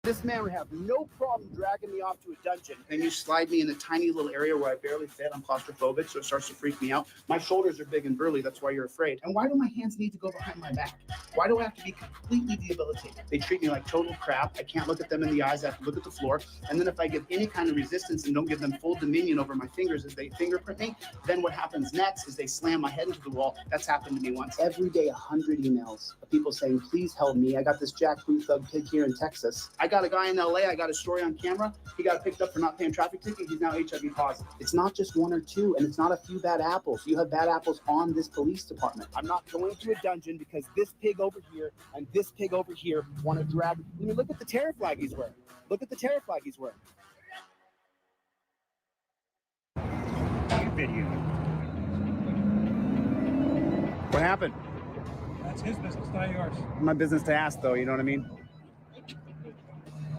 This man would have no problem dragging me off to a dungeon. And you slide me in a tiny little area where I barely fit. I'm claustrophobic, so it starts to freak me out. My shoulders are big and burly. That's why you're afraid. And why do my hands need to go behind my back? Why do I have to be completely debilitated? They treat me like total crap. I can't look at them in the eyes. I have to look at the floor. And then if I give any kind of resistance and don't give them full dominion over my fingers as they fingerprint me, then what happens next is they slam my head into the wall. That's happened to me once. Every day, 100 emails of people saying, please help me. I got this jackboot thug pig here in Texas. I got a guy in LA. I got a story on camera. He got picked up for not paying traffic ticket. He's now HIV positive. It's not just one or two, and it's not a few bad apples. You have bad apples on this police department. I'm not going to a dungeon because this pig over here and this pig over here want to drag. I mean, look at the terror flag he's wearing. Look at the terror flag he's wearing. Video. What happened? That's his business, not yours. My business to ask, though, you know what I mean?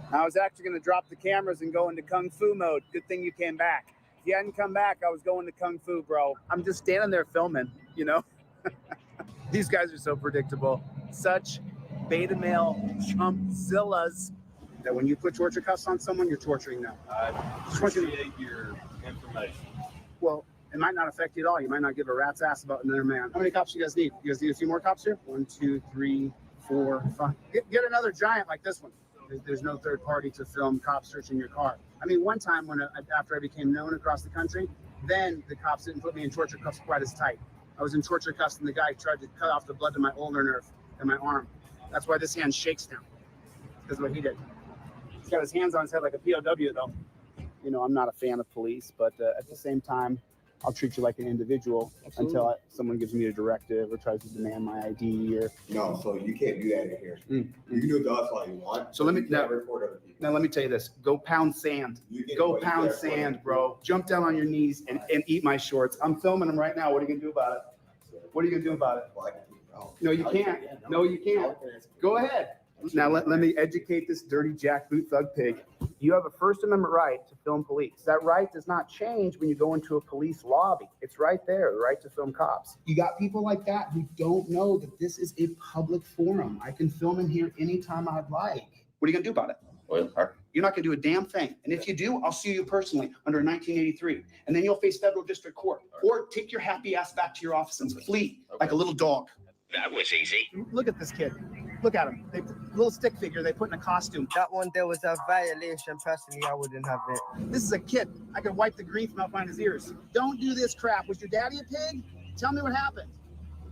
I was actually going to drop the cameras and go into Kung Fu mode. Good thing you came back. If you hadn't come back, I was going to Kung Fu, bro. I'm just standing there filming, you know? These guys are so predictable. Such beta male chumpzillas that when you put torture cuffs on someone, you're torturing them. I appreciate your information. Well, it might not affect you at all. You might not give a rat's ass about another man. How many cops do you guys need? You guys need a few more cops here? 1, 2, 3, 4, 5. Get another giant like this one. There's no third party to film cops searching your car. I mean, one time when after I became known across the country, then the cops didn't put me in torture cuffs quite as tight. I was in torture cuffs and the guy tried to cut off the blood to my ulnar nerve and my arm. That's why this hand shakes now. That's what he did. He's got his hands on his head like a POW though. You know, I'm not a fan of police, but at the same time, I'll treat you like an individual. Absolutely. Until someone gives me a directive or tries to demand my ID or. No, so you can't do that in here. You can do it to us all you want. So let me report other people. Now let me tell you this: go pound sand, go pound sand, bro. Jump down on your knees and eat my shorts. I'm filming them right now. What are you gonna do about it? What are you gonna do about it? No, you can't. No, you can't. Go ahead. Now let me educate this dirty jackboot thug pig. You have a First Amendment right to film police. That right does not change when you go into a police lobby. It's right there, the right to film cops. You got people like that who don't know that this is a public forum. I can film in here anytime I'd like. What are you gonna do about it? Well, you're not gonna do a damn thing. And if you do, I'll sue you personally under 1983. And then you'll face federal district court. Or take your happy ass back to your office and flee like a little dog. That was easy. Look at this kid. Look at him. Little stick figure they put in a costume. That one there was a violation. Personally, I wouldn't have it. This is a kid. I could wipe the green from out behind his ears. Don't do this crap. Was your daddy a pig? Tell me what happened.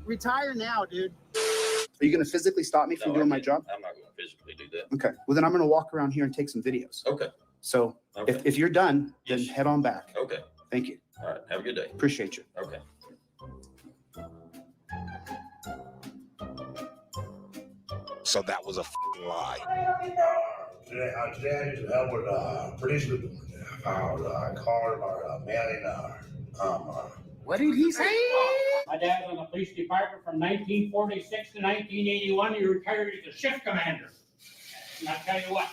Retire now, dude. Are you going to physically stop me from doing my job? I'm not going to physically do that. Okay. Well, then I'm going to walk around here and take some videos. Okay. So if you're done, then head on back. Okay. Thank you. All right. Have a good day. Appreciate you. Okay. So that was a lie. Today I just help with police calling or mailing. What did he say? My dad was in the police department from 1946 to 1981. He retired as a shift commander. And I tell you what,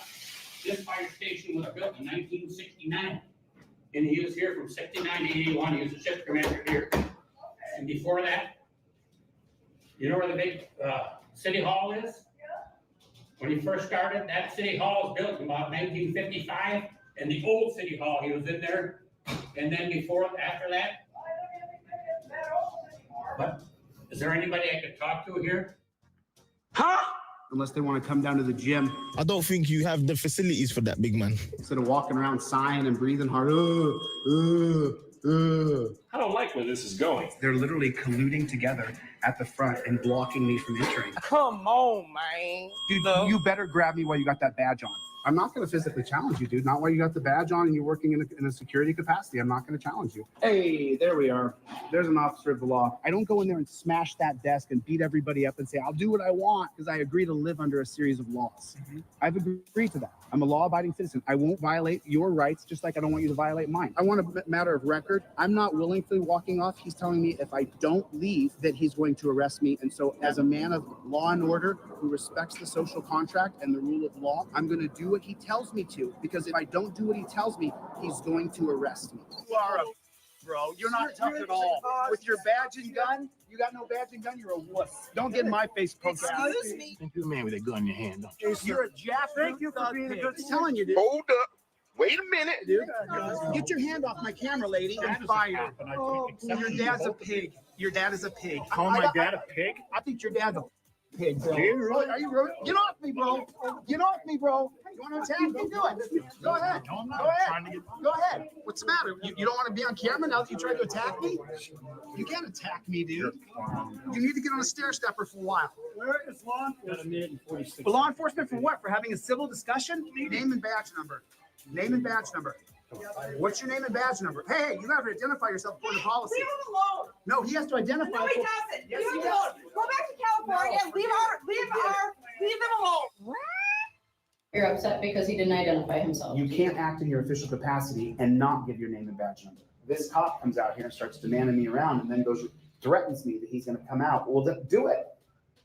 this fire station was built in 1969. And he was here from 69 to 81. He was a shift commander here. And before that, you know where the big city hall is? When he first started, that city hall was built in about 1955. And the old city hall, he was in there. And then after that, but is there anybody I could talk to here? Huh? Unless they want to come down to the gym. I don't think you have the facilities for that, big man. Instead of walking around sighing and breathing hard. I don't like where this is going. They're literally colluding together at the front and blocking me from entering. Come on, man. Dude, you better grab me while you got that badge on. I'm not going to physically challenge you, dude. Not while you got the badge on and you're working in a security capacity. I'm not going to challenge you. Hey, there we are. There's an officer of the law. I don't go in there and smash that desk and beat everybody up and say, I'll do what I want because I agree to live under a series of laws. I've agreed to that. I'm a law-abiding citizen. I won't violate your rights just like I don't want you to violate mine. I want a matter of record. I'm not willingly walking off. He's telling me if I don't leave that he's going to arrest me. And so as a man of law and order who respects the social contract and the rule of law, I'm going to do what he tells me to, because if I don't do what he tells me, he's going to arrest me. You are a bro. You're not tough at all. With your badge and gun, You got no badge and gun. You're a wuss. Don't get in my face, punk ass. Excuse me. Think you're a man with a gun in your hand, don't you? You're a jack. Thank you for being a good. I'm telling you, dude. Hold up. Wait a minute. Dude, get your hand off my camera, lady. I'm fired. Your dad's a pig. Your dad is a pig. Call my dad a pig? I think your dad's a pig, bro. Are you really? Get off me, bro. Get off me, bro. You want to attack me? Do it. Go ahead. Go ahead. Go ahead. What's the matter? You don't want to be on camera now that you tried to attack me? You can't attack me, dude. You need to get on a stair stepper for a while. Where is law enforcement? For law enforcement for what? For having a civil discussion? Name and badge number. Name and badge number. What's your name and badge number? Hey, you have to identify yourself for the policy. Leave him alone. No, he has to identify. No, he doesn't. Leave him alone. Go back to California. Leave him alone. You're upset because he didn't identify himself. You can't act in your official capacity and not give your name and badge number. This cop comes out here and starts demanding me around and then threatens me that he's going to come out. Well, then do it.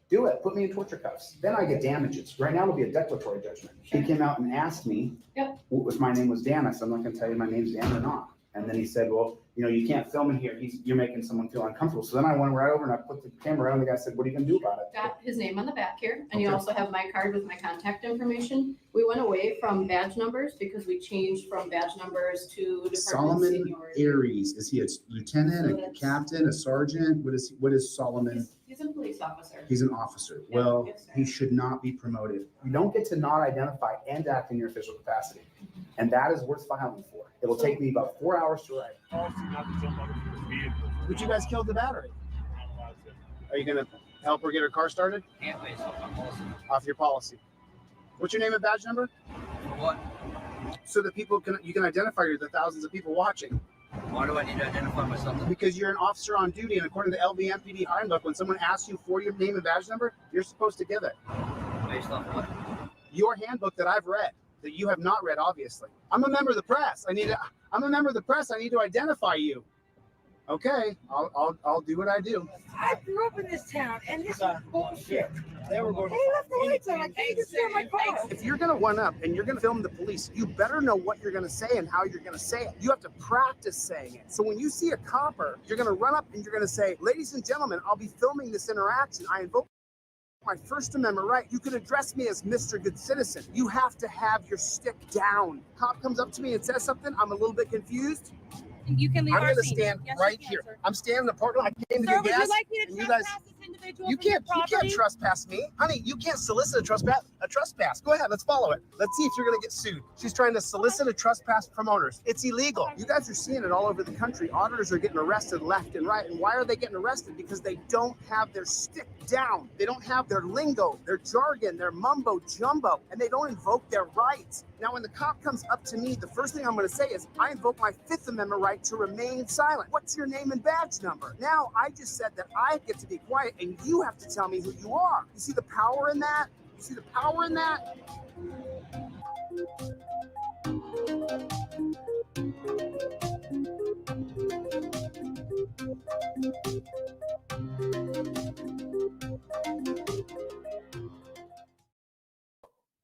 Do it. Put me in torture cuffs. Then I get damages. Right now it'll be a declaratory judgment. He came out and asked me if my name was Dan. I said, I'm not going to tell you my name's Dan or not. And then he said, well, you can't film in here. You're making someone feel uncomfortable. So then I went right over and I put the camera on. The guy said, what are you going to do about it? Got his name on the back here, and you also have my card with my contact information. We went away from badge numbers because we changed from badge numbers to department Solomon seniority. Aries. Is he a lieutenant, a captain, a sergeant? What is Solomon? He's a police officer. He's an officer. Yeah, Well, yes, sir. he should not be promoted. You don't get to not identify and act in your official capacity. And that is worth filing for. It'll take me about 4 hours to write. Policy not to jump out of his vehicle. But you guys killed the battery. Are you going to help her get her car started? Can't wait, so I'm awesome. Off your policy. What's your name and badge number? What? So that you can identify the thousands of people watching. Why do I need to identify myself? Because you're an officer on duty, and according to the LVMPD handbook, when someone asks you for your name and badge number, you're supposed to give it. Based off what? Your handbook that I've read, that you have not read, obviously. I'm a member of the press. I'm a member of the press. I need to identify you. Okay, I'll do what I do. I grew up in this town, and this is bullshit. They were going They left the lights on. I can't even steer my car. If you're going to one up and you're going to film the police, you better know what you're going to say and how you're going to say it. You have to practice saying it. So when you see a copper, you're going to run up and you're going to say, ladies and gentlemen, I'll be filming this interaction. I invoke my First Amendment right. You can address me as Mr. Good Citizen. You have to have your stick down. Cop comes up to me and says something. I'm a little bit confused. You can leave I'm our going to scene. stand Yes, right you can, here. sir. I'm standing in the parking lot. I came to Sir, get would gas. you like me to and you guys, trespass this individual you from your can't property? trespass me. Honey, you can't solicit a trespass. Go ahead, let's follow it. Let's see if you're going to get sued. She's trying to solicit a trespass from owners. It's illegal. You guys are seeing it all over the country. Auditors are getting arrested left and right. And why are they getting arrested? Because they don't have their stick down. They don't have their lingo, their jargon, their mumbo jumbo, and they don't invoke their rights. Now, when the cop comes up to me, the first thing I'm going to say is, I invoke my Fifth Amendment right to remain silent. What's your name and badge number? Now, I just said that I get to be quiet, and you have to tell me who you are. You see the power in that? You see the power in that?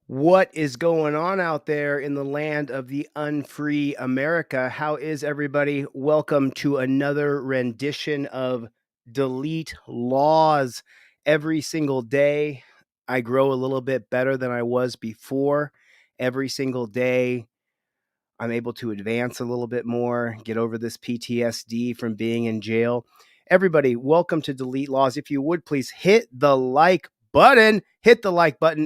What is going on out there in the land of the unfree America? How is everybody? Welcome to another rendition of Delete Laws. Every single day, I grow a little bit better than I was before. Every single day, I'm able to advance a little bit more, get over this PTSD from being in jail. Everybody, welcome to Delete Laws. If you would, please hit the like button,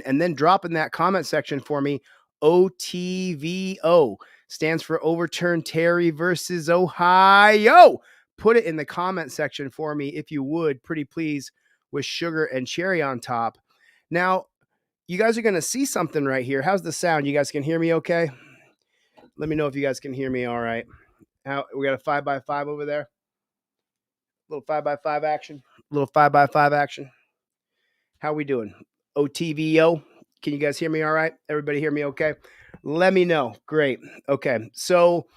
and then drop in that comment section for me. OTVO stands for Overturn Terry versus Ohio. Put it in the comment section for me, if you would, pretty please, with sugar and cherry on top. Now, you guys are going to see something right here. How's the sound? You guys can hear me okay? Let me know if you guys can hear me all right. We got a 5x5 over there. Little 5x5 action. Little 5x5 action. How we doing? OTVO. Can you guys hear me all right? Everybody hear me okay? Let me know. Great. Okay. So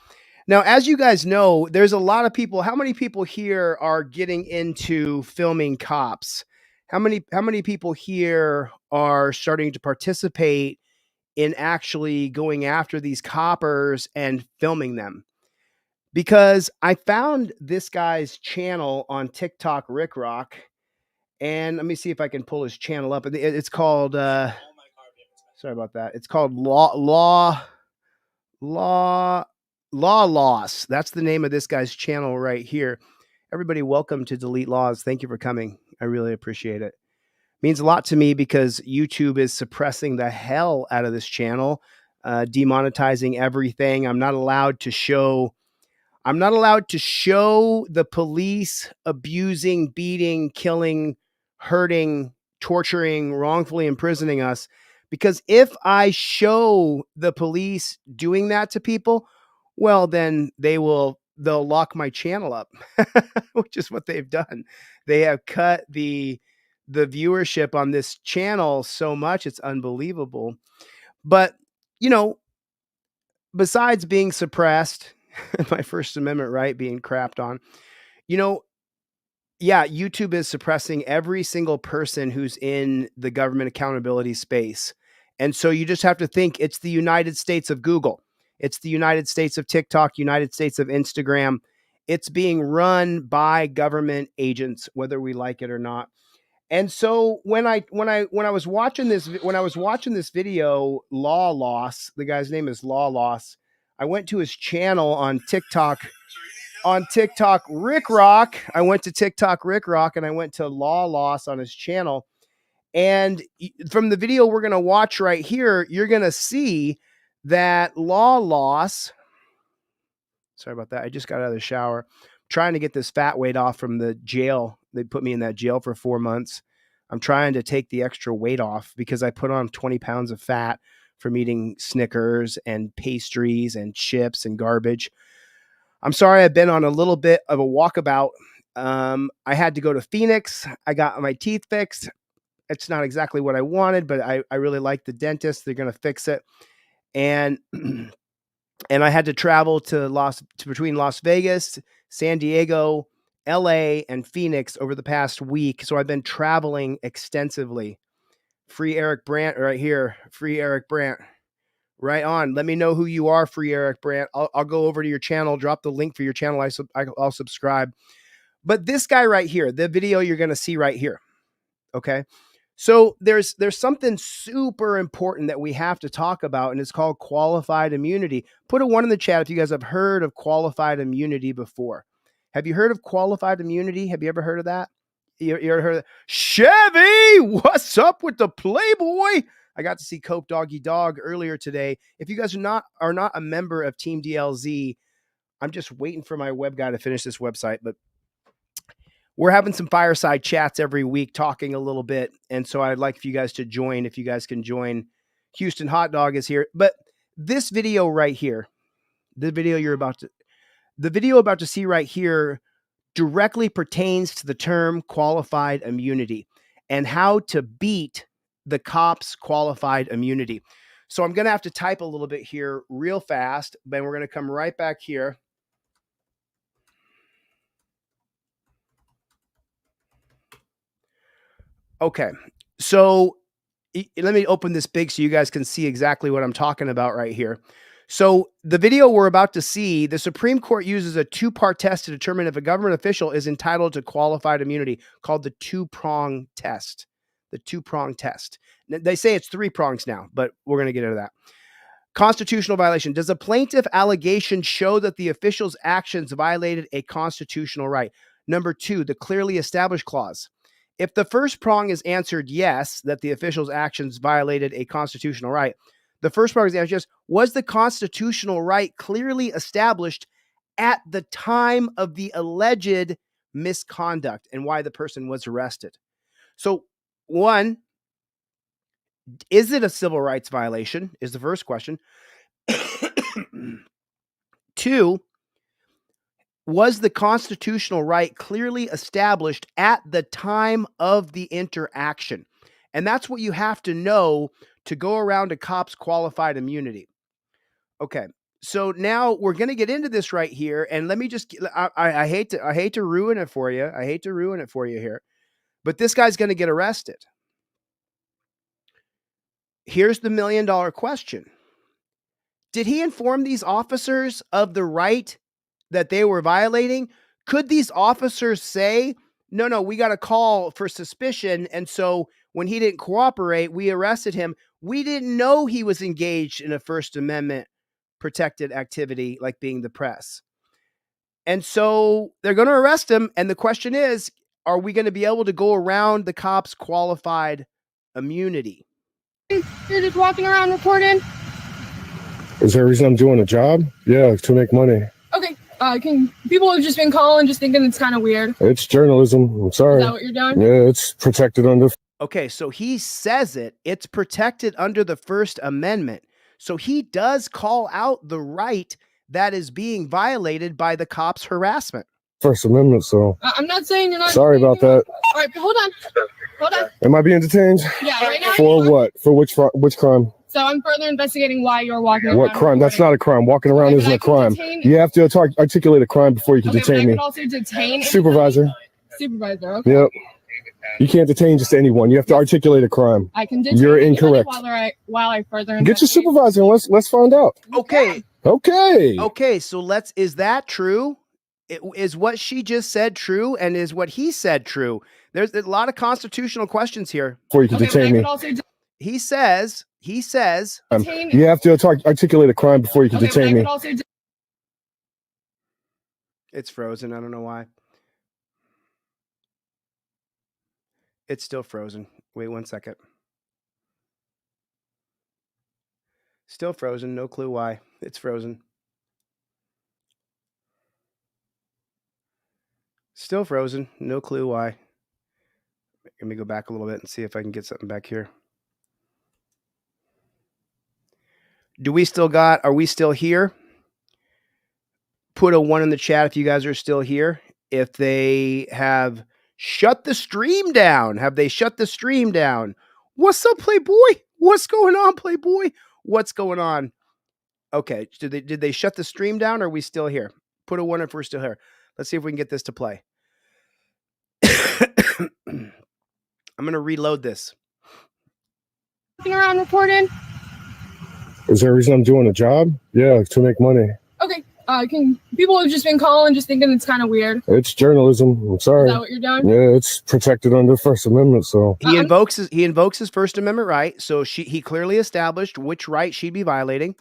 now, as you guys know, there's a lot of people. How many people here are getting into filming cops? How many people here are starting to participate in actually going after these coppers and filming them? because I found this guy's channel on TikTok, Rick Rock, and let me see if I can pull his channel up. It's called sorry about that. It's called Law Loss. That's the name of this guy's channel right here. Everybody, welcome to Delete Laws. Thank you for coming. I really appreciate it. Means a lot to me because YouTube is suppressing the hell out of this channel, demonetizing everything. I'm not allowed to show the police abusing, beating, killing, hurting, torturing, wrongfully imprisoning us. Because if I show the police doing that to people, well, then they'll lock my channel up, which is what they've done. They have cut the viewership on this channel so much, it's unbelievable. But, besides being suppressed, my First Amendment right being crapped on, yeah, YouTube is suppressing every single person who's in the government accountability space. And so you just have to think it's the United States of Google. It's the United States of TikTok, United States of Instagram. It's being run by government agents, whether we like it or not. And so when I was watching this video, Law Loss, the guy's name is Law Loss. I went to his channel on TikTok, Rick Rock. I went to TikTok Rick Rock and I went to Law Loss on his channel. And from the video we're going to watch right here, you're going to see that Law Loss. Sorry about that. I just got out of the shower trying to get this fat weight off from the jail. They put me in that jail for 4 months. I'm trying to take the extra weight off because I put on 20 pounds of fat from eating Snickers and pastries and chips and garbage. I'm sorry, I've been on a little bit of a walkabout. I had to go to Phoenix. I got my teeth fixed. It's not exactly what I wanted, but I really like the dentist. They're going to fix it. And and I had to travel to between Las Vegas, San Diego, LA, and Phoenix over the past week. So I've been traveling extensively. Free Eric Brandt right here. Free Eric Brandt. Right on. Let me know who you are, Free Eric Brandt. I'll go over to your channel, drop the link for your channel. I'll subscribe. But this guy right here, the video you're going to see right here. Okay. So there's something super important that we have to talk about, and it's called qualified immunity. Put a 1 in the chat if you guys have heard of qualified immunity before. Have you heard of qualified immunity? Have you ever heard of that? You ever heard of that? Chevy, what's up with the Playboy? I got to see Cope Doggy Dog earlier today. If you guys are not a member of Team DLZ, I'm just waiting for my web guy to finish this website, but we're having some fireside chats every week talking a little bit. And so I'd like for you guys to join, if you guys can join. Houston Hot Dog is here. But this video right here, the video about to see right here directly pertains to the term qualified immunity and how to beat the cops' qualified immunity. So I'm going to have to type a little bit here real fast, then we're going to come right back here. Okay, so let me open this big so you guys can see exactly what I'm talking about right here. So the video we're about to see, the Supreme Court uses a 2-part test to determine if a government official is entitled to qualified immunity, called the 2-prong test. The 2-prong test. They say it's 3 prongs now, but we're going to get into that. Constitutional violation. Does a plaintiff allegation show that the official's actions violated a constitutional right? Number 2, the clearly established clause. If the first prong is answered yes, that the official's actions violated a constitutional right, the first prong is answered yes. Was the constitutional right clearly established at the time of the alleged misconduct and why the person was arrested? So, 1, is it a civil rights violation? Is the first question. 2, was the constitutional right clearly established at the time of the interaction? And that's what you have to know to go around a cop's qualified immunity. Okay, so now we're going to get into this right here, and let me just, I hate to ruin it for you. I hate to ruin it for you here, but this guy's going to get arrested. Here's the $1 million question. Did he inform these officers of the right that they were violating, could these officers say, no, we got a call for suspicion, and so when he didn't cooperate, we arrested him. We didn't know he was engaged in a First Amendment protected activity like being the press. And so they're going to arrest him. And the question is, are we going to be able to go around the cops' qualified immunity? You're just walking around reporting? Is there a reason I'm doing a job? Yeah, to make money. Okay. People have just been calling, just thinking it's kind of weird. It's journalism. I'm sorry. Is that what you're doing? Yeah, it's protected under. Okay, so he says it's protected under the First Amendment. So he does call out the right that is being violated by the cops' harassment. First Amendment, so. I'm not saying you're not. Sorry about that. All right, hold on. Am I being detained? Yeah, right now. For what? For which crime? So I'm further investigating why you're walking around. What crime? That's not a crime. Walking around isn't a crime. You have to articulate a crime before you can detain me. I could also detain Supervisor. Okay. Yep. You can't detain just anyone. You have to articulate a crime. I can detain You're incorrect. While I further investigate. Get your supervisor and let's find out. Okay. Okay. So is that true? Is what she just said true? And is what he said true? There's a lot of constitutional questions here. Before you can detain me. He says. You have to articulate a crime before you can detain me. It's frozen. I don't know why. It's still frozen. Wait 1 second. Still frozen. No clue why. It's frozen. Still frozen. No clue why. Let me go back a little bit and see if I can get something back here. Are we still here? Put a 1 in the chat if you guys are still here. If they have shut the stream down. Have they shut the stream down? What's up, Playboy? What's going on, Playboy? What's going on? Okay, did they shut the stream down or are we still here? Put a 1 if we're still here. Let's see if we can get this to play. I'm going to reload this. Walking around reporting? Is there a reason I'm doing a job? Yeah, to make money. Okay. People have just been calling, just thinking it's kind of weird. It's journalism. I'm sorry. Is that what you're doing? Yeah, it's protected under First Amendment. So he invokes his First Amendment right. So he clearly established which right she'd be violating.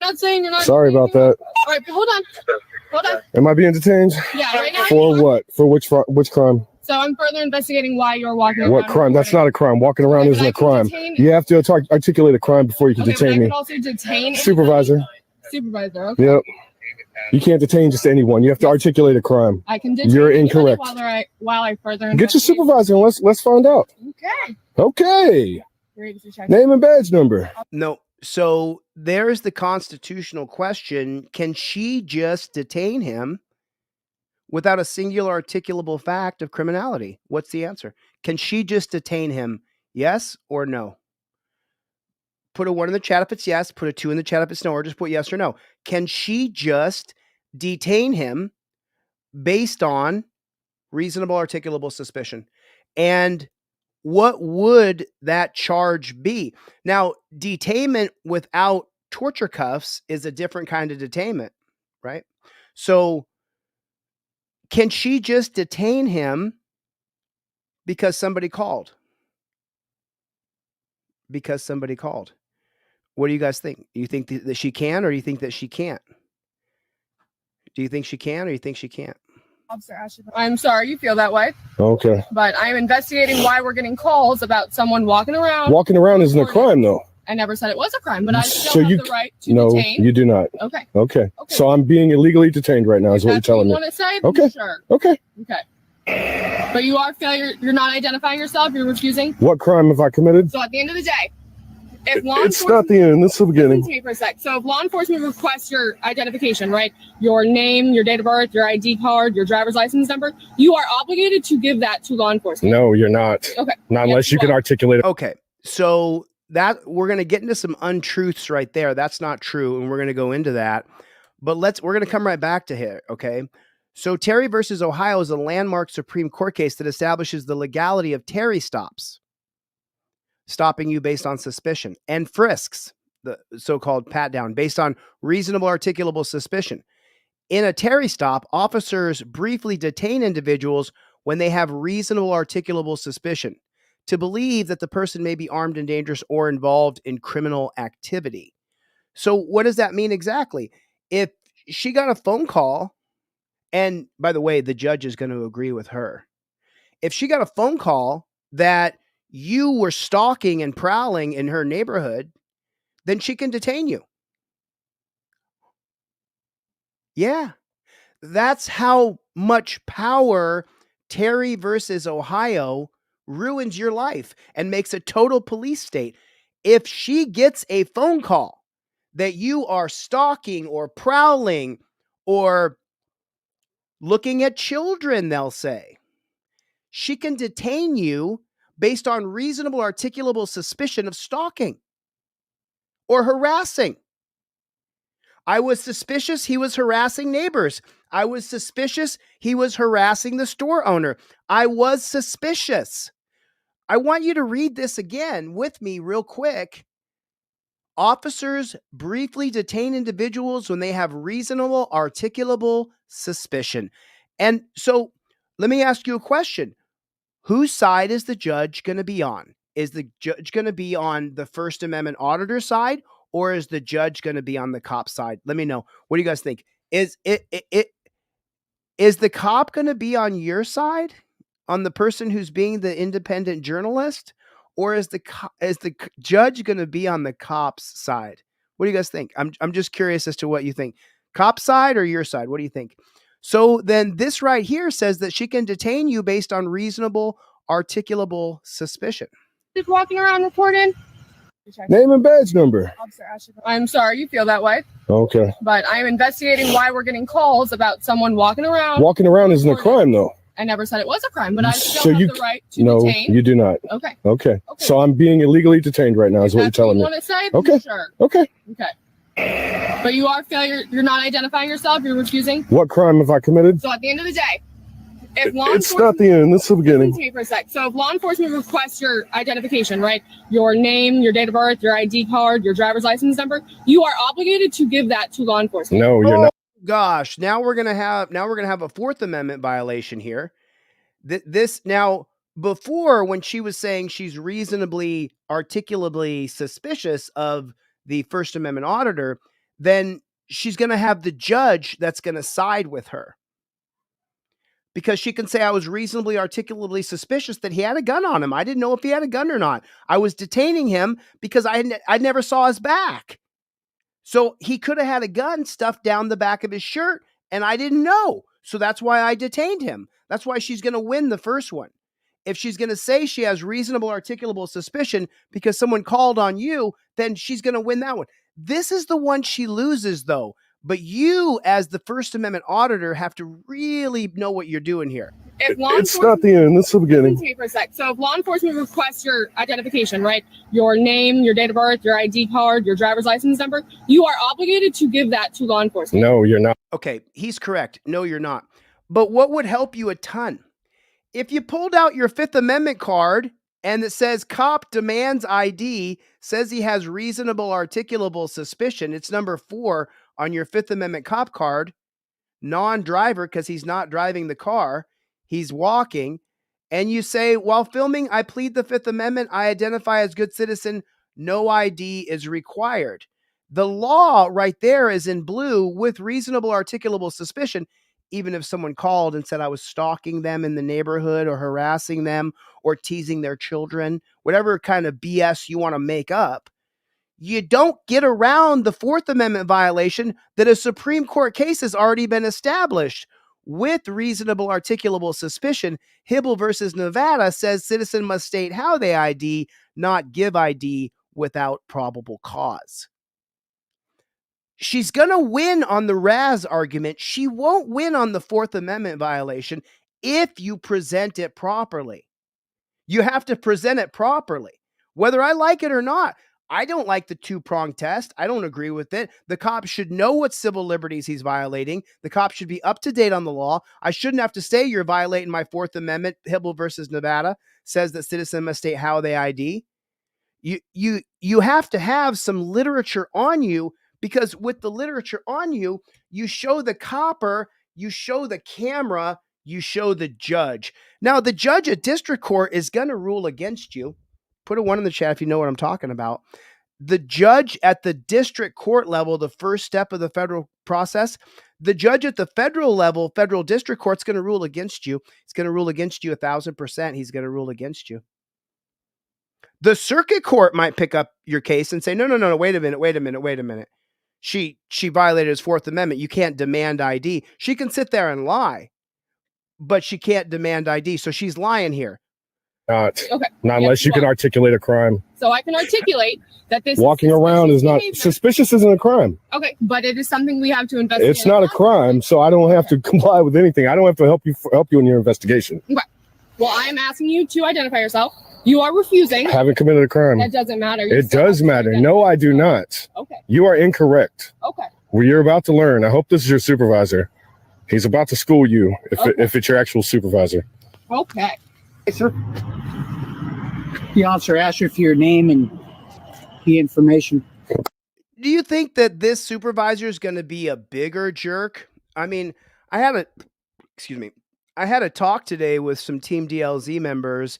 I'm not saying you're not. Sorry about that. All right, hold on. Am I being detained? Yeah, right now. For what? For which crime? So I'm further investigating why you're walking around. What crime? That's not a crime. Walking around isn't a crime. You have to articulate a crime before you can detain me. I could also detain Supervisor. Okay. Yep. You can't detain just anyone. You have to articulate a crime. I can detain. You're incorrect. While I further get your supervisor and let's find out. Okay. Name and badge number. No. So there's the constitutional question. Can she just detain him without a singular articulable fact of criminality? What's the answer? Can she just detain him? Yes or no? Put a 1 in the chat if it's yes. Put a 2 in the chat if it's no, or just put yes or no. Can she just detain him based on reasonable articulable suspicion? And what would that charge be? Now, detainment without torture cuffs is a different kind of detainment, right? So can she just detain him because somebody called? Because somebody called. What do you guys think? Do you think that she can, or do you think that she can't? Do you think she can, or do you think she can't? I'm sorry you feel that way. Okay. But I am investigating why we're getting calls about someone walking around. Walking around isn't a crime, though. I never said it was a crime, but I still have the right to detain. No, you do not. Okay. So I'm being illegally detained right now, is what you're telling me. Want to say? Okay. Sure. Okay. But you are you're not identifying yourself. You're refusing. What crime have I committed? So at the end of the day, if it's not the end. It's the beginning. Listen to me for a sec. So if law enforcement requests your identification, right, your name, your date of birth, your ID card, your driver's license number, you are obligated to give that to law enforcement. No, you're not. Okay. Not unless you can articulate it. Okay. So that we're going to get into some untruths right there. That's not true, and we're going to go into that. But we're going to come right back to here, okay? So Terry versus Ohio is a landmark Supreme Court case that establishes the legality of Terry stops, stopping you based on suspicion, and frisks, the so-called pat down, based on reasonable articulable suspicion. In a Terry stop, officers briefly detain individuals when they have reasonable articulable suspicion to believe that the person may be armed and dangerous or involved in criminal activity. So what does that mean exactly? If she got a phone call, and by the way, the judge is going to agree with her. If she got a phone call that you were stalking and prowling in her neighborhood, then she can detain you. Yeah. That's how much power Terry versus Ohio ruins your life and makes a total police state. If she gets a phone call that you are stalking or prowling or looking at children, they'll say, she can detain you based on reasonable articulable suspicion of stalking or harassing. I was suspicious he was harassing neighbors. I was suspicious he was harassing the store owner. I was suspicious. I want you to read this again with me real quick. Officers briefly detain individuals when they have reasonable articulable suspicion. And so let me ask you a question. Whose side is the judge going to be on? Is the judge going to be on the First Amendment auditor side, or is the judge going to be on the cop side? Let me know. What do you guys think? Is the cop going to be on your side, on the person who's being the independent journalist, or is the judge going to be on the cop's side? What do you guys think? I'm just curious as to what you think. Cop side or your side? What do you think? So then this right here says that she can detain you based on reasonable articulable suspicion. Just walking around reporting. Name and badge number. I'm sorry you feel that way, Okay. but I am investigating why we're getting calls about someone walking around. Walking around isn't a crime, though. I never said it was a crime, but I still So have you the right to no, detain. you do not. Okay. Okay. So I'm being illegally detained right now, is what you're That's what telling you me. want to say? Okay. Sure. Okay. Okay. But you are failure. You're not identifying yourself. You're refusing. What crime have I committed? So at the end of the day, if law It's enforcement, not the end. This is the beginning. listen to me for a sec. So if law enforcement requests your identification, right, your name, your date of birth, your ID card, your driver's license number, you are obligated to give that to law enforcement. No, you're not. Gosh, now we're gonna have a Fourth Amendment violation here. This now, before, when she was saying she's reasonably articulably suspicious of the First Amendment auditor, then she's going to have the judge that's going to side with her, because she can say, I was reasonably articulately suspicious that he had a gun on him. I didn't know if he had a gun or not. I was detaining him because I never saw his back. So he could have had a gun stuffed down the back of his shirt, and I didn't know. So that's why I detained him. That's why she's going to win the first one. If she's going to say she has reasonable articulable suspicion because someone called on you, then she's going to win that one. This is the one she loses, though. But you, as the First Amendment auditor, have to really know what you're doing here. If law It's not the end. This is the beginning. Listen to me for a sec. So if law enforcement requests your identification, right, your name, your date of birth, your ID card, your driver's license number, you are obligated to give that to law enforcement. No, you're not. Okay, he's correct. No, you're not. But what would help you a ton? If you pulled out your Fifth Amendment card and it says cop demands ID, says he has reasonable articulable suspicion, it's number 4 on your Fifth Amendment cop card, non-driver because he's not driving the car, he's walking, and you say, while filming, I plead the Fifth Amendment, I identify as good citizen, no ID is required. The law right there is in blue with reasonable articulable suspicion. Even if someone called and said I was stalking them in the neighborhood or harassing them or teasing their children, whatever kind of BS you want to make up, you don't get around the Fourth Amendment violation that a Supreme Court case has already been established. With reasonable articulable suspicion, Hibble versus Nevada says citizen must state how they ID, not give ID without probable cause. She's going to win on the Raz argument. She won't win on the Fourth Amendment violation if you present it properly. You have to present it properly, whether I like it or not. I don't like the two-pronged test. I don't agree with it. The cop should know what civil liberties he's violating. The cop should be up to date on the law. I shouldn't have to say you're violating my Fourth Amendment. Hibble versus Nevada says that citizen must state how they ID. You have to have some literature on you, because with the literature on you, You show the copper, you show the camera, you show the judge. Now, the judge at district court is going to rule against you. Put a 1 in the chat if you know what I'm talking about. The judge at the district court level, the first step of the federal process, the judge at the federal level, federal district court's going to rule against you. It's going to rule against you 1,000%. He's going to rule against you. The circuit court might pick up your case and say, no, wait a minute. She violated his Fourth Amendment. You can't demand ID. She can sit there and lie, but she can't demand ID. So she's lying here. Not Okay. unless you can articulate a crime. So I can articulate that this Walking around is not suspicious. Isn't a crime. Okay, but it is something we have to investigate. It's not a crime, so I don't have to comply with anything. I don't have to help you in your investigation. Okay. Well, I am asking you to identify yourself. You are refusing. I haven't committed a crime. That doesn't matter. It does matter. No, I do not. Okay. You are incorrect. Okay. Well, you're about to learn. I hope this is your supervisor. He's about to school you if it's your actual supervisor. Okay. Hey, sir. The officer asked you for your name and the information. Do you think that this supervisor is going to be a bigger jerk? I mean, I had a talk today with some Team DLZ members,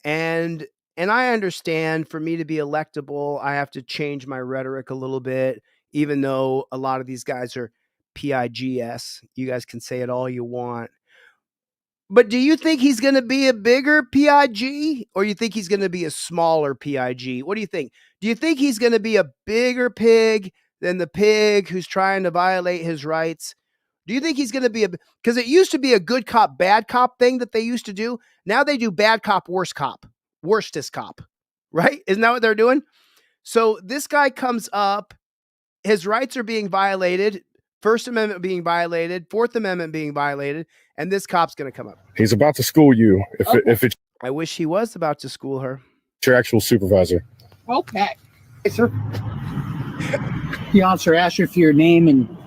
and I understand for me to be electable, I have to change my rhetoric a little bit, even though a lot of these guys are PIGS. You guys can say it all you want. But do you think he's going to be a bigger PIG, or you think he's going to be a smaller PIG? What do you think? Do you think he's going to be a bigger pig than the pig who's trying to violate his rights? Do you think he's going to be because it used to be a good cop, bad cop thing that they used to do. Now they do bad cop, worstest cop, right? Isn't that what they're doing? So this guy comes up, his rights are being violated, First Amendment being violated, Fourth Amendment being violated, and this cop's going to come up. He's about to school you if it's I wish he was about to school her. Your actual supervisor. Okay. Hey, sir. The officer asked you for your name and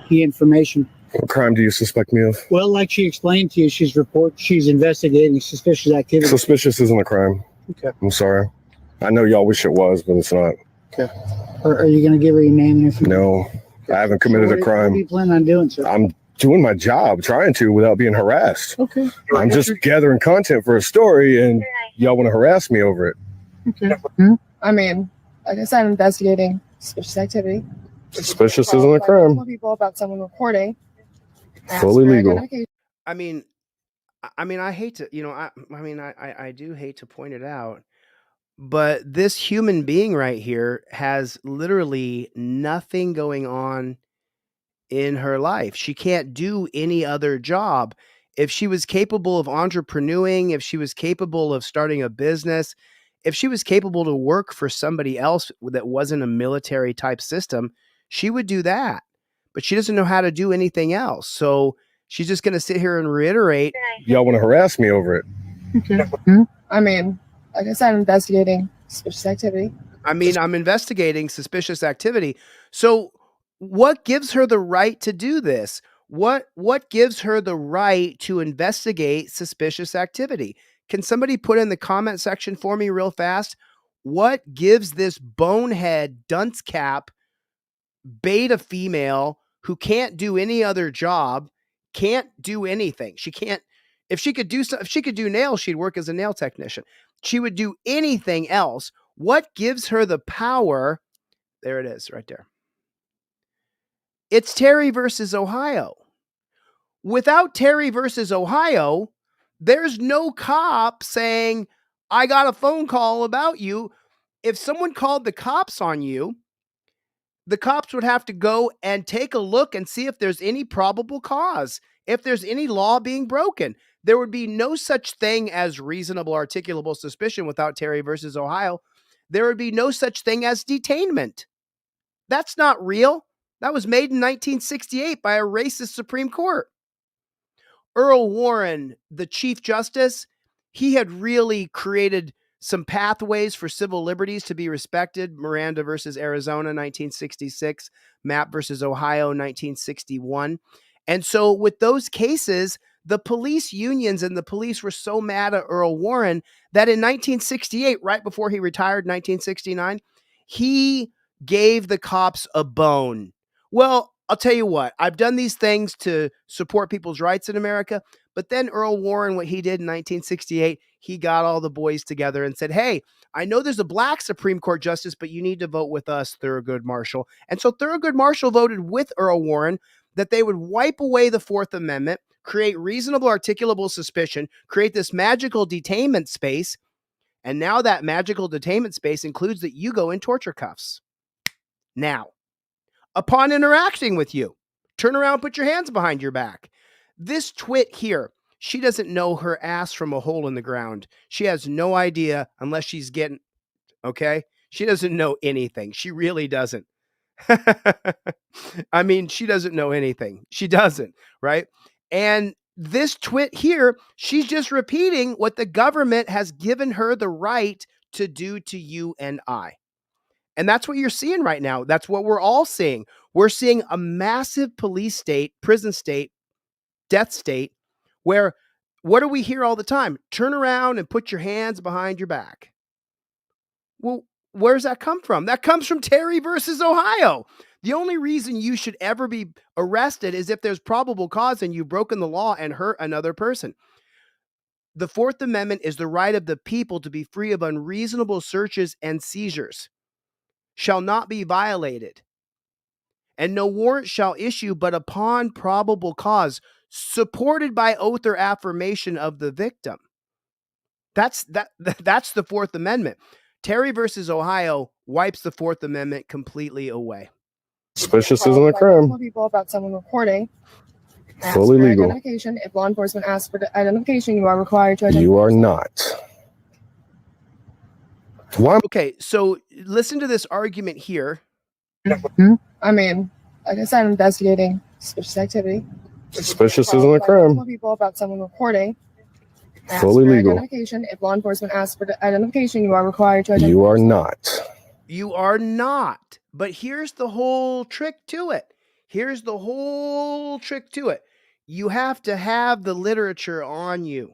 the information. What crime do you suspect me of? Well, like she explained to you, she's investigating suspicious activity. Suspicious isn't a crime. Okay. I'm sorry. I know y'all wish it was, but it's not. Okay. Are you going to give her your name and information? No, I haven't committed a crime. What do you plan on doing, sir? I'm doing my job, trying to without being harassed. Okay. I'm just gathering content for a story, and y'all want to harass me over it. Okay. I mean, like I said, I'm investigating suspicious activity. Suspicious isn't a crime. Tell people about someone reporting. Fully legal. I mean, I hate to, I do hate to point it out, but this human being right here has literally nothing going on in her life. She can't do any other job. If she was capable of entrepreneuring, if she was capable of starting a business, if she was capable to work for somebody else that wasn't a military type system, she would do that. But she doesn't know how to do anything else. So she's just going to sit here and reiterate. Y'all want to harass me over it. Okay. I mean, like I said, I'm investigating suspicious activity. I'm investigating suspicious activity. So what gives her the right to do this? What gives her the right to investigate suspicious activity? Can somebody put in the comment section for me real fast? What gives this bonehead dunce cap beta female who can't do any other job, can't do anything? She can't. If she could do nails, she'd work as a nail technician. She would do anything else. What gives her the power? There it is, right there. It's Terry versus Ohio. Without Terry versus Ohio, there's no cop saying, I got a phone call about you. If someone called the cops on you, the cops would have to go and take a look and see if there's any probable cause, if there's any law being broken. There would be no such thing as reasonable articulable suspicion without Terry versus Ohio. There would be no such thing as detainment. That's not real. That was made in 1968 by a racist Supreme Court. Earl Warren, the Chief Justice, he had really created some pathways for civil liberties to be respected. Miranda versus Arizona, 1966. Mapp versus Ohio, 1961. And so with those cases, the police unions and the police were so mad at Earl Warren that in 1968, right before he retired in 1969, he gave the cops a bone. Well, I'll tell you what, I've done these things to support people's rights in America, but then Earl Warren, what he did in 1968, he got all the boys together and said, hey, I know there's a black Supreme Court justice, but you need to vote with us, Thurgood Marshall. And so Thurgood Marshall voted with Earl Warren that they would wipe away the Fourth Amendment, create reasonable articulable suspicion, create this magical detainment space. And now that magical detainment space includes that you go in torture cuffs. Now, upon interacting with you, turn around, put your hands behind your back. This twit here, she doesn't know her ass from a hole in the ground. She has no idea unless she's getting, okay? She doesn't know anything. She really doesn't. I mean, she doesn't know anything. She doesn't, right? And this twit here, she's just repeating what the government has given her the right to do to you and I. And that's what you're seeing right now. That's what we're all seeing. We're seeing a massive police state, prison state, death state, where what do we hear all the time? Turn around and put your hands behind your back. Well, where's that come from? That comes from Terry versus Ohio. The only reason you should ever be arrested is if there's probable cause and you've broken the law and hurt another person. The Fourth Amendment is the right of the people to be free of unreasonable searches and seizures. Shall not be violated, and no warrant shall issue but upon probable cause, supported by oath or affirmation of the victim. That's the Fourth Amendment. Terry versus Ohio wipes the Fourth Amendment completely away. Suspicious isn't a crime. People about someone reporting. Fully legal. Identification. If law enforcement asks for identification, you are required to identify. You are not. Why? Okay, so listen to this argument here. I mean, like I said, I'm investigating suspicious activity. Suspicious isn't a crime. People about someone reporting. Fully legal. Identification. If law enforcement asks for identification, you are required to identify. You are not. You are not. But here's the whole trick to it. You have to have the literature on you.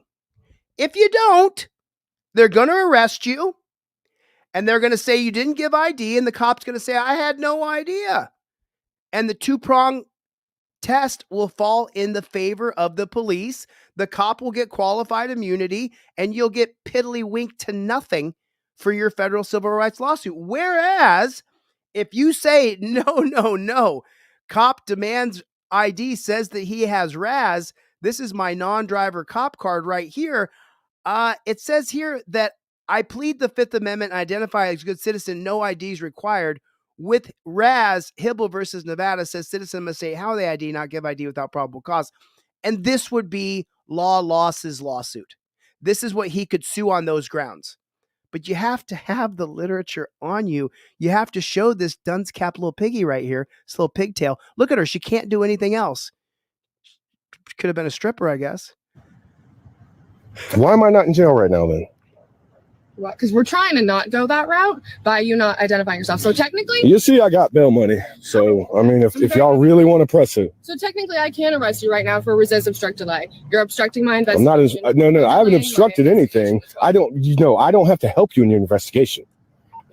If you don't, they're going to arrest you. And they're going to say you didn't give ID. And the cop's going to say, I had no idea. And the two-prong test will fall in the favor of the police. The cop will get qualified immunity. And you'll get piddly-wink to nothing for your federal civil rights lawsuit. Whereas, if you say, no, cop demands ID, says that he has RAS, this is my non-driver cop card right here. It says here that I plead the Fifth Amendment and identify as a good citizen, no IDs required. With RAS, Hibble versus Nevada says citizen must say how they ID, not give ID without probable cause. And this would be Lawless's lawsuit. This is what he could sue on those grounds. But you have to have the literature on you. You have to show this dunce cap little piggy right here, this little pigtail. Look at her. She can't do anything else. Could have been a stripper, I guess. Why am I not in jail right now then? Because we're trying to not go that route by you not identifying yourself. So technically, You see, I got bail money. So, I mean, if y'all really want to press it. So technically, I can arrest you right now for resist obstruct delay. You're obstructing my I'm not, investigation. no, I haven't obstructed anything. I don't have to help you in your investigation.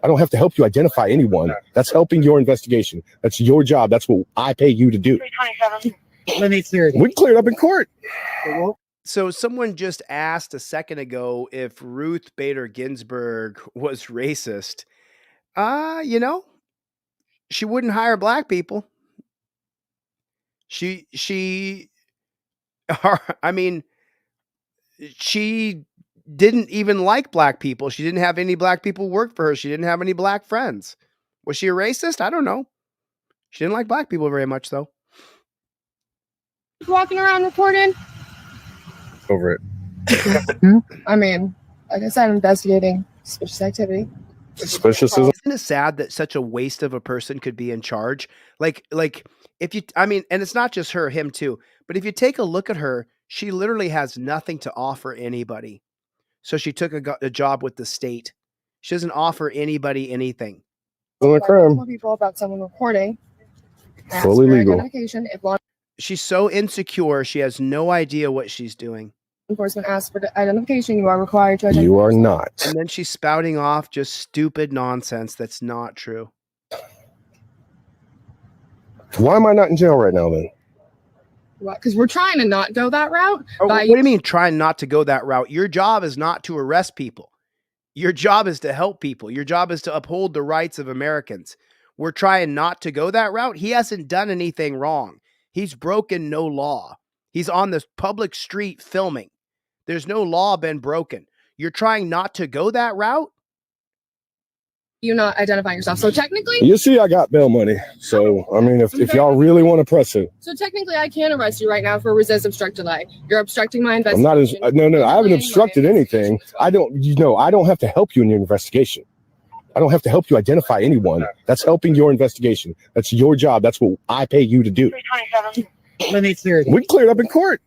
I don't have to help you identify anyone. That's helping your investigation. That's your job. That's what I pay you to do. Let me clear it. We cleared up in court. So someone just asked a second ago if Ruth Bader Ginsburg was racist. She wouldn't hire black people. She didn't even like black people. She didn't have any black people work for her. She didn't have any black friends. Was she a racist? I don't know. She didn't like black people very much, though. Walking around reporting. Over it. I mean, like I said, I'm investigating suspicious activity. Suspicious isn't. Isn't it sad that such a waste of a person could be in charge? Like if you, and it's not just her, him too. But if you take a look at her, she literally has nothing to offer anybody. So she took a job with the state. She doesn't offer anybody anything. People about someone reporting. Fully legal. Identification. If law She's so insecure, she has no idea what she's doing. enforcement asks for identification, you are required to identify. You are not. And then she's spouting off just stupid nonsense that's not true. Why am I not in jail right now then? Because we're trying to not go that route. What do you mean trying not to go that route? Your job is not to arrest people. Your job is to help people. Your job is to uphold the rights of Americans. We're trying not to go that route. He hasn't done anything wrong. He's broken no law. He's on the public street filming. There's no law been broken. You're trying not to go that route? You not identifying yourself. So technically, You see, I got bail money. So, I mean, if y'all really want to press it, I can arrest you right now for resist obstruct delay. You're obstructing my I'm investigation. not no, I haven't obstructed anything. I don't have to help you in your investigation. I don't have to help you identify anyone. That's helping your investigation. That's your job. That's what I pay you to do. Let me clear this. We cleared up in court.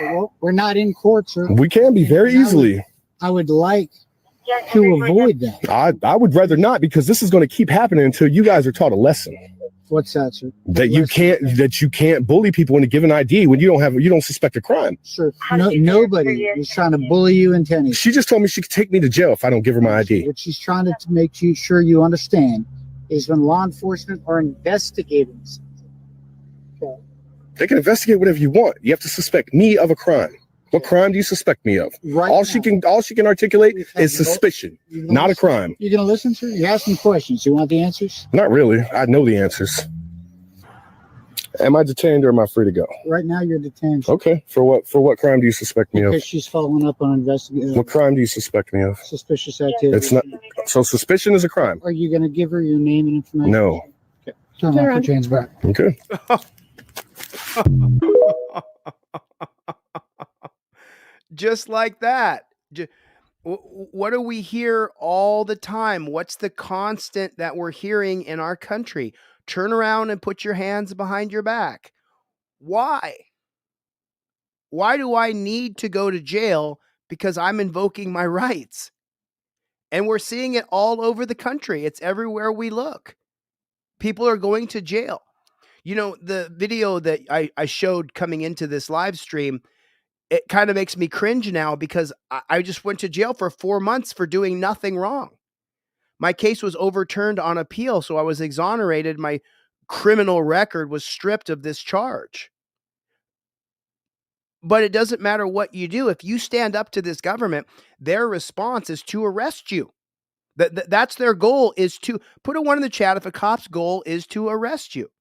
Well, we're not in court, sir. We can be very easily. I would like to avoid that. I would rather not, because this is going to keep happening until you guys are taught a lesson. What's that, sir? That you can't bully people into giving ID when you don't suspect a crime. Sir, nobody is trying to bully you into anything. She just told me she could take me to jail if I don't give her my ID. What she's trying to make sure you understand is when law enforcement are investigating something. They can investigate whatever you want. You have to suspect me of a crime. What crime do you suspect me of? All she can articulate is suspicion, not a crime. You're gonna listen, sir? You're asking questions. You want the answers? Not really. I know the answers. Am I detained or am I free to go? Right now, you're detained. Okay. For what? For what crime do you suspect me of? Because she's following up on investigation. What crime do you suspect me of? Suspicious activity. It's not. So suspicion is a crime. Are you gonna give her your name and information? No. Okay. Turn off your chains back. Okay. Just like that. What do we hear all the time? What's the constant that we're hearing in our country? Turn around and put your hands behind your back. Why? Why do I need to go to jail because I'm invoking my rights? And we're seeing it all over the country. It's everywhere we look. People are going to jail. You know, the video that I showed coming into this live stream, it kind of makes me cringe now because I just went to jail for 4 months for doing nothing wrong. My case was overturned on appeal, so I was exonerated. My criminal record was stripped of this charge. But it doesn't matter what you do. If you stand up to this government, their response is to arrest you. That's their goal, is to put a 1 in the chat if a cop's goal is to arrest you.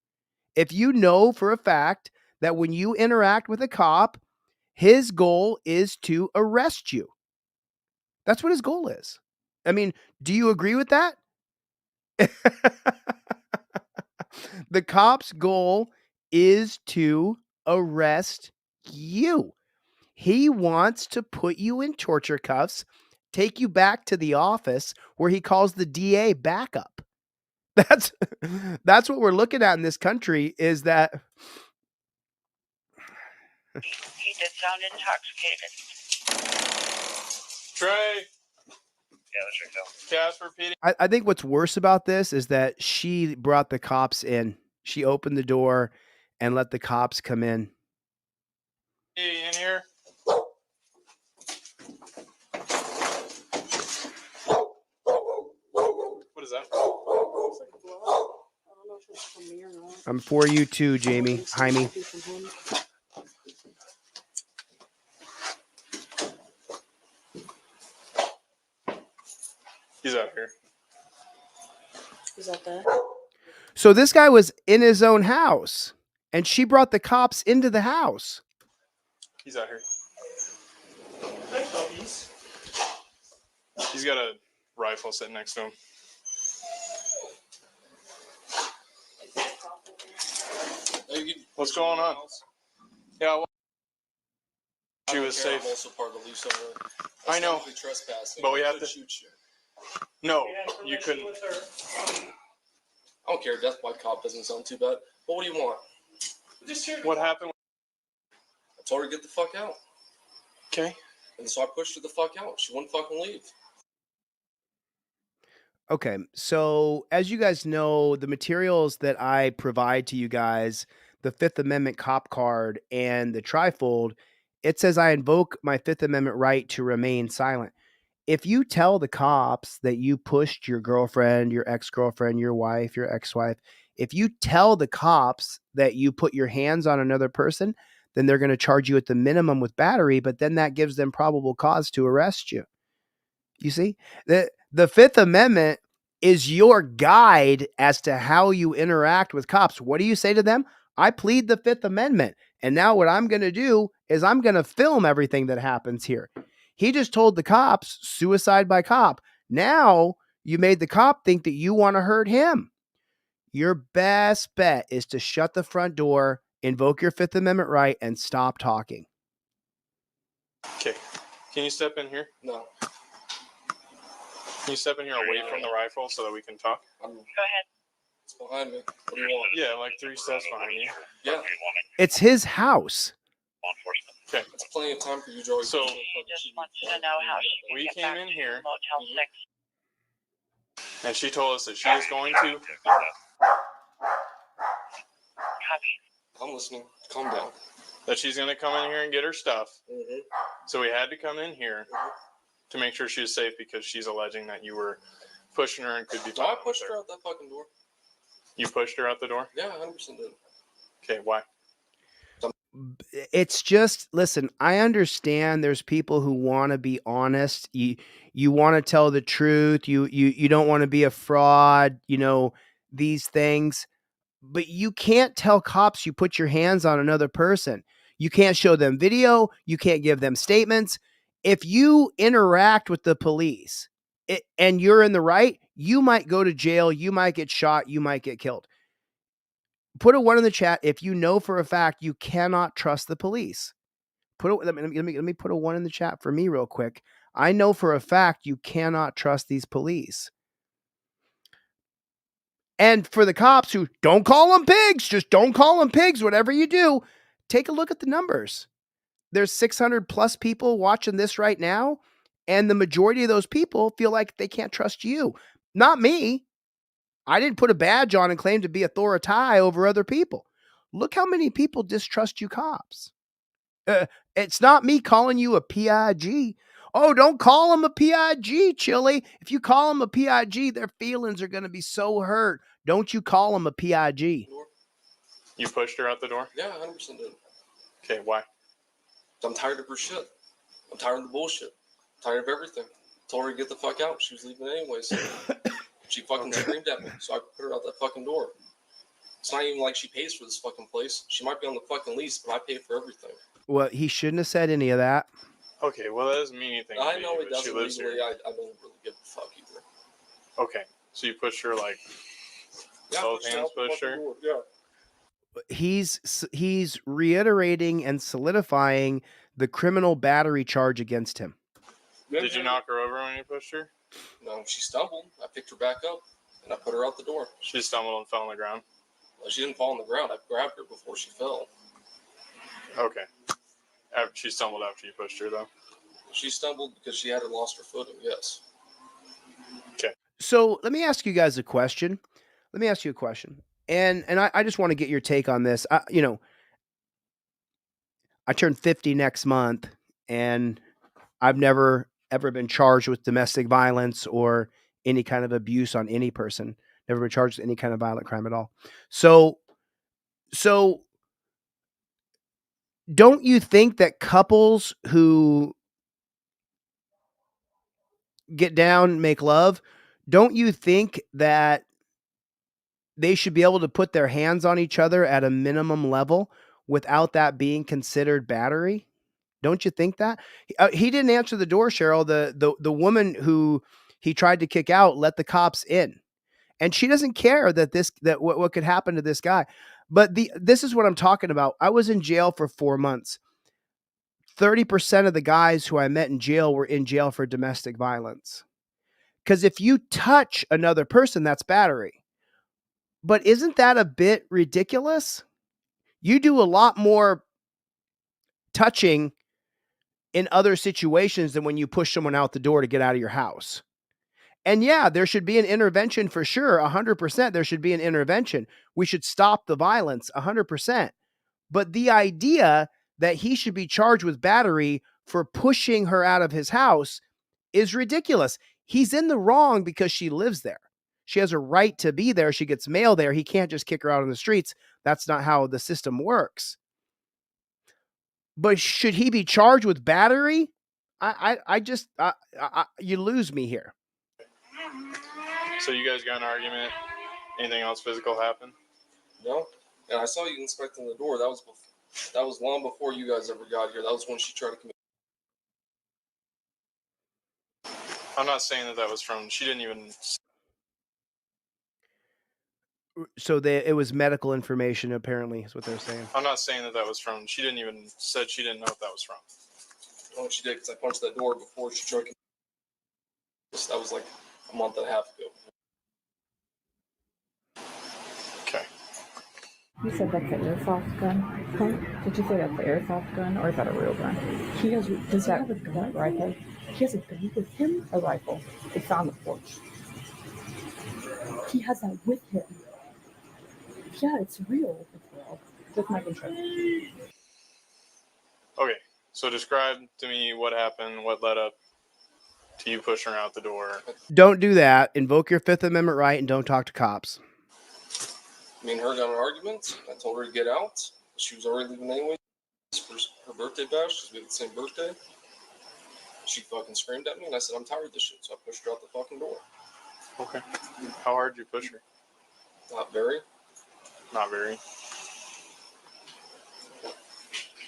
If you know for a fact that when you interact with a cop, his goal is to arrest you. That's what his goal is. I mean, do you agree with that? The cop's goal is to arrest you. He wants to put you in torture cuffs, take you back to the office where he calls the DA backup. That's what we're looking at in this country, is that He did sound intoxicated. Trey. Yeah, that's right, Phil. Cash repeating. I think what's worse about this is that she brought the cops in. She opened the door and let the cops come in. Hey, in here. What is that? I'm for you too, Jamie. Jaime. He's out here. Is that the? So this guy was in his own house, and she brought the cops into the house. He's out here. He's got a rifle sitting next to him. What's going on? Yeah, well, she was safe. I'm also part of the lease owner. I know. Trespassing. But we have to shoot you. No, you couldn't. I don't care. Death by cop doesn't sound too bad. But what do you want? What happened? I told her to get the fuck out. Okay. And so I pushed her the fuck out. She wouldn't fucking leave. Okay, so as you guys know, the materials that I provide to you guys, the Fifth Amendment cop card and the TRIFOLD, it says I invoke my Fifth Amendment right to remain silent. If you tell the cops that you pushed your girlfriend, your ex-girlfriend, your wife, your ex-wife If you tell the cops that you put your hands on another person, then they're going to charge you at the minimum with battery, but then that gives them probable cause to arrest you. You see, the Fifth Amendment is your guide as to how you interact with cops. What do you say to them? I plead the Fifth Amendment. And now what I'm going to do is I'm going to film everything that happens here. He just told the cops suicide by cop. Now you made the cop think that you want to hurt him. Your best bet is to shut the front door, invoke your Fifth Amendment right, and stop talking. Okay. Can you step in here? No. Can you step in here away from the rifle so that we can talk? Go ahead. It's behind me. What do you want? Yeah, like 3 steps behind you. Yeah. It's his house. Okay. That's plenty of time for you, Joey. So He just wants to know how she can we get came back in to here, Motel 6. and she told us that she was going to. Copy. I'm listening. Calm down. That she's going to come in here and get her stuff. Mm-hmm. So we had to come in here to make sure she was safe because she's alleging that you were pushing her and could be. I pushed her out that fucking door. You pushed her out the door? Yeah, 100% did. Okay, why? It's just, listen, I understand there's people who want to be honest. You want to tell the truth. You don't want to be a fraud, these things. But you can't tell cops you put your hands on another person. You can't show them video. You can't give them statements. If you interact with the police and you're in the right, you might go to jail. You might get shot. You might get killed. Put a 1 in the chat if you know for a fact you cannot trust the police. Let me put a 1 in the chat for me real quick. I know for a fact you cannot trust these police. And for the cops who don't call them pigs, just don't call them pigs, whatever you do, take a look at the numbers. There's 600 plus people watching this right now, and the majority of those people feel like they can't trust you. Not me. I didn't put a badge on and claim to be authority over other people. Look how many people distrust you cops. It's not me calling you a PIG. Oh, don't call them a PIG, Chili. If you call them a PIG, their feelings are going to be so hurt. Don't you call them a PIG. You pushed her out the door? Yeah, 100% did. Okay, why? I'm tired of her shit. I'm tired of the bullshit. I'm tired of everything. Told her to get the fuck out. She was leaving anyways. She fucking screamed at me, so I put her out that fucking door. It's not even like she pays for this fucking place. She might be on the fucking lease, but I pay for everything. Well, he shouldn't have said any of that. Okay, well, that doesn't mean anything. I know it doesn't legally. I don't really give a fuck either. Okay, so you pushed her like both hands pushed her? Yeah. He's reiterating and solidifying the criminal battery charge against him. Did you knock her over when you pushed her? No, she stumbled. I picked her back up, and I put her out the door. She stumbled and fell on the ground? Well, she didn't fall on the ground. I grabbed her before she fell. Okay. She stumbled after you pushed her, though? She stumbled because she had lost her footing, yes. Okay. So let me ask you guys a question. And I just want to get your take on this. I turn 50 next month, and I've never ever been charged with domestic violence or any kind of abuse on any person. Never been charged with any kind of violent crime at all. So don't you think that couples who get down, make love, don't you think that they should be able to put their hands on each other at a minimum level without that being considered battery? Don't you think that? He didn't answer the door, Cheryl. The woman who he tried to kick out let the cops in. And she doesn't care that what could happen to this guy. But this is what I'm talking about. I was in jail for 4 months. 30% of the guys who I met in jail were in jail for domestic violence. Because if you touch another person, that's battery. But isn't that a bit ridiculous? You do a lot more touching in other situations than when you push someone out the door to get out of your house. And yeah, there should be an intervention for sure. 100% there should be an intervention. We should stop the violence 100%. But the idea that he should be charged with battery for pushing her out of his house is ridiculous. He's in the wrong because she lives there. She has a right to be there. She gets mail there. He can't just kick her out on the streets. That's not how the system works. But should he be charged with battery? You lose me here. So you guys got an argument? Anything else physical happen? No. And I saw you inspecting the door. That was long before you guys ever got here. That was when she tried to commit. I'm not saying that was from. She didn't even. So it was medical information, apparently, is what they're saying. I'm not saying that was from. She didn't even said she didn't know what that was from. Oh, she did because I punched that door before she tried to. That was like a month and a half ago. Okay. You said that's an airsoft gun? Huh? Did you say that's an airsoft gun or is that a real gun? Does that have a gun? Rifle? He has a gun with him? A rifle. It's on the porch. He has that with him. Yeah, it's real. It's real. With my interest. Okay. So describe to me what happened, what led up to you pushing her out the door. Don't do that. Invoke your Fifth Amendment right and don't talk to cops. Me and her got an argument. I told her to get out. She was already leaving anyway for her birthday bash because we had the same birthday. She fucking screamed at me and I said, I'm tired of this shit. So I pushed her out the fucking door. Okay. How hard did you push her? Not very. Not very.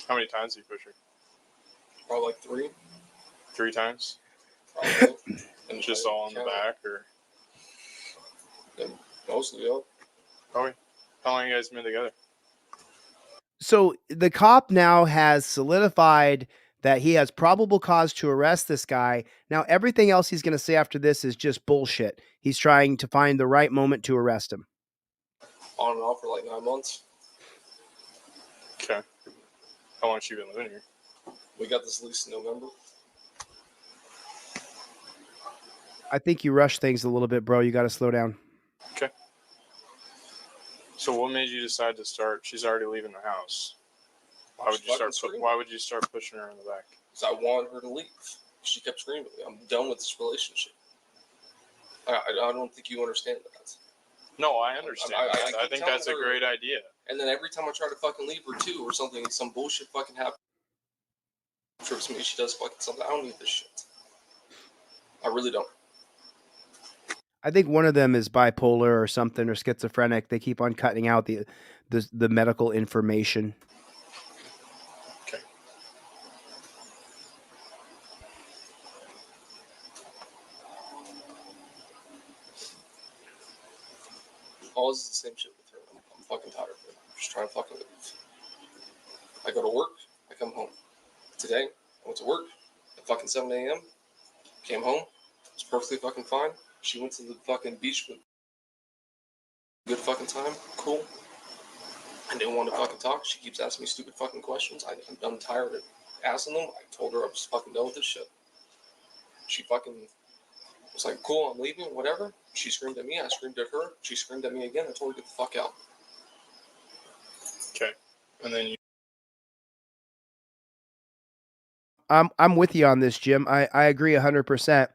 How many times did you push her? Probably like 3. 3 times? Probably. And just all on the back, or? And mostly, yeah. Okay. How long you guys been together? So the cop now has solidified that he has probable cause to arrest this guy. Now, everything else he's going to say after this is just bullshit. He's trying to find the right moment to arrest him. On and off for like 9 months. Okay. How long has she been living here? We got this lease in November. I think you rush things a little bit, bro. You got to slow down. Okay. So what made you decide to start? She's already leaving the house. Why would you start pushing her in the back? Because I wanted her to leave. She kept screaming at me. I'm done with this relationship. I don't think you understand that. No, I understand. I think that's a great idea. And then every time I try to fucking leave her too, or something, some bullshit fucking happens. Trips me. She does fucking something. I don't need this shit. I really don't. I think one of them is bipolar or something, or schizophrenic. They keep on cutting out the medical information. Okay. Always the same shit with her. I'm fucking tired of it. I'm just trying to fucking leave. I go to work. I come home. Today, I went to work at fucking 7 a.m. Came home. It was perfectly fucking fine. She went to the fucking beach with good fucking time. Cool. I didn't want to fucking talk. She keeps asking me stupid fucking questions. I'm done tired of asking them. I told her I'm just fucking done with this shit. She fucking was like, cool, I'm leaving, whatever. She screamed at me. I screamed at her. She screamed at me again. I told her to get the fuck out. Okay. And then you. I'm with you on this, Jim. I agree 100%.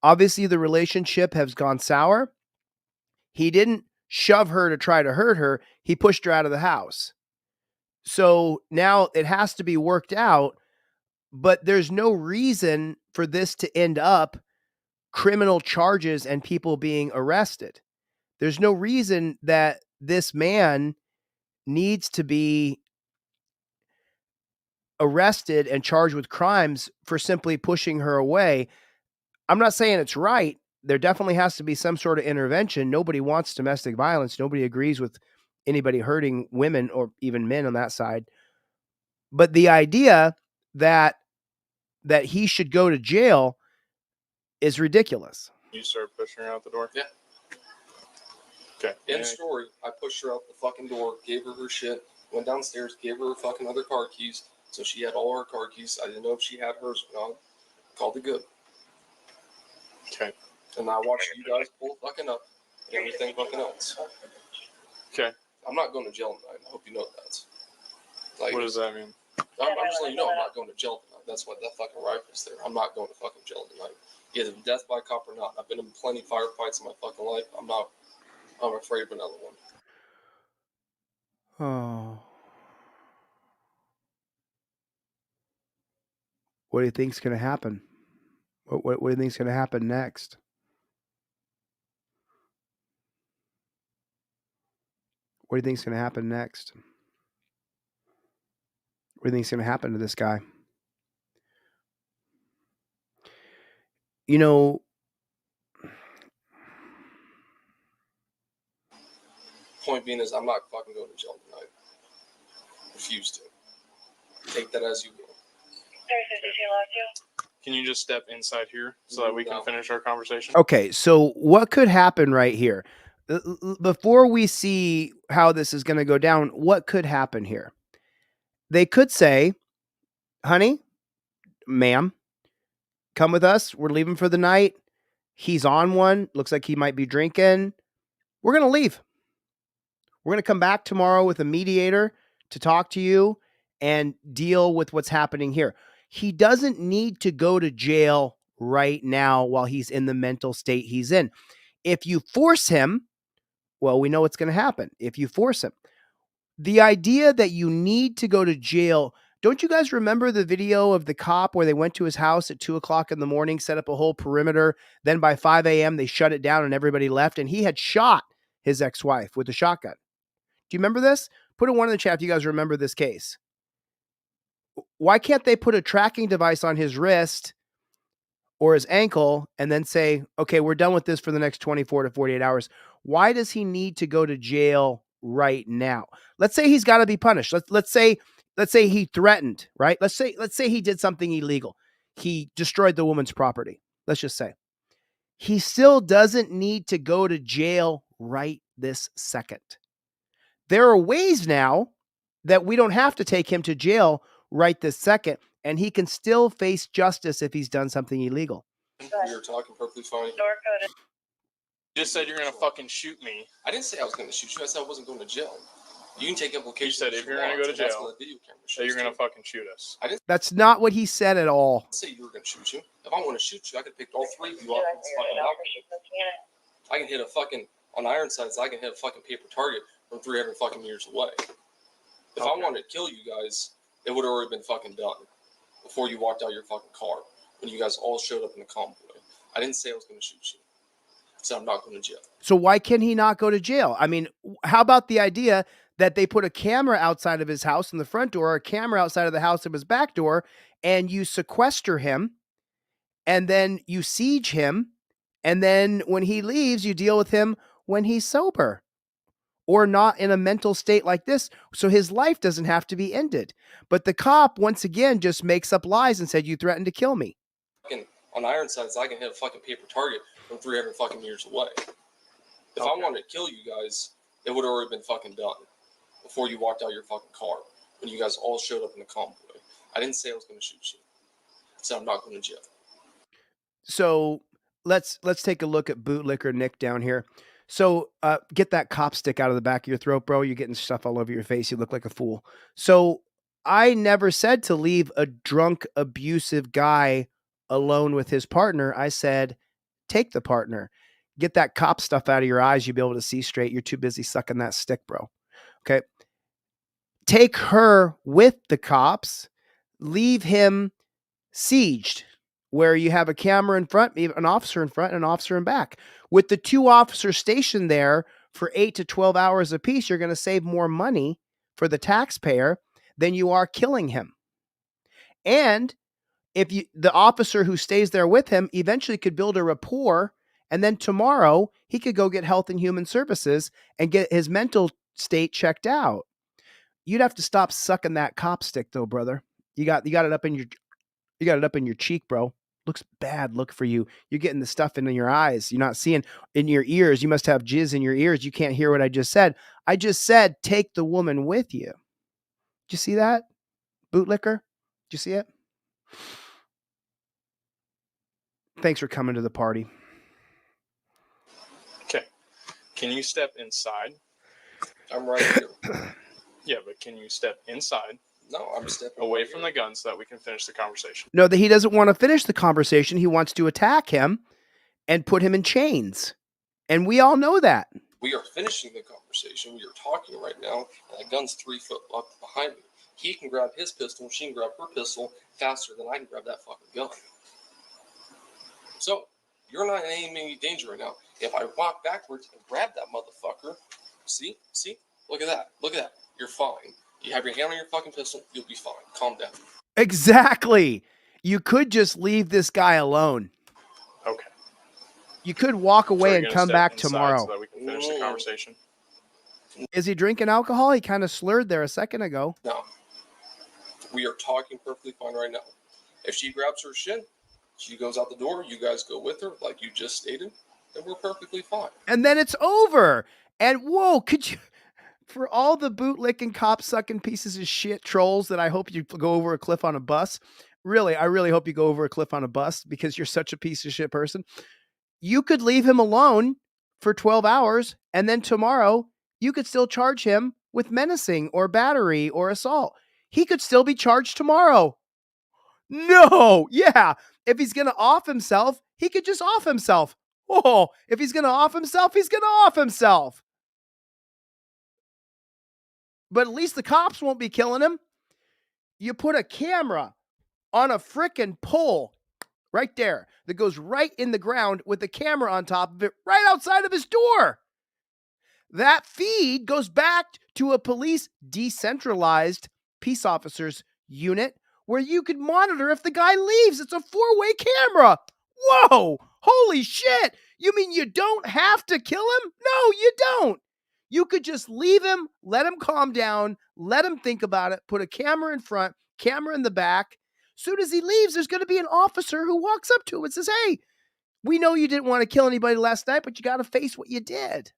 Obviously, the relationship has gone sour. He didn't shove her to try to hurt her. He pushed her out of the house. So now it has to be worked out, but there's no reason for this to end up criminal charges and people being arrested. There's no reason that this man needs to be arrested and charged with crimes for simply pushing her away. I'm not saying it's right. There definitely has to be some sort of intervention. Nobody wants domestic violence. Nobody agrees with anybody hurting women or even men on that side. But the idea that he should go to jail is ridiculous. You started pushing her out the door? Yeah. Okay. End story. I pushed her out the fucking door, gave her her shit, went downstairs, gave her fucking other car keys. So she had all her car keys. I didn't know if she had hers or not. Called it good. Okay. And I watched you guys pull fucking up and everything fucking else. Okay. I'm not going to jail tonight. I hope you know that. Like, what does that mean? I'm just letting you know I'm not going to jail tonight. That's why that fucking rifle's there. I'm not going to fucking jail tonight. either death by cop or not. I've been in plenty of firefights in my fucking life. I'm afraid of another one. Oh. What do you think's going to happen? What do you think's going to happen next? What do you think's going to happen next? What do you think's going to happen to this guy? You know, Point being is I'm not fucking going to jail tonight. Refuse to. Take that as you will. Can you just step inside here so that we can finish our conversation? okay, so what could happen right here? Before we see how this is going to go down, what could happen here? They could say, honey, ma'am, come with us. We're leaving for the night. He's on one. Looks like he might be drinking. We're going to leave. We're going to come back tomorrow with a mediator to talk to you and deal with what's happening here. He doesn't need to go to jail right now while he's in the mental state he's in. If you force him, well, we know what's going to happen if you force him. The idea that you need to go to jail, don't you guys remember the video of the cop where they went to his house at 2:00 in the morning, set up a whole perimeter, then by 5 a.m. they shut it down and everybody left, and he had shot his ex-wife with a shotgun. Do you remember this? Put a 1 in the chat if you guys remember this case. Why can't they put a tracking device on his wrist or his ankle and then say, okay, we're done with this for the next 24 to 48 hours? Why does he need to go to jail right now? Let's say he's got to be punished. Let's say he threatened, right? Let's say he did something illegal. He destroyed the woman's property. Let's just say. He still doesn't need to go to jail right this second. There are ways now that we don't have to take him to jail right this second, and he can still face justice if he's done something illegal. We were talking perfectly fine. You just said you're going to fucking shoot me. I didn't say I was going to shoot you. I said I wasn't going to jail. You can take implications. You said if you're going to go to jail, that you're going to fucking shoot us. That's not what he said at all. Say you were going to shoot you. If I want to shoot you, I could pick all three of you up. I can hit a fucking, on Ironsides, I can hit a fucking paper target from 300 fucking meters away. If I wanted to kill you guys, it would have already been fucking done before you walked out your fucking car when you guys all showed up in the convoy. I didn't say I was going to shoot you. I said I'm not going to jail. So why can he not go to jail? I mean, how about the idea that they put a camera outside of his house in the front door, or a camera outside of the house of his back door, and you sequester him, and then you siege him, and then when he leaves, you deal with him when he's sober or not in a mental state like this, so his life doesn't have to be ended. But the cop, once again, just makes up lies and said, you threatened to kill me. On Ironsides, I can hit a fucking paper target from 300 fucking meters away. If I wanted to kill you guys, it would have already been fucking done before you walked out your fucking car when you guys all showed up in the convoy. I didn't say I was going to shoot you. I said I'm not going to jail. So let's take a look at Bootlicker Nick down here. So get that cop stick out of the back of your throat, bro. You're getting stuff all over your face. You look like a fool. So I never said to leave a drunk, abusive guy alone with his partner. I said, take the partner. Get that cop stuff out of your eyes. You'll be able to see straight. You're too busy sucking that stick, bro. Okay. Take her with the cops. Leave him sieged, where you have a camera in front, an officer in front, and an officer in back. With the two officers stationed there for 8 to 12 hours apiece, you're going to save more money for the taxpayer than you are killing him. And if the officer who stays there with him eventually could build a rapport, and then tomorrow he could go get Health and Human Services and get his mental state checked out. You'd have to stop sucking that cop stick, though, brother. You got it up in your cheek, bro. Looks bad. Look for you. You're getting the stuff in your eyes. You're not seeing in your ears. You must have jizz in your ears. You can't hear what I just said. I just said, take the woman with you. Did you see that? Bootlicker? Did you see it? Thanks for coming to the party. Okay. Can you step inside? I'm right here. Yeah, but can you step inside No, I'm stepping away from the gun so that we can finish the conversation. No, that he doesn't want to finish the conversation. He wants to attack him and put him in chains. And we all know that. We are finishing the conversation. We are talking right now, and the gun's 3 foot up behind me. He can grab his pistol, she can grab her pistol faster than I can grab that fucking gun. So, you're not in any danger right now. If I walk backwards and grab that motherfucker, see, look at that. You're fine. You have your hand on your fucking pistol, you'll be fine. Calm down. Exactly. You could just leave this guy alone. Okay. You could walk So away you're and gonna come step back inside tomorrow. so that we can finish the conversation. Is he drinking alcohol? He kind of slurred there a second ago. No. We are talking perfectly fine right now. If she grabs her shit, she goes out the door, you guys go with her, like you just stated, then we're perfectly fine. And then it's over. And whoa, could you, for all the bootlicking, cop sucking pieces of shit trolls that I hope you go over a cliff on a bus. Really, I really hope you go over a cliff on a bus because you're such a piece of shit person. You could leave him alone for 12 hours and then tomorrow you could still charge him with menacing or battery or assault. He could still be charged tomorrow. No, yeah. If he's going to off himself, he could just off himself. Oh, if he's going to off himself, he's going to off himself. But at least the cops won't be killing him. You put a camera on a frickin' pole right there that goes right in the ground with the camera on top of it right outside of his door. That feed goes back to a police decentralized peace officers unit where you could monitor if the guy leaves. It's a 4-way camera. Whoa, holy shit. You mean you don't have to kill him? No, you don't. You could just leave him, let him calm down, let him think about it, put a camera in front, camera in the back. Soon as he leaves, there's going to be an officer who walks up to him and says, hey, we know you didn't want to kill anybody last night, but you got to face what you did.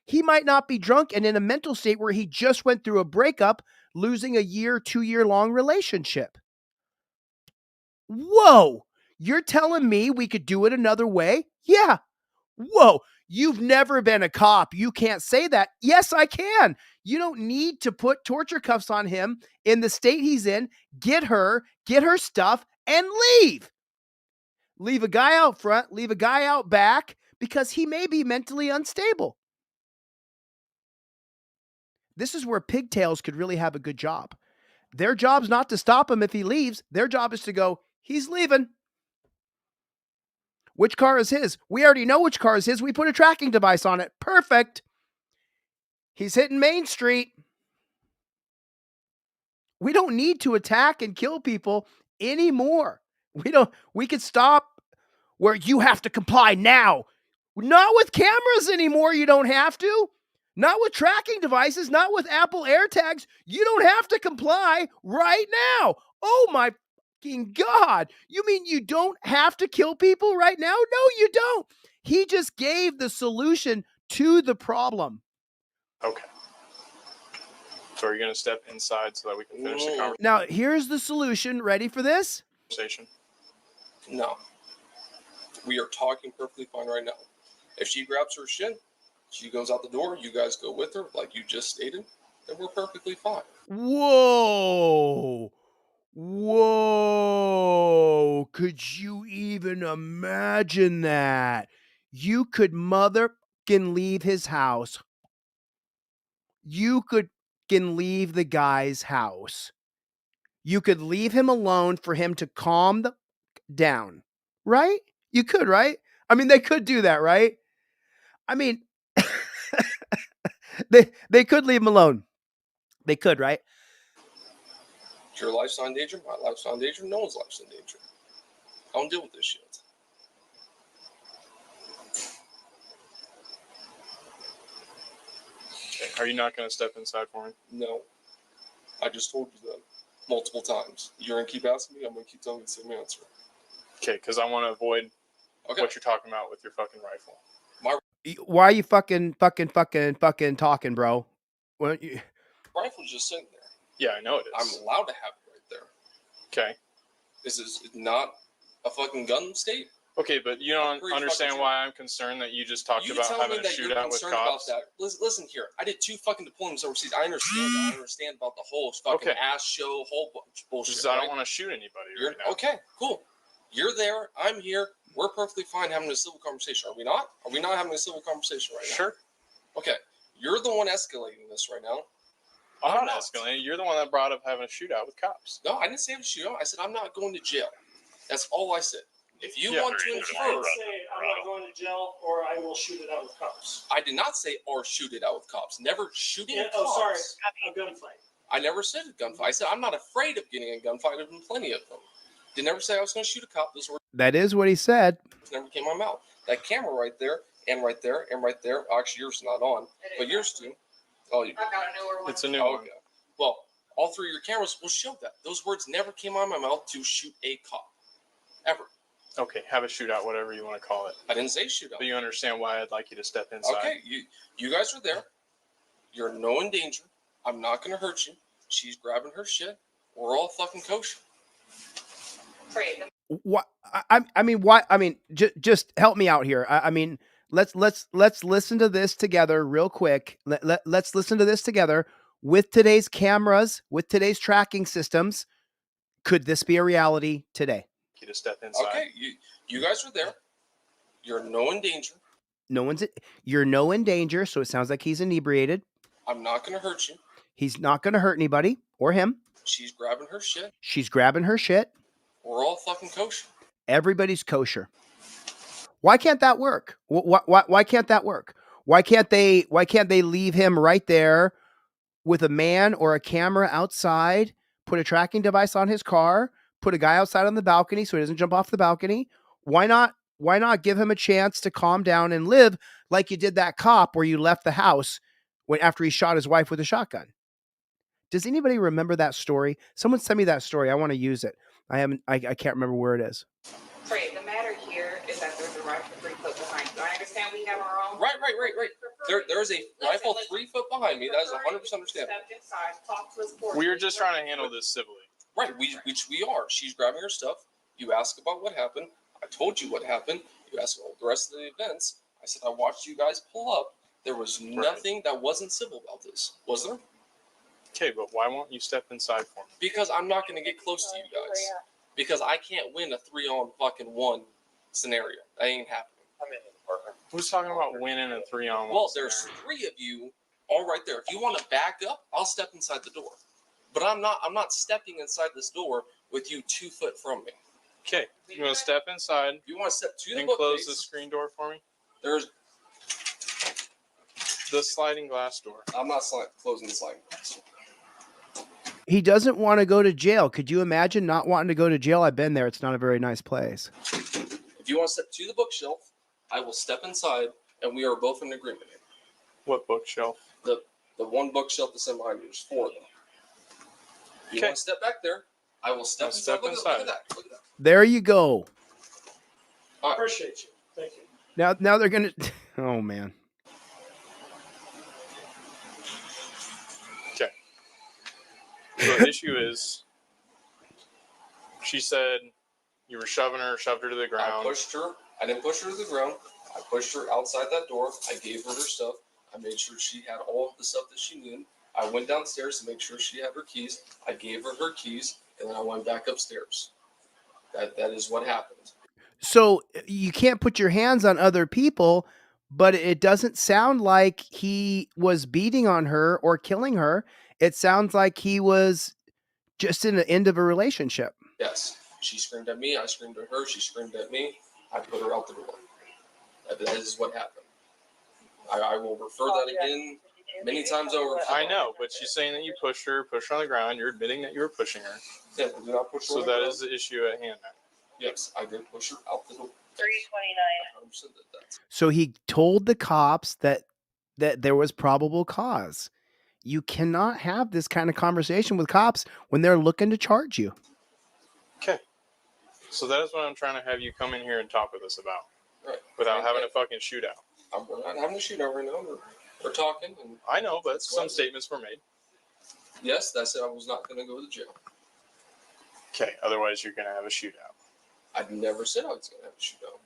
He might not be drunk and in a mental state where he just went through a breakup, losing a 2-year-long relationship. Whoa, you're telling me we could do it another way? Yeah. Whoa, you've never been a cop. You can't say that. Yes, I can. You don't need to put torture cuffs on him in the state he's in. Get her stuff, and leave. Leave a guy out front, leave a guy out back, because he may be mentally unstable. This is where pigtails could really have a good job. Their job's not to stop him if he leaves. Their job is to go, he's leaving. Which car is his? We already know which car is his. We put a tracking device on it. Perfect. He's hitting Main Street. We don't need to attack and kill people anymore. We could stop where you have to comply now. Not with cameras anymore. You don't have to. Not with tracking devices, not with Apple AirTags. You don't have to comply right now. Oh my fucking God. You mean you don't have to kill people right now? No, you don't. He just gave the solution to the problem. Okay. So are you going to step inside so that we can finish the conversation? Now, here's the solution. Ready for this? No. We are talking perfectly fine right now. If she grabs her shit, she goes out the door, you guys go with her, like you just stated, then we're perfectly fine. Whoa. Whoa. Could you even imagine that? You could motherfucking leave his house. You could leave the guy's house. You could leave him alone for him to calm down. Right? You could, right? I mean, they could do that, right? I mean, they could leave him alone. They could, right? Your life's not in danger, my life's not in danger, no one's life's in danger. I don't deal with this shit. Okay. Are you not going to step inside for me? No. I just told you that multiple times. You're going to keep asking me, I'm going to keep telling you the same answer. Okay, because I want to avoid what you're talking about with your fucking rifle. Why are you fucking talking, bro? Rifle's just sitting there. Yeah, I know it is. I'm allowed to have it right there. Okay. This is not a fucking gun state. Okay, but you don't understand why I'm concerned that you just talked about having a shootout with cops. About that. Listen here, I did 2 fucking deployments overseas. I understand that. I understand about the whole fucking ass show, whole bullshit. Just, I don't want to shoot anybody right now. Okay, cool. You're there. I'm here. We're perfectly fine having a civil conversation. Are we not? Are we not having a civil conversation right now? Sure. Okay. You're the one escalating this right now. I'm not escalating. You're the one that brought up having a shootout with cops. No, I didn't say have a shootout. I said I'm not going to jail. That's all I said. If you want to infer, I didn't say I'm not going to jail or I will shoot it out with cops. I did not say or shoot it out with cops. Never shooting cops. Oh, sorry. A gunfight. I never said a gunfight. I said I'm not afraid of getting a gunfight. There's been plenty of them. Did never say I was going to shoot a cop. Those words That is what he said. never came out of my mouth. That camera right there, and right there, and right there. Actually, yours is not on, but yours too. Oh, you. I've got a newer one. It's a new one. Okay. Well, all 3 of your cameras will show that. Those words never came out of my mouth to shoot a cop. Ever. Okay, have a shootout, whatever you want to call it. I didn't say shootout. But you understand why I'd like you to step inside. Okay, you guys are there. You're no in danger. I'm not going to hurt you. She's grabbing her shit. We're all fucking kosher. What I mean, why? I mean, just help me out here. I mean, let's listen to this together real quick. Let's listen to this together with today's cameras, with today's tracking systems. Could this be a reality today? You to step inside. Okay, you guys are there. You're no in danger. You're no in danger. So it sounds like he's inebriated. I'm not going to hurt you. He's not going to hurt anybody or him. She's grabbing her shit. She's grabbing her shit. We're all fucking kosher. Everybody's kosher. Why can't that work? Why can't that work? Why can't they leave him right there with a man or a camera outside, put a tracking device on his car, put a guy outside on the balcony so he doesn't jump off the balcony? Why not give him a chance to calm down and live like you did that cop where you left the house after he shot his wife with a shotgun? Does anybody remember that story? Someone send me that story. I want to use it. I can't remember where it is. Right. The matter here is that there's a rifle 3 foot behind you. I understand we have our own. Right. There's a rifle 3 foot behind me. That is 100% understandable. We are just trying to handle this civilly. Right, which we are. She's grabbing her stuff. You ask about what happened. I told you what happened. You asked about the rest of the events. I said I watched you guys pull up. There was nothing that wasn't civil about this, was there? Okay, but why won't you step inside for me? Because I'm not going to get close to you guys. Because I can't win a 3-on-1 scenario. That ain't happening. Who's talking about winning a 3-on-1? Well, there's 3 of you all right there. If you want to back up, I'll step inside the door. But I'm not stepping inside this door with you 2 foot from me. Okay, you want to step inside? You want to step to the and bookcase. close the screen door for me? There's the sliding glass door. I'm not closing the sliding glass. He doesn't want to go to jail. Could you imagine not wanting to go to jail? I've been there. It's not a very nice place. If you want to step to the bookshelf, I will step inside, and we are both in agreement. What bookshelf? The one bookshelf that's in behind you. There's 4 of them. If you want to step back there, I will step inside. Look at that. Look at that. There you go. I appreciate you. Thank you. Now they're gonna. Oh man. Okay. The issue is, she said you were shoved her to the ground. I pushed her. I didn't push her to the ground. I pushed her outside that door. I gave her stuff. I made sure she had all of the stuff that she needed. I went downstairs to make sure she had her keys. I gave her keys, and then I went back upstairs. That is what happened. So you can't put your hands on other people, but it doesn't sound like he was beating on her or killing her. It sounds like he was just in the end of a relationship. Yes. She screamed at me. I screamed at her. She screamed at me. I put her out the door. That is what happened. I will refer that again many times over. I know, but she's saying that you pushed her on the ground. You're admitting that you were pushing her. Yeah, I did not push her. So that is the issue at hand now. Yes, I did push her out the door. 329. So he told the cops that there was probable cause. You cannot have this kind of conversation with cops when they're looking to charge you. Okay. So that is what I'm trying to have you come in here and talk with us about. Right. Without having a fucking shootout. We're not having a shootout right now. We're talking. And I know, but some statements were made. yes, I said I was not going to go to jail. Okay, otherwise you're going to have a shootout. I never said I was going to have a shootout.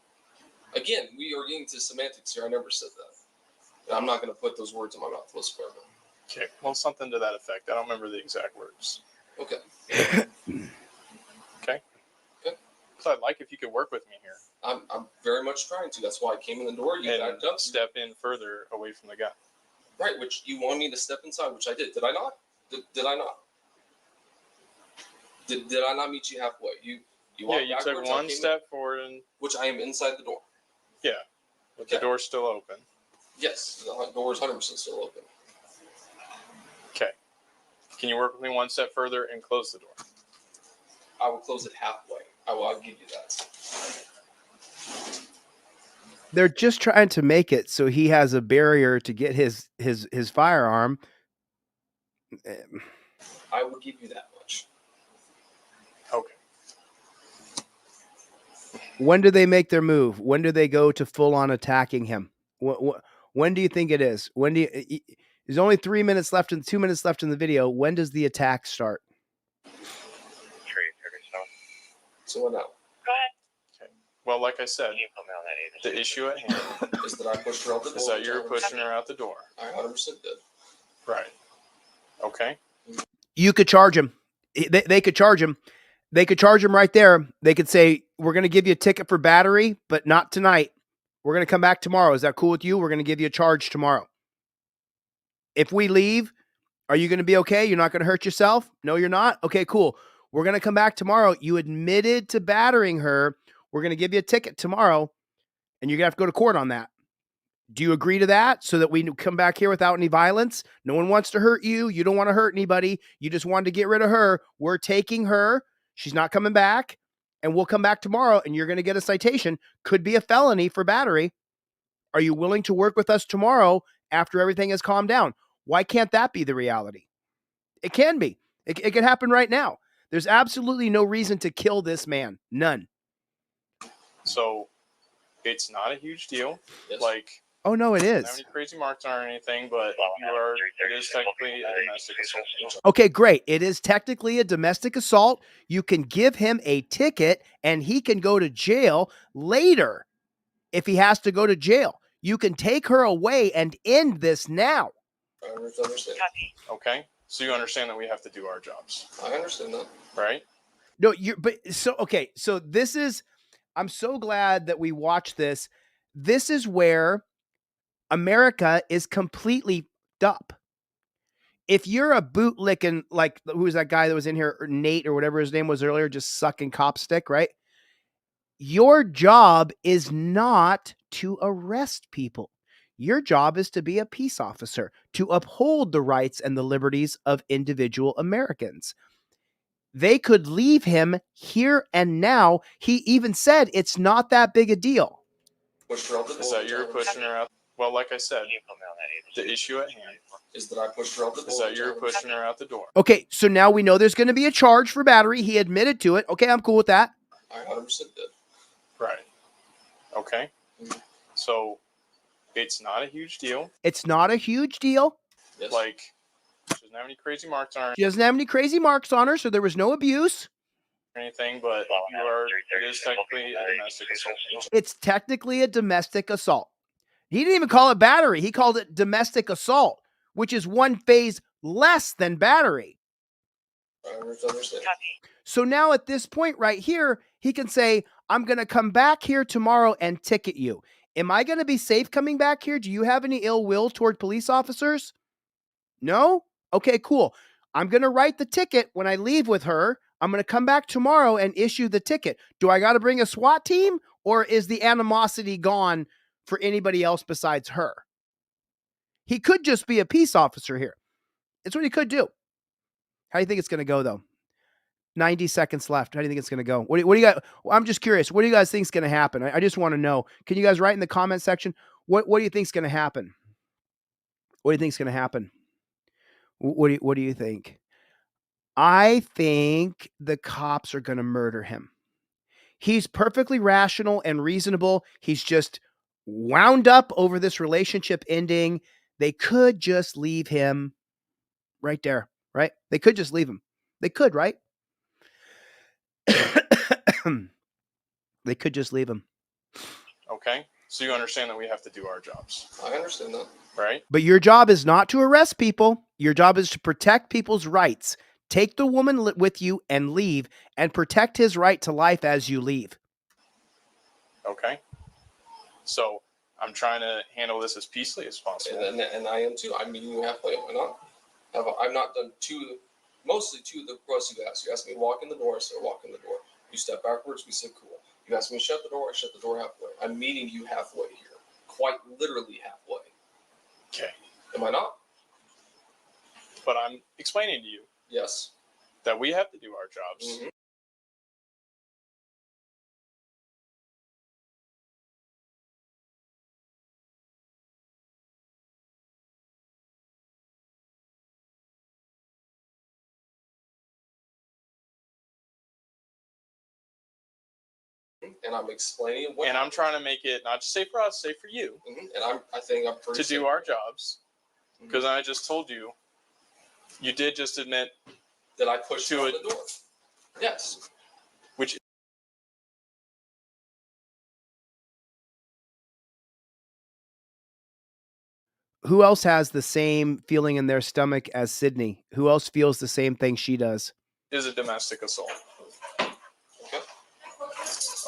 Again, we are getting to semantics here. I never said that. And I'm not going to put those words in my mouth whatsoever. Okay, well, something to that effect. I don't remember the exact words. Okay. Okay. So I'd like if you could work with me here. I'm very much trying to. That's why I came in the door. You backed up. Step in further away from the guy. Right, which you wanted me to step inside, which I did. Did I not? Did I not? Did I not meet you halfway? You walked you took backwards, one step forward, and which I am inside the door. yeah, but the door's still open. Yes, the door is 100% still open. Okay. Can you work with me one step further and close the door? I will close it halfway. I'll give you that. They're just trying to make it so he has a barrier to get his firearm. I will give you that much. Okay. When do they make their move? When do they go to full on attacking him? When do you think it is? When do you? There's only 3 minutes left and 2 minutes left in the video. When does the attack start? So what now? Go ahead. Okay. Well, like I said, the issue at hand is that I pushed her out the door. Is that you're pushing her out the door. I 100% did. Right. Okay. You could charge him. They could charge him. They could charge him right there. They could say, we're going to give you a ticket for battery, but not tonight. We're going to come back tomorrow. Is that cool with you? We're going to give you a charge tomorrow. If we leave, are you going to be okay? You're not going to hurt yourself? No, you're not? Okay, cool. We're going to come back tomorrow. You admitted to battering her. We're going to give you a ticket tomorrow, and you're going to have to go to court on that. Do you agree to that so that we come back here without any violence? No one wants to hurt you. You don't want to hurt anybody. You just wanted to get rid of her. We're taking her. She's not coming back, and we'll come back tomorrow, and you're going to get a citation. Could be a felony for battery. Are you willing to work with us tomorrow after everything has calmed down? Why can't that be the reality? It can be. It can happen right now. There's absolutely no reason to kill this man. None. So it's not a huge deal. Yes. Like, oh no, it is. Not any crazy marks or anything, but it is technically a domestic assault. Okay, great. It is technically a domestic assault. You can give him a ticket and he can go to jail later if he has to go to jail. You can take her away and end this now. I understand. Okay. So you understand that we have to do our jobs. I understand that. Right? No, so this is, I'm so glad that we watched this. This is where America is completely up. If you're a bootlicking, like who's that guy that was in here, or Nate or whatever his name was earlier, just sucking cop stick, right? Your job is not to arrest people. Your job is to be a peace officer, to uphold the rights and the liberties of individual Americans. They could leave him here and now. He even said it's not that big a deal. Pushed her out the door. Is that you're pushing her out? Well, like I said, the issue at hand is that I pushed her out the door. Is that you're pushing her out the door. Okay, so now we know there's going to be a charge for battery. He admitted to it. Okay, I'm cool with that. I 100% did. Right. Okay. So it's not a huge deal. It's not a huge deal. Yes. Like, she doesn't have any crazy marks on her. She doesn't have any crazy marks on her, so there was no abuse. Anything, but it is technically a domestic assault. It's technically a domestic assault. He didn't even call it battery. He called it domestic assault, which is one phase less than battery. I understand. So now at this point right here, he can say, I'm going to come back here tomorrow and ticket you. Am I going to be safe coming back here? Do you have any ill will toward police officers? No? Okay, cool. I'm going to write the ticket when I leave with her. I'm going to come back tomorrow and issue the ticket. Do I got to bring a SWAT team, or is the animosity gone for anybody else besides her? He could just be a peace officer here. It's what he could do. How do you think it's going to go, though? 90 seconds left. How do you think it's going to go? What do you got? I'm just curious. What do you guys think is going to happen? I just want to know. Can you guys write in the comment section? What do you think is going to happen? What do you think is going to happen? What do you think? I think the cops are going to murder him. He's perfectly rational and reasonable. He's just wound up over this relationship ending. They could just leave him right there, right? They could just leave him. They could, right? They could just leave him. Okay? So you understand that we have to do our jobs, I understand that. right? But your job is not to arrest people. Your job is to protect people's rights. Take the woman with you and leave, and protect his right to life as you leave. Okay? So I'm trying to handle this as peacefully as possible. And I am too. I'm meeting you halfway. Am I not? I've not done mostly two of the requests you asked. You asked me to walk in the door, I said walk in the door. You step backwards, we said cool. You asked me to shut the door, I shut the door halfway. I'm meeting you halfway here. Quite literally halfway. Okay. Am I not? But I'm explaining to you. Yes. That we have to do our jobs. Mm-hmm. And I'm explaining what. And I'm trying to make it not just safe for us, safe for you. Mm-hmm. And I think I'm pretty to do our jobs. Because I just told you, you did just admit that I pushed you out the door. Yes. Which Who else has the same feeling in their stomach as Sydney? Who else feels the same thing she does? is a domestic assault.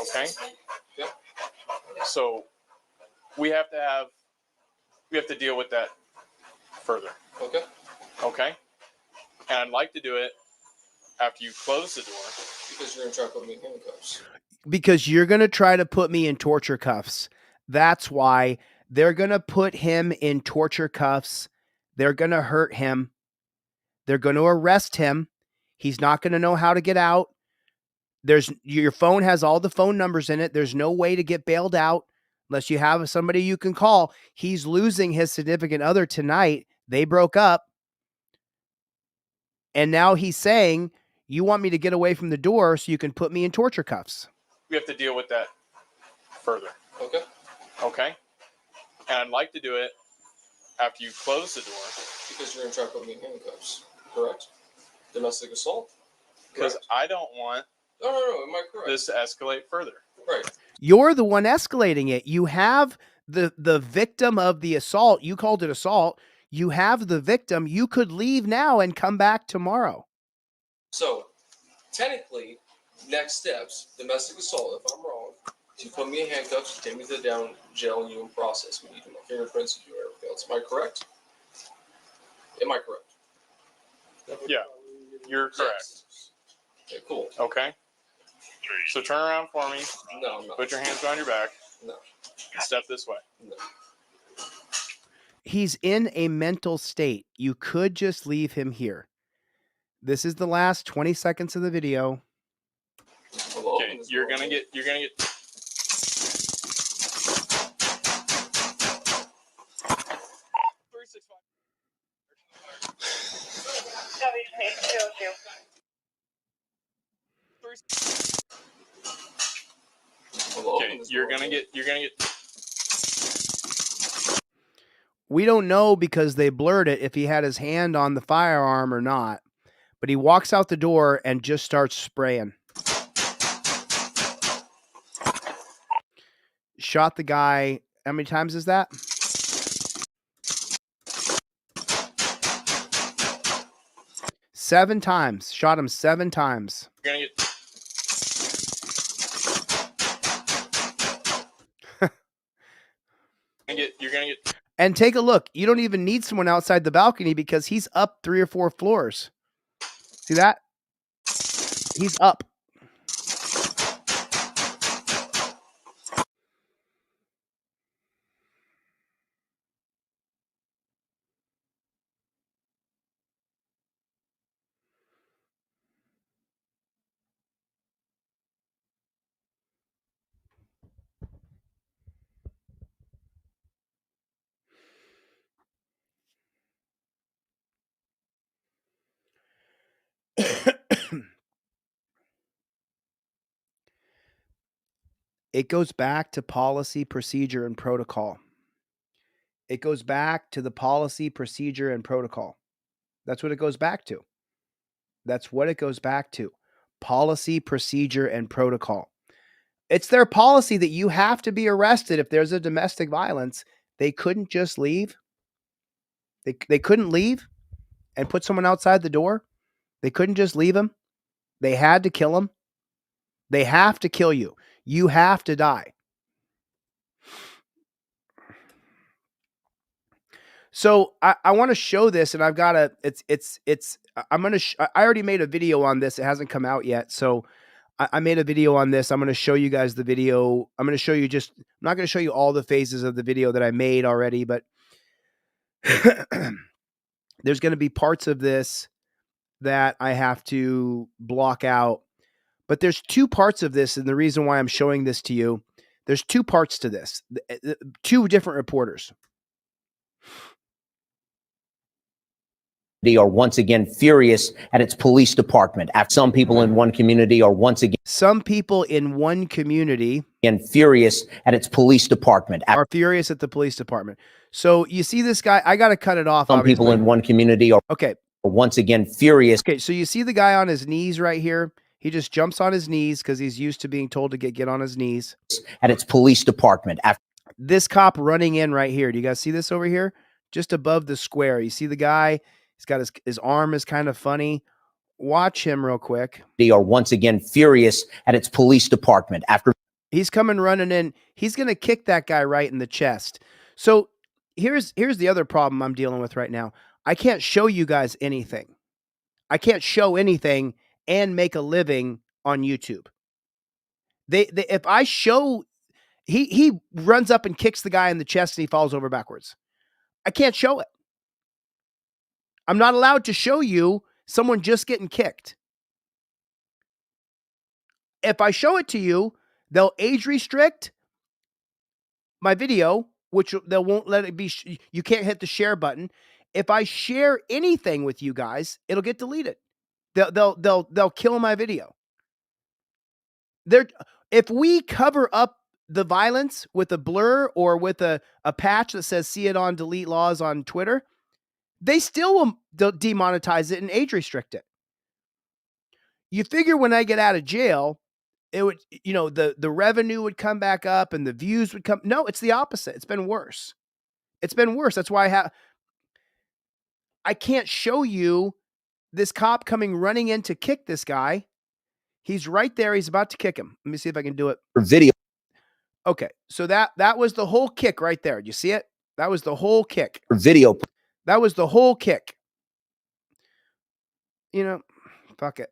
Okay? Yeah. So we have to deal with that further. Okay. Okay? And I'd like to do it after you close the door. Because you're going to try to put me in handcuffs. Because you're going to try to put me in torture cuffs. That's why they're going to put him in torture cuffs. They're going to hurt him. They're going to arrest him. He's not going to know how to get out. Your phone has all the phone numbers in it. There's no way to get bailed out unless you have somebody you can call. He's losing his significant other tonight. They broke up. And now he's saying, you want me to get away from the door so you can put me in torture cuffs. We have to deal with that further. Okay. Okay? And I'd like to do it after you close the door. Because you're going to try to put me in handcuffs. Correct? Domestic assault? Because I don't want No. Am I correct? this to escalate further. Right. You're the one escalating it. You have the victim of the assault. You called it assault. You have the victim. You could leave now and come back tomorrow. So, technically, next steps, domestic assault, if I'm wrong, you put me in handcuffs, you take me to the down jail and you process me. You do my fingerprints, you do everything else. Am I correct? Am I correct? Yeah, you're correct. Yes. Okay, cool. Okay? So turn around for me. No, I'm not. Put your hands behind your back. No. Step this way. No. He's in a mental state. You could just leave him here. This is the last 20 seconds of the video. Okay, you're gonna get. Okay, you're gonna get. We don't know because they blurred it if he had his hand on the firearm or not. But he walks out the door and just starts spraying. Shot the guy. How many times is that? Seven times. Shot him 7 times. You're gonna get. You're gonna get. And take a look. You don't even need someone outside the balcony because he's up 3 or 4 floors. See that? He's up. It goes back to policy, procedure, and protocol. It goes back to the policy, procedure, and protocol. That's what it goes back to. That's what it goes back to. Policy, procedure, and protocol. It's their policy that you have to be arrested if there's a domestic violence. They couldn't just leave. They couldn't leave and put someone outside the door. They couldn't just leave him. They had to kill him. They have to kill you. You have to die. So I want to show this, and I've got a. I'm gonna. I already made a video on this. It hasn't come out yet, so I made a video on this. I'm going to show you guys the video. I'm going to show you just. I'm not going to show you all the phases of the video that I made already, but there's going to be parts of this that I have to block out. But there's two parts of this, and the reason why I'm showing this to you, there's two parts to this. Two different reporters. Are once again furious at its police department. After some people in one community are once again furious at its police department. Are furious at the police department. So you see this guy, I got to cut it off. Some people in one community are once again furious. Okay, so you see the guy on his knees right here. He just jumps on his knees because he's used to being told to get on his knees. At its police department. After this cop running in right here. Do you guys see this over here? Just above the square. You see the guy? He's got his arm is kind of funny. Watch him real quick. They are once again furious at its police department. After he's coming running in, he's going to kick that guy right in the chest. So here's the other problem I'm dealing with right now. I can't show you guys anything. I can't show anything and make a living on YouTube. They if I show, he runs up and kicks the guy in the chest and he falls over backwards. I can't show it. I'm not allowed to show you someone just getting kicked. If I show it to you, they'll age restrict my video, which they won't let it be. You can't hit the share button. If I share anything with you guys, it'll get deleted. They'll kill my video. If we cover up the violence with a blur or with a patch that says "See it on delete laws" on Twitter, they still will demonetize it and age restrict it. You figure when I get out of jail, it would, the revenue would come back up and the views would come. No, it's the opposite. It's been worse. It's been worse. That's why I can't show you this cop coming running in to kick this guy. He's right there. He's about to kick him. Let me see if I can do it. Video. Okay. So that was the whole kick right there. Do you see it? That was the whole kick. Video. That was the whole kick. Fuck it.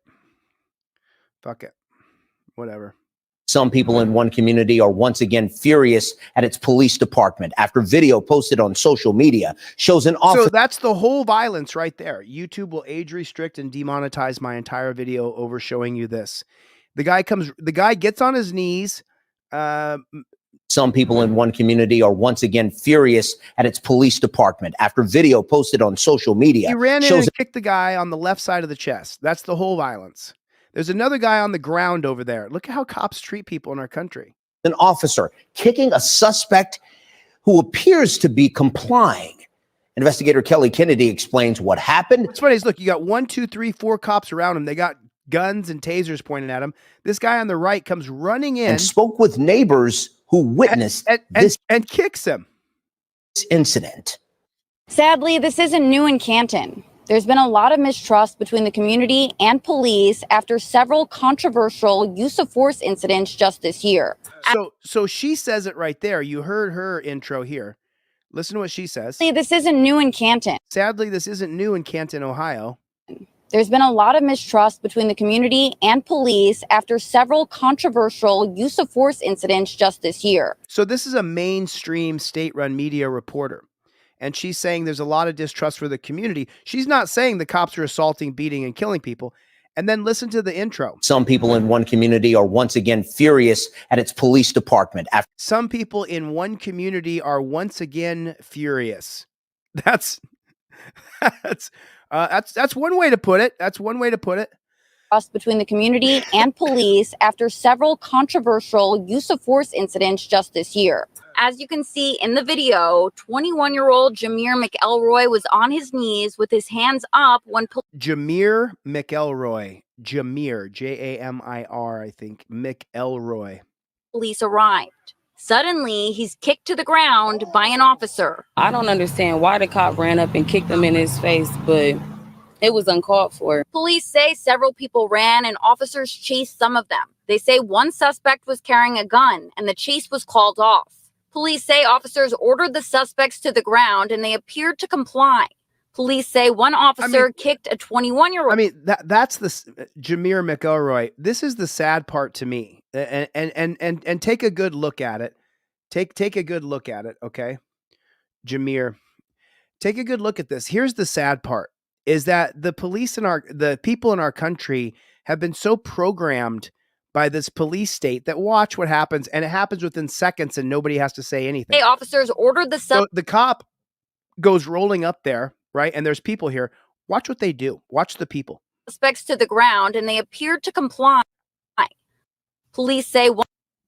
Fuck it. Whatever. Some people in one community are once again furious at its police department after video posted on social media shows an officer. So that's the whole violence right there. YouTube will age restrict and demonetize my entire video over showing you this. The guy gets on his knees. Some people in one community are once again furious at its police department after video posted on social media. He ran in and kicked the guy on the left side of the chest. That's the whole violence. There's another guy on the ground over there. Look at how cops treat people in our country. An officer kicking a suspect who appears to be complying. Investigator Kelly Kennedy explains what happened. What's funny is, look, you got 1, 2, 3, 4 cops around him. They got guns and tasers pointing at him. This guy on the right comes running in and spoke with neighbors who witnessed this and kicks him. Incident. Sadly, this isn't new in Canton. There's been a lot of mistrust between the community and police after several controversial use of force incidents just this year. So she says it right there. You heard her intro here. Listen to what she says. This isn't new in Canton. Sadly, this isn't new in Canton, Ohio. There's been a lot of mistrust between the community and police after several controversial use of force incidents just this year. So this is a mainstream state-run media reporter. And she's saying there's a lot of distrust for the community. She's not saying the cops are assaulting, beating, and killing people. And then listen to the intro. Some people in one community are once again furious at its police department. Some people in one community are once again furious. That's one way to put it. That's one way to put it. Between the community and police after several controversial use of force incidents just this year. As you can see in the video, 21-year-old Jamir McElroy was on his knees with his hands up when Jamir McElroy. Jamir, Jamir, I think, McElroy. police arrived. Suddenly, he's kicked to the ground by an officer. I don't understand why the cop ran up and kicked him in his face, but it was uncalled for. Police say several people ran and officers chased some of them. They say one suspect was carrying a gun and the chase was called off. Police say officers ordered the suspects to the ground and they appeared to comply. Police say one officer kicked a 21-year-old. I mean, that's the Jameer McElroy. This is the sad part to me. And take a good look at it. Take a good look at it, okay? Jameer, take a good look at this. Here's the sad part is that the police in the people in our country have been so programmed by this police state that watch what happens, and it happens within seconds and nobody has to say anything. Hey, officers ordered the So the cop goes rolling up there, right? And there's people here. Watch what they do. Watch the people. Suspects to the ground and they appeared to comply. Police say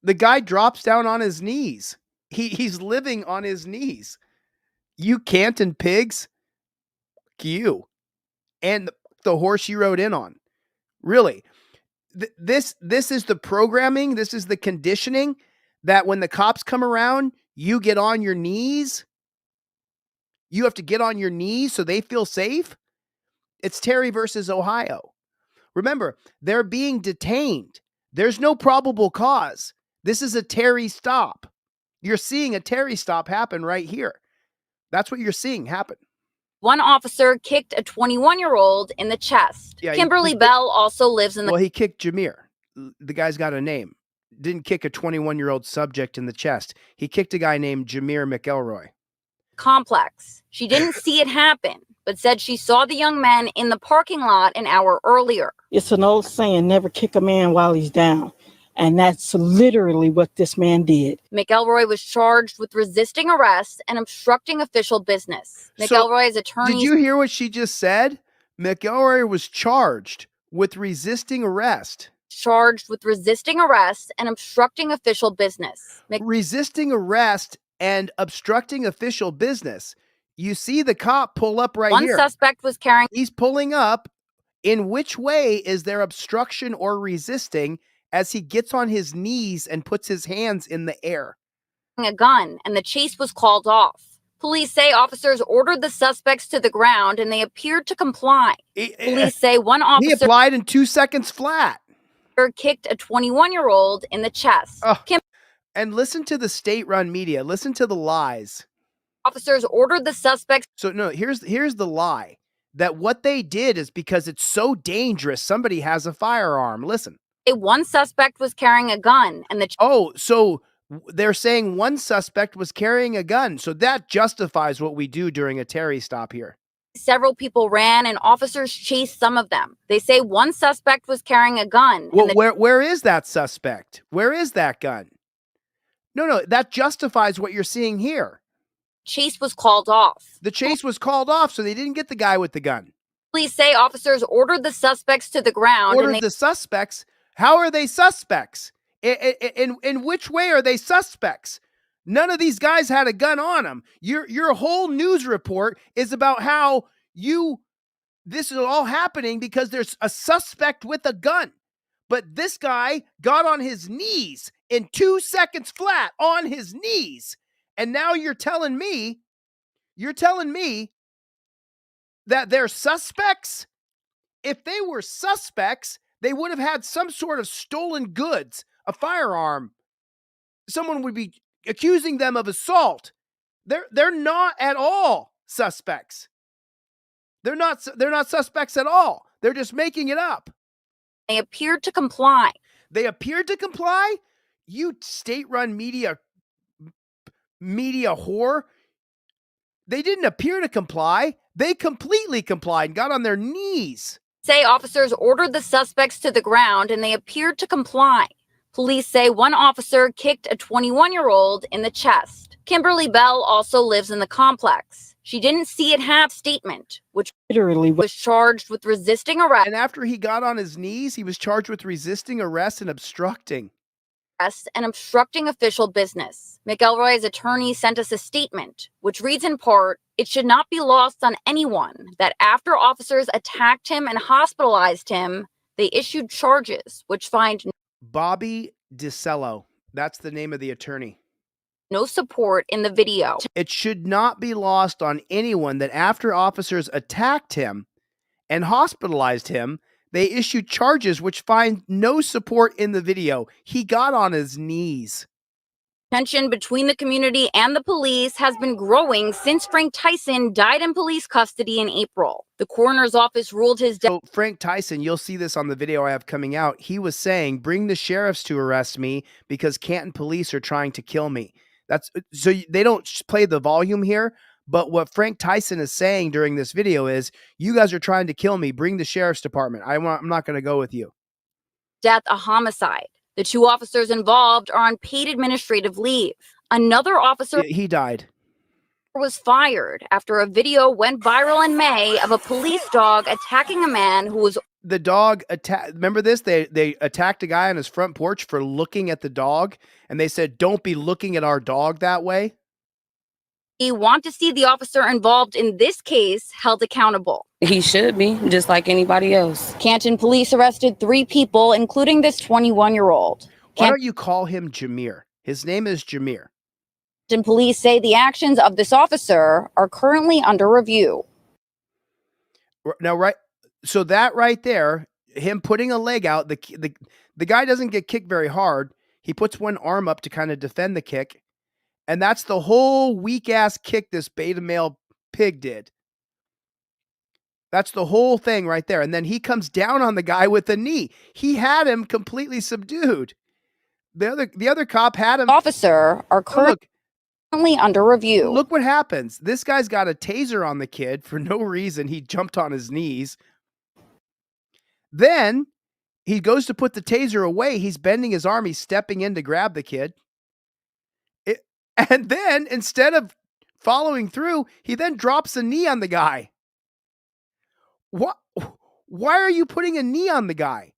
the guy drops down on his knees. He's living on his knees. You Canton pigs. You. And the horse you rode in on. Really. This is the programming. This is the conditioning that when the cops come around, you get on your knees. You have to get on your knees so they feel safe. It's Terry versus Ohio. Remember, they're being detained. There's no probable cause. This is a Terry stop. You're seeing a Terry stop happen right here. That's what you're seeing happen. One officer kicked a 21-year-old in the chest. Yeah, Kimberly Bell also lives in the... Well, he kicked Jameer. The guy's got a name. Didn't kick a 21-year-old subject in the chest. He kicked a guy named Jameer McElroy. Complex. She didn't see it happen, but said she saw the young man in the parking lot an hour earlier. It's an old saying, never kick a man while he's down. And that's literally what this man did. McElroy was charged with resisting arrest and obstructing official business. McElroy's attorney... Did you hear what she just said? McElroy was charged with resisting arrest. Charged with resisting arrest and obstructing official business. Resisting arrest and obstructing official business. You see the cop pull up right here. One suspect was carrying... He's pulling up. In which way is there obstruction or resisting as he gets on his knees and puts his hands in the air? A gun, and the chase was called off. Police say officers ordered the suspects to the ground and they appeared to comply. Police say one officer... He applied in 2 seconds flat. Kicked a 21-year-old in the chest. And listen to the state-run media. Listen to the lies. Officers ordered the suspects... So no, here's the lie. That what they did is because it's so dangerous, somebody has a firearm. Listen. One suspect was carrying a gun and the... So they're saying one suspect was carrying a gun. So that justifies what we do during a Terry stop here. Several people ran and officers chased some of them. They say one suspect was carrying a gun. Well, where is that suspect? Where is that gun? No, that justifies what you're seeing here. Chase was called off. The chase was called off, so they didn't get the guy with the gun. Police say officers ordered the suspects to the ground. Ordered the suspects? How are they suspects? In which way are they suspects? None of these guys had a gun on them. Your whole news report is about how this is all happening because there's a suspect with a gun. But this guy got on his knees in 2 seconds flat on his knees. And now you're telling me that they're suspects? If they were suspects, they would have had some sort of stolen goods, a firearm. Someone would be accusing them of assault. They're not at all suspects. They're not suspects at all. They're just making it up. They appeared to comply. They appeared to comply? You state-run media whore. They didn't appear to comply. They completely complied and got on their knees. Say officers ordered the suspects to the ground and they appeared to comply. Police say one officer kicked a 21-year-old in the chest. Kimberly Bell also lives in the complex. She didn't see it happen. Statement, which literally was charged with resisting arrest. And after he got on his knees, he was charged with resisting arrest and obstructing. And obstructing official business. McElroy's attorney sent us a statement, which reads in part, "It should not be lost on anyone that after officers attacked him and hospitalized him, they issued charges which find..." Bobby DeCello That's the name of the attorney. No support in the video. It should not be lost on anyone that after officers attacked him and hospitalized him, they issued charges which find no support in the video. He got on his knees. Tension between the community and the police has been growing since Frank Tyson died in police custody in April. The coroner's office ruled his death. So Frank Tyson, you'll see this on the video I have coming out. He was saying, bring the sheriffs to arrest me because Canton police are trying to kill me. That's so they don't play the volume here. But what Frank Tyson is saying during this video is, you guys are trying to kill me. Bring the sheriff's department. I'm not going to go with you. Death a homicide. The two officers involved are on paid administrative leave. Another officer He died. was fired after a video went viral in May of a police dog attacking a man who was the dog attack. Remember this? They attacked a guy on his front porch for looking at the dog, and they said, "Don't be looking at our dog that way." We want to see the officer involved in this case held accountable. He should be, just like anybody else. Canton police arrested 3 people, including this 21-year-old. Why don't you call him Jameer? His name is Jameer. Canton police say the actions of this officer are currently under review. Now, right, so that right there, him putting a leg out, the guy doesn't get kicked very hard. He puts one arm up to kind of defend the kick. And that's the whole weak-ass kick this beta male pig did. That's the whole thing right there. And then he comes down on the guy with a knee. He had him completely subdued. The other cop had him. Officer are currently under review. Look what happens. This guy's got a taser on the kid for no reason. He jumped on his knees. Then he goes to put the taser away. He's bending his arm. He's stepping in to grab the kid. And then, instead of following through, he then drops a knee on the guy. What? Why are you putting a knee on the guy?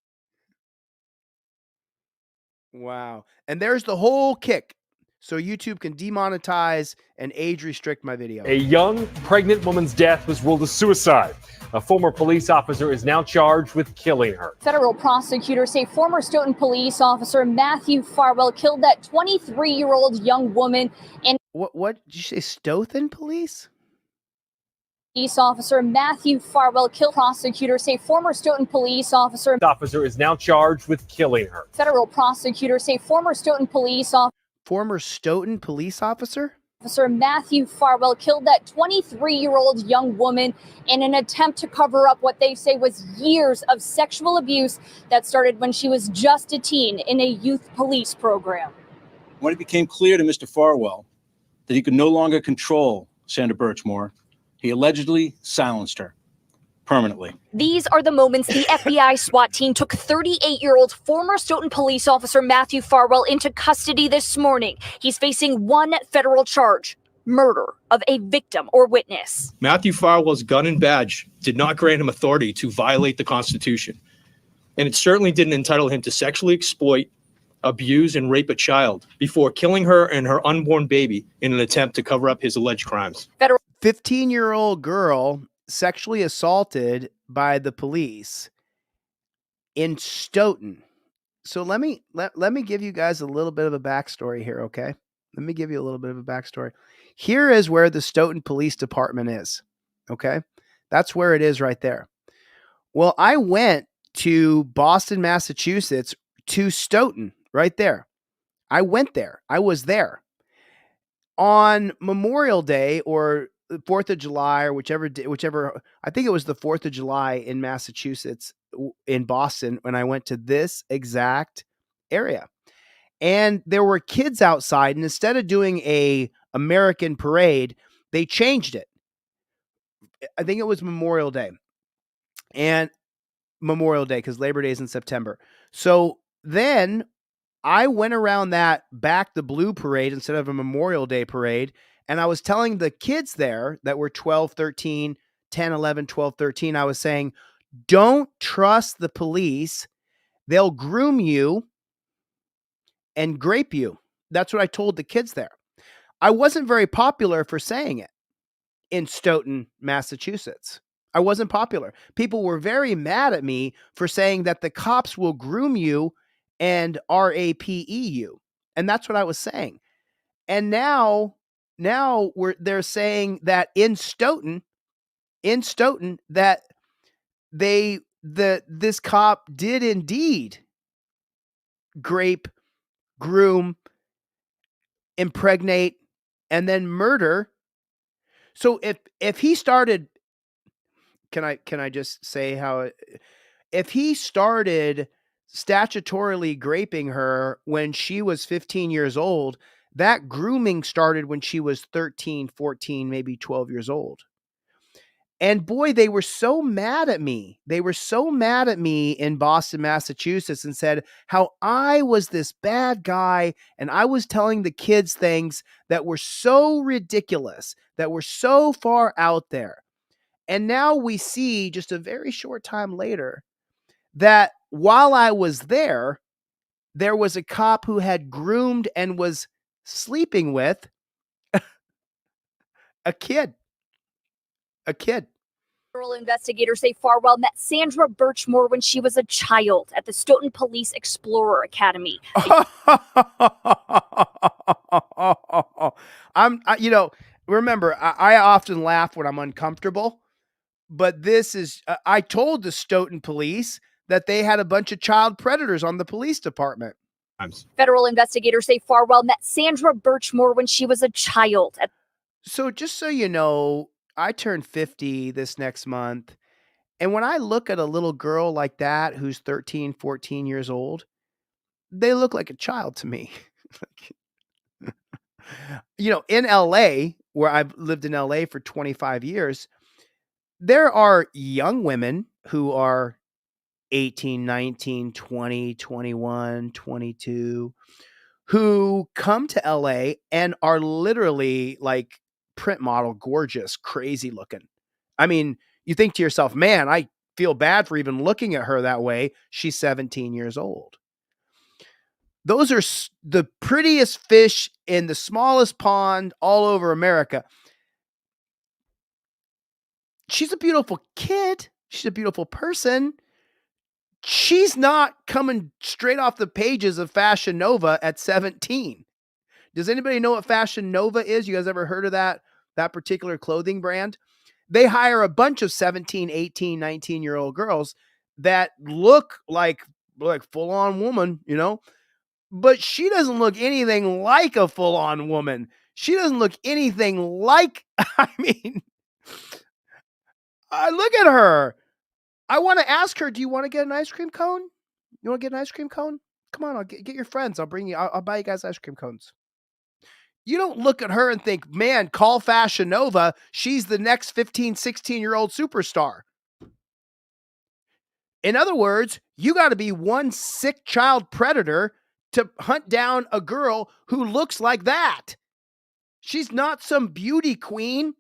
Wow. And there's the whole kick. So YouTube can demonetize and age restrict my video. A young pregnant woman's death was ruled a suicide. A former police officer is now charged with killing her. Federal prosecutors say former Stoughton police officer Matthew Farwell killed that 23-year-old young woman in. What did you say? Stoughton police? Police officer Matthew Farwell killed. Prosecutors say former Stoughton police officer. The officer is now charged with killing her. Federal prosecutors say former Stoughton police officer. Former Stoughton police officer? Officer Matthew Farwell killed that 23-year-old young woman in an attempt to cover up what they say was years of sexual abuse that started when she was just a teen in a youth police program. When it became clear to Mr. Farwell that he could no longer control Sandra Birchmore, he allegedly silenced her permanently. These are the moments the FBI SWAT team took 38-year-old former Stoughton police officer Matthew Farwell into custody this morning. He's facing one federal charge: murder of a victim or witness. Matthew Farwell's gun and badge did not grant him authority to violate the Constitution. And it certainly didn't entitle him to sexually exploit, abuse, and rape a child before killing her and her unborn baby in an attempt to cover up his alleged crimes. 15-year-old girl sexually assaulted by the police in Stoughton. So let me give you guys a little bit of a backstory here, okay? Let me give you a little bit of a backstory. Here is where the Stoughton Police Department is, okay? That's where it is right there. Well, I went to Boston, Massachusetts, to Stoughton, right there. I went there. I was there. On Memorial Day or 4th of July or whichever, I think it was the 4th of July in Massachusetts, in Boston, when I went to this exact area. And there were kids outside, and instead of doing a American parade, they changed it. I think it was Memorial Day. And Memorial Day, because Labor Day is in September. So then I went around that back the blue parade instead of a Memorial Day parade. And I was telling the kids there that were 12, 13, 10, 11, 12, 13, I was saying, don't trust the police. They'll groom you and grape you. That's what I told the kids there. I wasn't very popular for saying it in Stoughton, Massachusetts. I wasn't popular. People were very mad at me for saying that the cops will groom you and rape you. And that's what I was saying. And now they're saying that in Stoughton that this cop did indeed grape, groom, impregnate, and then murder. So if he started, can I just say how if he started statutorily graping her when she was 15 years old, that grooming started when she was 13, 14, maybe 12 years old. And boy, they were so mad at me. They were so mad at me in Boston, Massachusetts, and said how I was this bad guy and I was telling the kids things that were so ridiculous, that were so far out there. And now we see just a very short time later that while I was there was a cop who had groomed and was sleeping with a kid. A kid. Federal investigators say Farwell met Sandra Birchmore when she was a child at the Stoughton Police Explorer Academy. Remember, I often laugh when I'm uncomfortable, but this is, I told the Stoughton police that they had a bunch of child predators on the police department. Federal investigators say Farwell met Sandra Birchmore when she was a child. So just so you know, I turn 50 this next month. And when I look at a little girl like that, who's 13, 14 years old, they look like a child to me. In LA, where I've lived in LA for 25 years, there are young women who are 18, 19, 20, 21, 22, who come to LA and are literally like print model, gorgeous, crazy looking. I mean, you think to yourself, man, I feel bad for even looking at her that way. She's 17 years old. Those are the prettiest fish in the smallest pond all over America. She's a beautiful kid. She's a beautiful person. She's not coming straight off the pages of Fashion Nova at 17. Does anybody know what Fashion Nova is? You guys ever heard of that particular clothing brand? They hire a bunch of 17, 18, 19-year-old girls that look like full-on woman, but she doesn't look anything like a full-on woman. She doesn't look anything like, I look at her. I want to ask her, do you want to get an ice cream cone? You want to get an ice cream cone? Come on, I'll get your friends. I'll bring you, I'll buy you guys ice cream cones. You don't look at her and think, man, call Fashion Nova. She's the next 15, 16-year-old superstar. In other words, you got to be one sick child predator to hunt down a girl who looks like that. She's not some beauty queen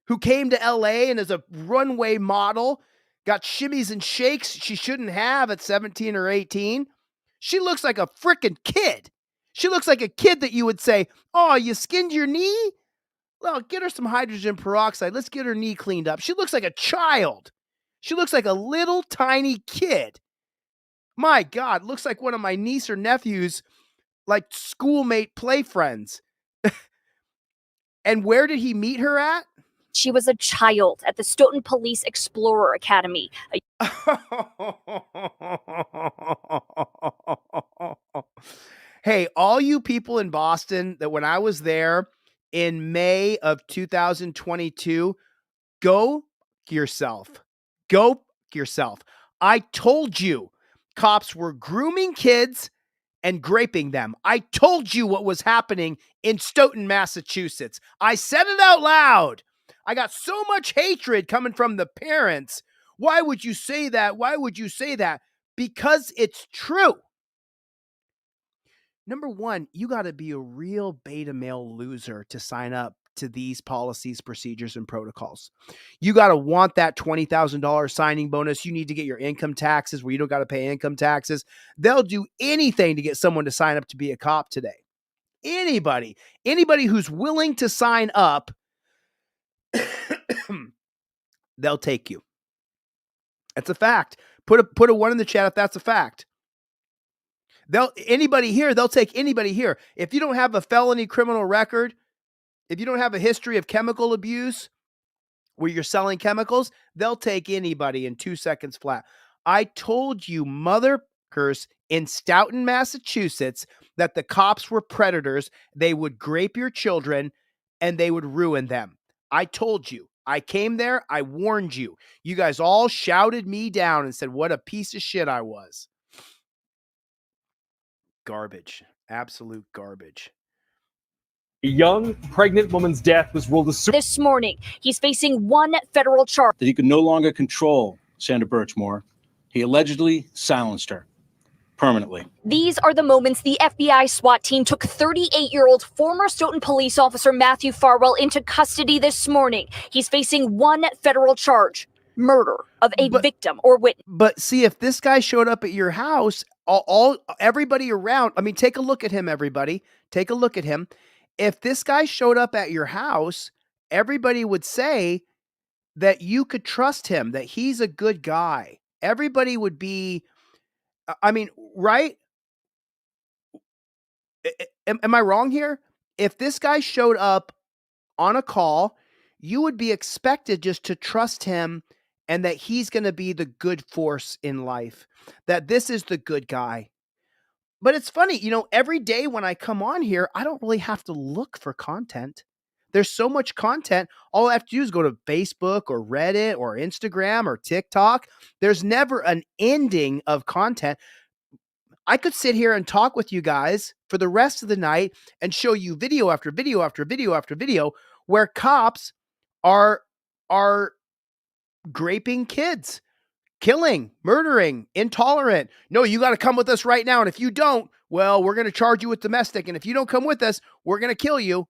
who came to LA and is a runway model, got shimmies and shakes she shouldn't have at 17 or 18. She looks like a freaking kid. She looks like a kid that you would say, oh, you skinned your knee? Well, get her some hydrogen peroxide. Let's get her knee cleaned up. She looks like a child. She looks like a little tiny kid. My God, looks like one of my niece or nephew's like schoolmate play friends. And where did he meet her at? She was a child at the Stoughton Police Explorer Academy. Hey, all you people in Boston that when I was there in May of 2022, go yourself. Go yourself. I told you cops were grooming kids and graping them. I told you what was happening in Stoughton, Massachusetts. I said it out loud. I got so much hatred coming from the parents. Why would you say that? Why would you say that? Because it's true. Number one, you got to be a real beta male loser to sign up to these policies, procedures, and protocols. You got to want that $20,000 signing bonus. You need to get your income taxes where you don't got to pay income taxes. They'll do anything to get someone to sign up to be a cop today. Anybody who's willing to sign up, they'll take you. That's a fact. Put a one in the chat if that's a fact. Anybody here, they'll take anybody here. If you don't have a felony criminal record, if you don't have a history of chemical abuse where you're selling chemicals, they'll take anybody in 2 seconds flat. I told you, motherfuckers in Stoughton, Massachusetts, that the cops were predators. They would grape your children and they would ruin them. I told you. I came there. I warned you. You guys all shouted me down and said what a piece of shit I was. Garbage. Absolute garbage. A young pregnant woman's death was ruled a suicide. This morning, he's facing one federal charge. That he could no longer control Sandra Birchmore. He allegedly silenced her permanently. These are the moments the FBI SWAT team took 38-year-old former Stoughton police officer Matthew Farwell into custody this morning. He's facing one federal charge, murder of a victim or witness. But see, if this guy showed up at your house, everybody around, I mean, take a look at him, everybody. Take a look at him. If this guy showed up at your house, everybody would say that you could trust him, that he's a good guy. Everybody would be, I mean, right? Am I wrong here? If this guy showed up on a call, you would be expected just to trust him and that he's going to be the good force in life, that this is the good guy. But it's funny, every day when I come on here, I don't really have to look for content. There's so much content. All I have to do is go to Facebook or Reddit or Instagram or TikTok. There's never an ending of content. I could sit here and talk with you guys for the rest of the night and show you video after video after video after video where cops are graping kids, killing, murdering, intolerant. No, you got to come with us right now. And if you don't, well, we're going to charge you with domestic. And if you don't come with us, we're going to kill you.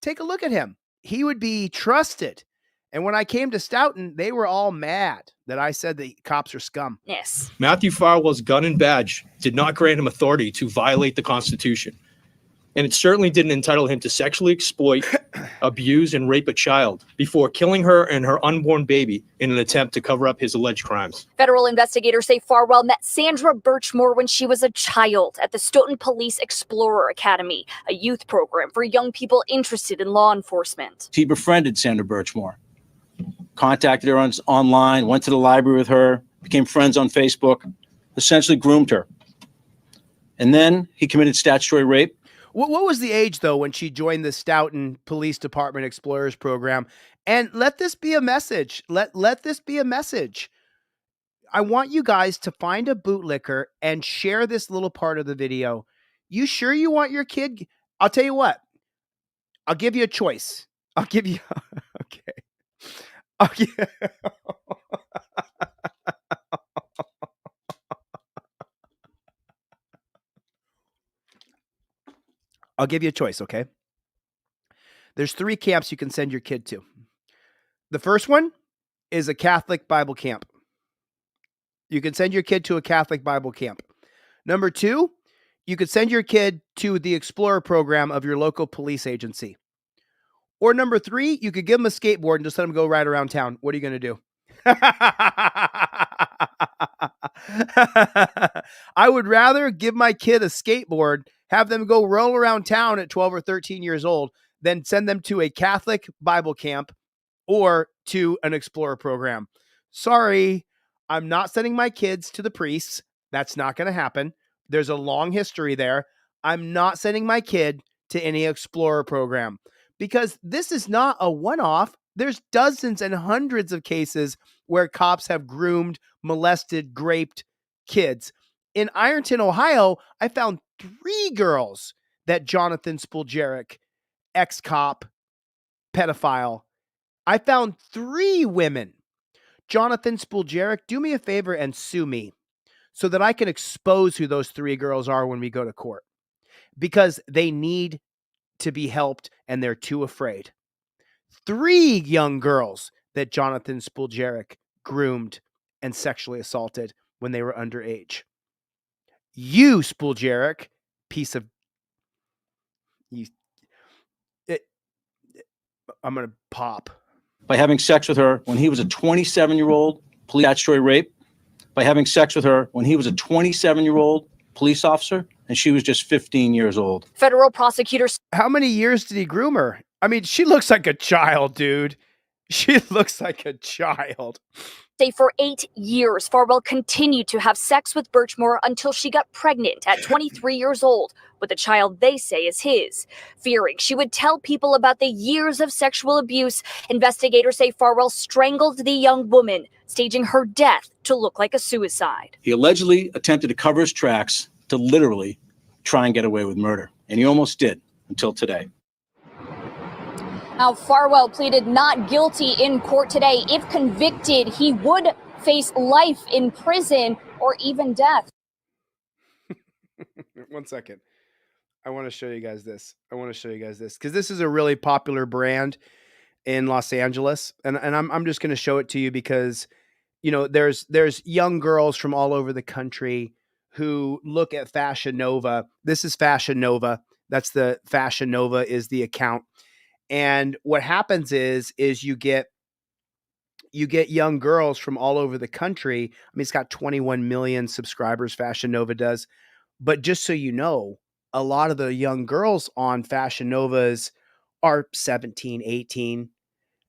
Take a look at him. He would be trusted. And when I came to Stoughton, they were all mad that I said the cops are scum. Yes. Matthew Farwell's gun and badge did not grant him authority to violate the Constitution. And it certainly didn't entitle him to sexually exploit, abuse, and rape a child before killing her and her unborn baby in an attempt to cover up his alleged crimes. Federal investigators say Farwell met Sandra Birchmore when she was a child at the Stoughton Police Explorer Academy, a youth program for young people interested in law enforcement. He befriended Sandra Birchmore, contacted her online, went to the library with her, became friends on Facebook, essentially groomed her. And then he committed statutory rape. What was the age, though, when she joined the Stoughton Police Department Explorers Program? And let this be a message. Let this be a message. I want you guys to find a bootlicker and share this little part of the video. You sure you want your kid? I'll tell you what. I'll give you a choice. I'll give you... Okay. I'll give you a choice, okay? There's 3 camps you can send your kid to. The first one is a Catholic Bible camp. You can send your kid to a Catholic Bible camp. Number 2, you could send your kid to the Explorer program of your local police agency. Or number 3, you could give them a skateboard and just let them go right around town. What are you going to do? I would rather give my kid a skateboard, have them go roll around town at 12 or 13 years old, than send them to a Catholic Bible camp or to an Explorer program. Sorry, I'm not sending my kids to the priests. That's not going to happen. There's a long history there. I'm not sending my kid to any Explorer program because this is not a one-off. There's dozens and hundreds of cases where cops have groomed, molested, graped kids. In Ironton, Ohio, I found 3 girls that Jonathan Spuljarek, ex-cop, pedophile. I found 3 women. Jonathan Spuljarek, do me a favor and sue me so that I can expose who those 3 girls are when we go to court. Because they need to be helped and they're too afraid. 3 young girls that Jonathan Spuljarek groomed and sexually assaulted when they were underage. You, Spuljarek, piece of... I'm going to pop. By having sex with her when he was a 27-year-old, police statutory rape. By having sex with her when he was a 27-year-old, police officer, and she was just 15 years old. Federal prosecutors. How many years did he groom her? I mean, she looks like a child, dude. She looks like a child. Say for 8 years, Farwell continued to have sex with Birchmore until she got pregnant at 23 years old with a child they say is his. Fearing she would tell people about the years of sexual abuse, investigators say Farwell strangled the young woman, staging her death to look like a suicide. He allegedly attempted to cover his tracks to literally try and get away with murder, and he almost did until today. Now, Farwell pleaded not guilty in court today. If convicted, he would face life in prison or even death. 1 second. I want to show you guys this. Because this is a really popular brand in Los Angeles. And I'm just going to show it to you because, you know, there's young girls from all over the country who look at Fashion Nova. This is Fashion Nova. That's the Fashion Nova is the account. And what happens is you get young girls from all over the country. I mean, it's got 21 million subscribers, Fashion Nova does. But just so you know, a lot of the young girls on Fashion Novas are 17, 18.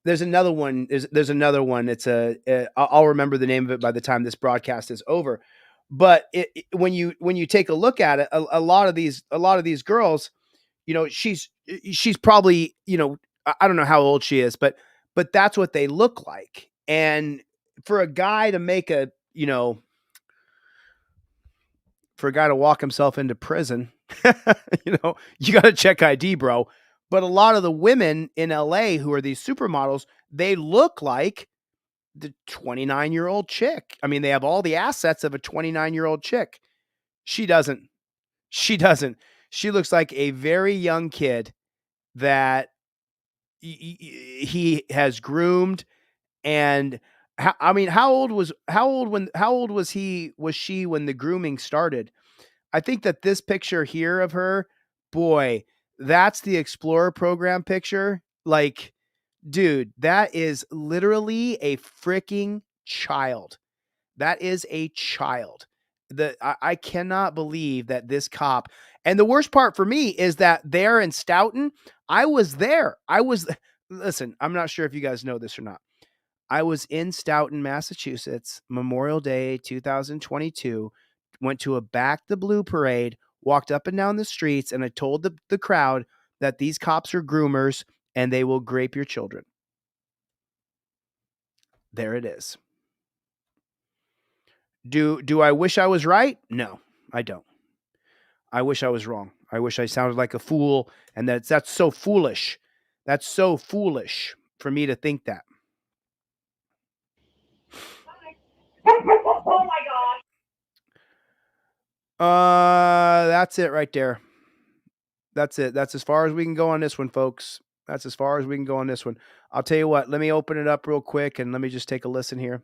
There's another one. There's another one. It's I'll remember the name of it by the time this broadcast is over. But when you take a look at it, a lot of these girls, you know, she's probably, you know, I don't know how old she is, but that's what they look like. And for a guy to make for a guy to walk himself into prison, you know, you got to check ID, bro. But a lot of the women in LA who are these supermodels, they look like the 29-year-old chick. I mean, they have all the assets of a 29-year-old chick. She doesn't. She looks like a very young kid that he has groomed. And how old was she when the grooming started? I think that this picture here of her, boy, that's the Explorer program picture. Like, dude, that is literally a freaking child. That is a child. I cannot believe that this cop, and the worst part for me is that there in Stoughton, I was there. Listen, I'm not sure if you guys know this or not. I was in Stoughton, Massachusetts, Memorial Day 2022, went to a Back the Blue parade, walked up and down the streets, and I told the crowd that these cops are groomers and they will grape your children. There it is. Do I wish I was right? No, I don't. I wish I was wrong. I wish I sounded like a fool, and that's so foolish. That's so foolish for me to think that. Oh my gosh. That's it right there. That's it. That's as far as we can go on this one, folks. That's as far as we can go on this one. I'll tell you what, let me open it up real quick and let me just take a listen here.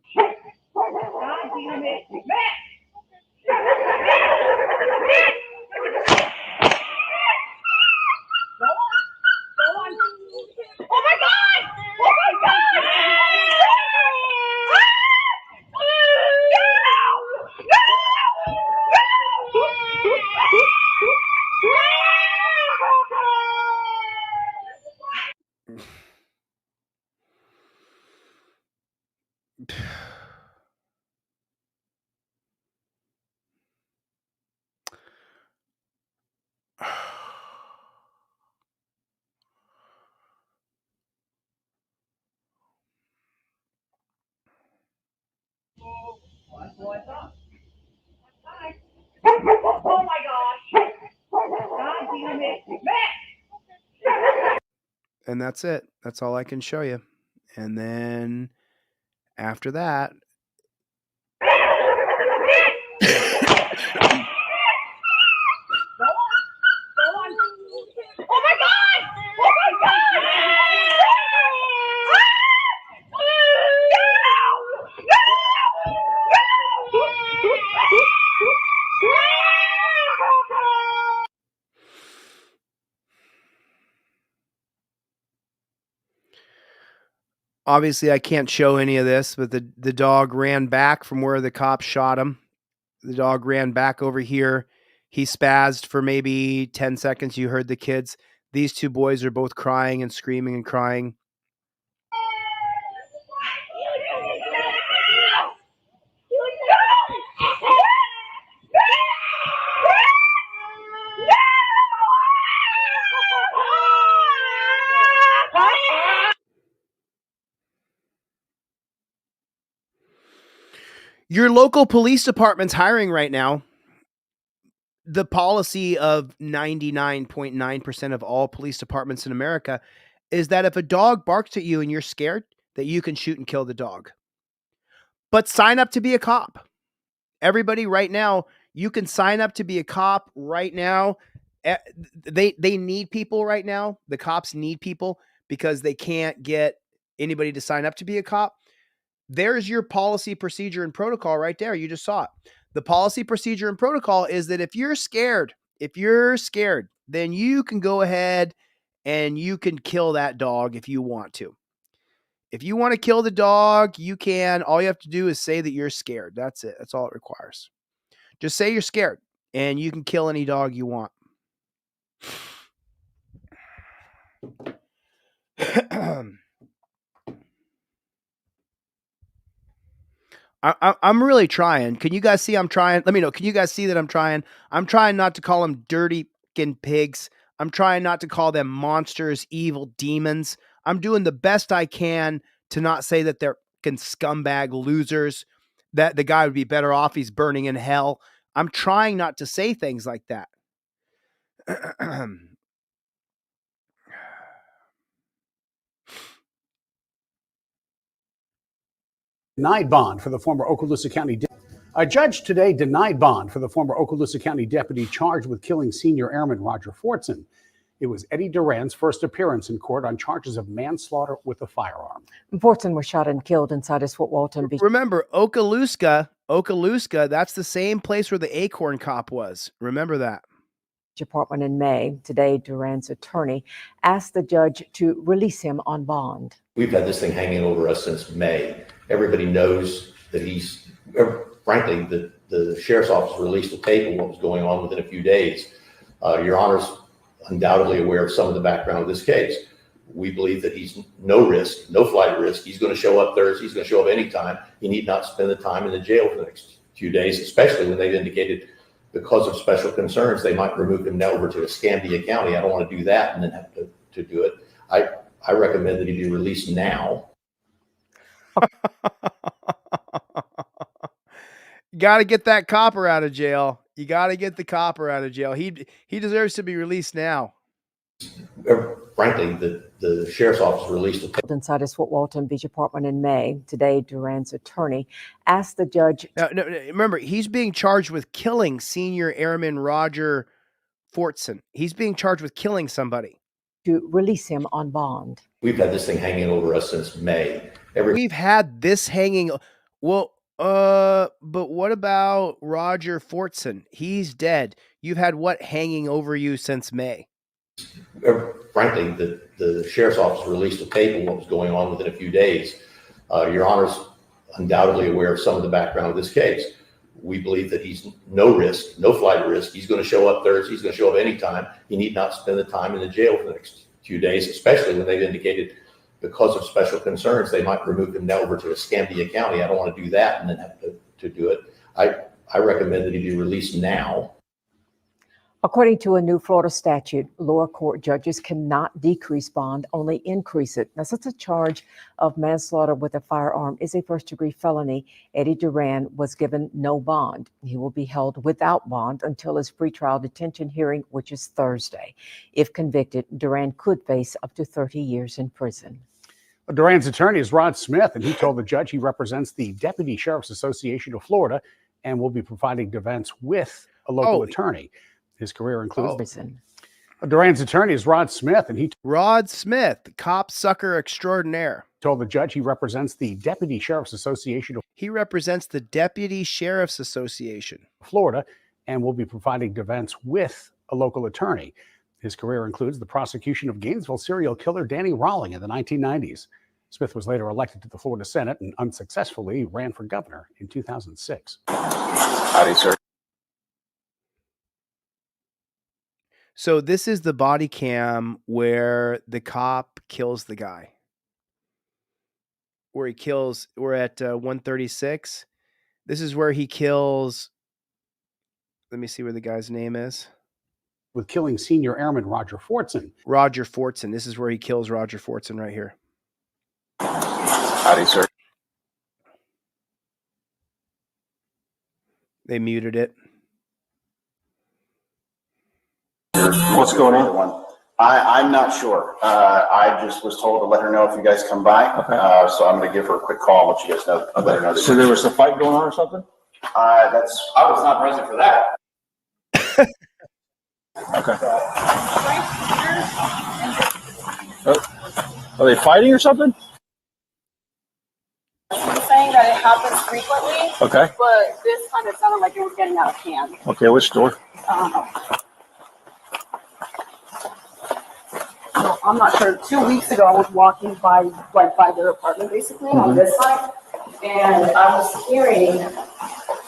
Oh my God! Oh my God! Oh my gosh! God damn it! And that's it. That's all I can show you. And then after that, Oh my God! Oh my God! obviously I can't show any of this, but the dog ran back from where the cop shot him. The dog ran back over here He spazzed for maybe 10 seconds. You heard the kids. These two boys are both crying and screaming and crying. Your local police department's hiring right now. The policy of 99.9% of all police departments in America is that if a dog barks at you and you're scared, that you can shoot and kill the dog. But sign up to be a cop. Everybody right now, you can sign up to be a cop right now. They need people right now. The cops need people because they can't get anybody to sign up to be a cop. There's your policy, procedure, and protocol right there. You just saw it. The policy, procedure, and protocol is that if you're scared, then you can go ahead and you can kill that dog if you want to. If you want to kill the dog, you can. All you have to do is say that you're scared. That's it. That's all it requires. Just say you're scared, and you can kill any dog you want. I'm really trying. Can you guys see I'm trying? Let me know. Can you guys see that I'm trying? I'm trying not to call them dirty fucking pigs. I'm trying not to call them monsters, evil demons. I'm doing the best I can to not say that they're fucking scumbag losers, that the guy would be better off. He's burning in hell. I'm trying not to say things like that. Denied bond for the former Okaloosa County. A judge today denied bond for the former Okaloosa County deputy charged with killing senior airman Roger Fortson. It was Eddie Duran's first appearance in court on charges of manslaughter with a firearm. Fortson was shot and killed inside his Fort Walton Beach. Remember, Okaloosa, that's the same place where the Acorn cop was. Remember that. Department in May. Today, Duran's attorney asked the judge to release him on bond. We've had this thing hanging over us since May. Everybody knows that he's, frankly, the sheriff's office released a tape of what was going on within a few days. Your Honor's undoubtedly aware of some of the background of this case. We believe that he's no risk, no flight risk. He's going to show up Thursday. He's going to show up anytime. He need not spend the time in the jail for the next few days, especially when they've indicated because of special concerns, they might remove him now over to Escambia County. I don't want to do that and then have to do it. I recommend that he be released now. Got to get that copper out of jail. You got to get the copper out of jail. He deserves to be released now. Frankly, the sheriff's office released a inside his Fort Walton Beach apartment in May. Today, Duran's attorney asked the judge. No, remember, he's being charged with killing senior airman Roger Fortson. He's being charged with killing somebody. To release him on bond. We've had this thing hanging over us since May. We've had this hanging. Well, but what about Roger Fortson? He's dead. You've had what hanging over you since May? Frankly, the sheriff's office released a tape of what was going on within a few days. Your Honor's undoubtedly aware of some of the background of this case. We believe that he's no risk, no flight risk. He's going to show up Thursday. He's going to show up anytime. He need not spend the time in the jail for the next few days, especially when they've indicated because of special concerns, they might remove him now over to Escambia County. I don't want to do that and then have to do it. I recommend that he be released now. According to a new Florida statute, lower court judges cannot decrease bond, only increase it. Now, since a charge of manslaughter with a firearm is a first-degree felony, Eddie Duran was given no bond. He will be held without bond until his pretrial detention hearing, which is Thursday. If convicted, Duran could face up to 30 years in prison. Duran's attorney is Rod Smith, and he told the judge he represents the Deputy Sheriff's Association of Florida and will be providing defense with a local attorney. His career includes Duran's attorney is Rod Smith, and Rod Smith, cop sucker extraordinaire, told the judge he represents the Deputy Sheriff's Association. He represents the Deputy Sheriff's Association of Florida and will be providing defense with a local attorney. His career includes the prosecution of Gainesville serial killer Danny Rawling in the 1990s. Smith was later elected to the Florida Senate and unsuccessfully ran for governor in 2006. Howdy, sir. So this is the body cam where the cop kills the guy. Where he kills, we're at 136. This is where he kills. Let me see where the guy's name is. With killing senior airman Roger Fortson. Roger Fortson. This is where he kills Roger Fortson right here. Howdy, sir. They muted it. What's going on? I'm not sure. I just was told to let her know if you guys come by. Okay. So I'm going to give her a quick call and let you guys know. Let her know. So there was a fight going on or something? I was not present for that. Okay. Are they fighting or something? I'm saying that it happens frequently. Okay. But this time it sounded like it was getting out of hand. Okay, which store? So I'm not sure. 2 weeks ago, I was walking by their apartment, basically on this side, and I was hearing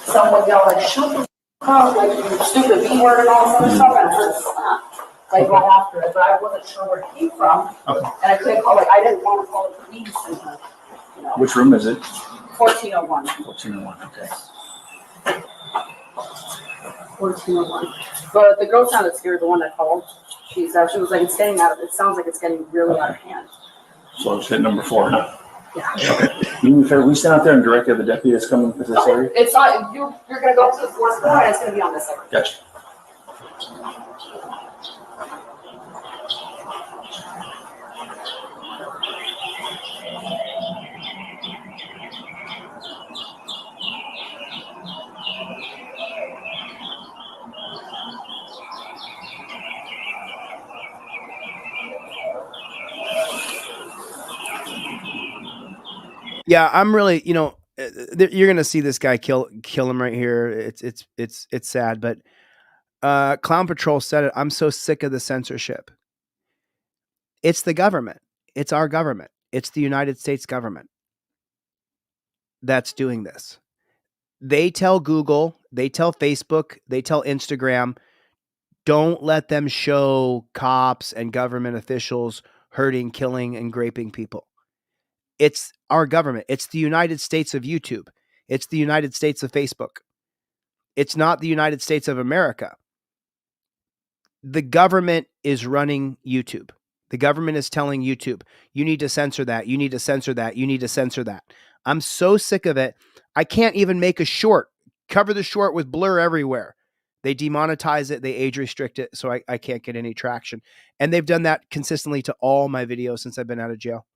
someone yell like "shut the up," like you stupid B word and all this other stuff, and I heard slap like right after it, but I wasn't sure where it came from, and I couldn't call. Like I didn't want to call the police. And, you know, Which room is it? 1401. 1401. Okay. 1401. But the girl sounded scared. The one that called. She was like, "It's getting out of. It sounds like it's getting really out of hand." So it's hit number 4, huh? Yeah. Okay. We stand out there and direct the deputy that's coming to this area? It's not. You're gonna go to the fourth floor, and it's gonna be on this side. Gotcha. Yeah, I'm really, you're gonna see this guy kill him right here. It's sad, but Clown Patrol said it. I'm so sick of the censorship. It's the government. It's our government. It's the United States government that's doing this. They tell Google, they tell Facebook, they tell Instagram, don't let them show cops and government officials hurting, killing, and raping people. It's our government. It's the United States of YouTube. It's the United States of Facebook. It's not the United States of America. The government is running YouTube. The government is telling YouTube, you need to censor that. You need to censor that. You need to censor that. I'm so sick of it. I can't even make a short, cover the short with blur everywhere. They demonetize it. They age restrict it. So I can't get any traction. And they've done that consistently to all my videos since I've been out of jail.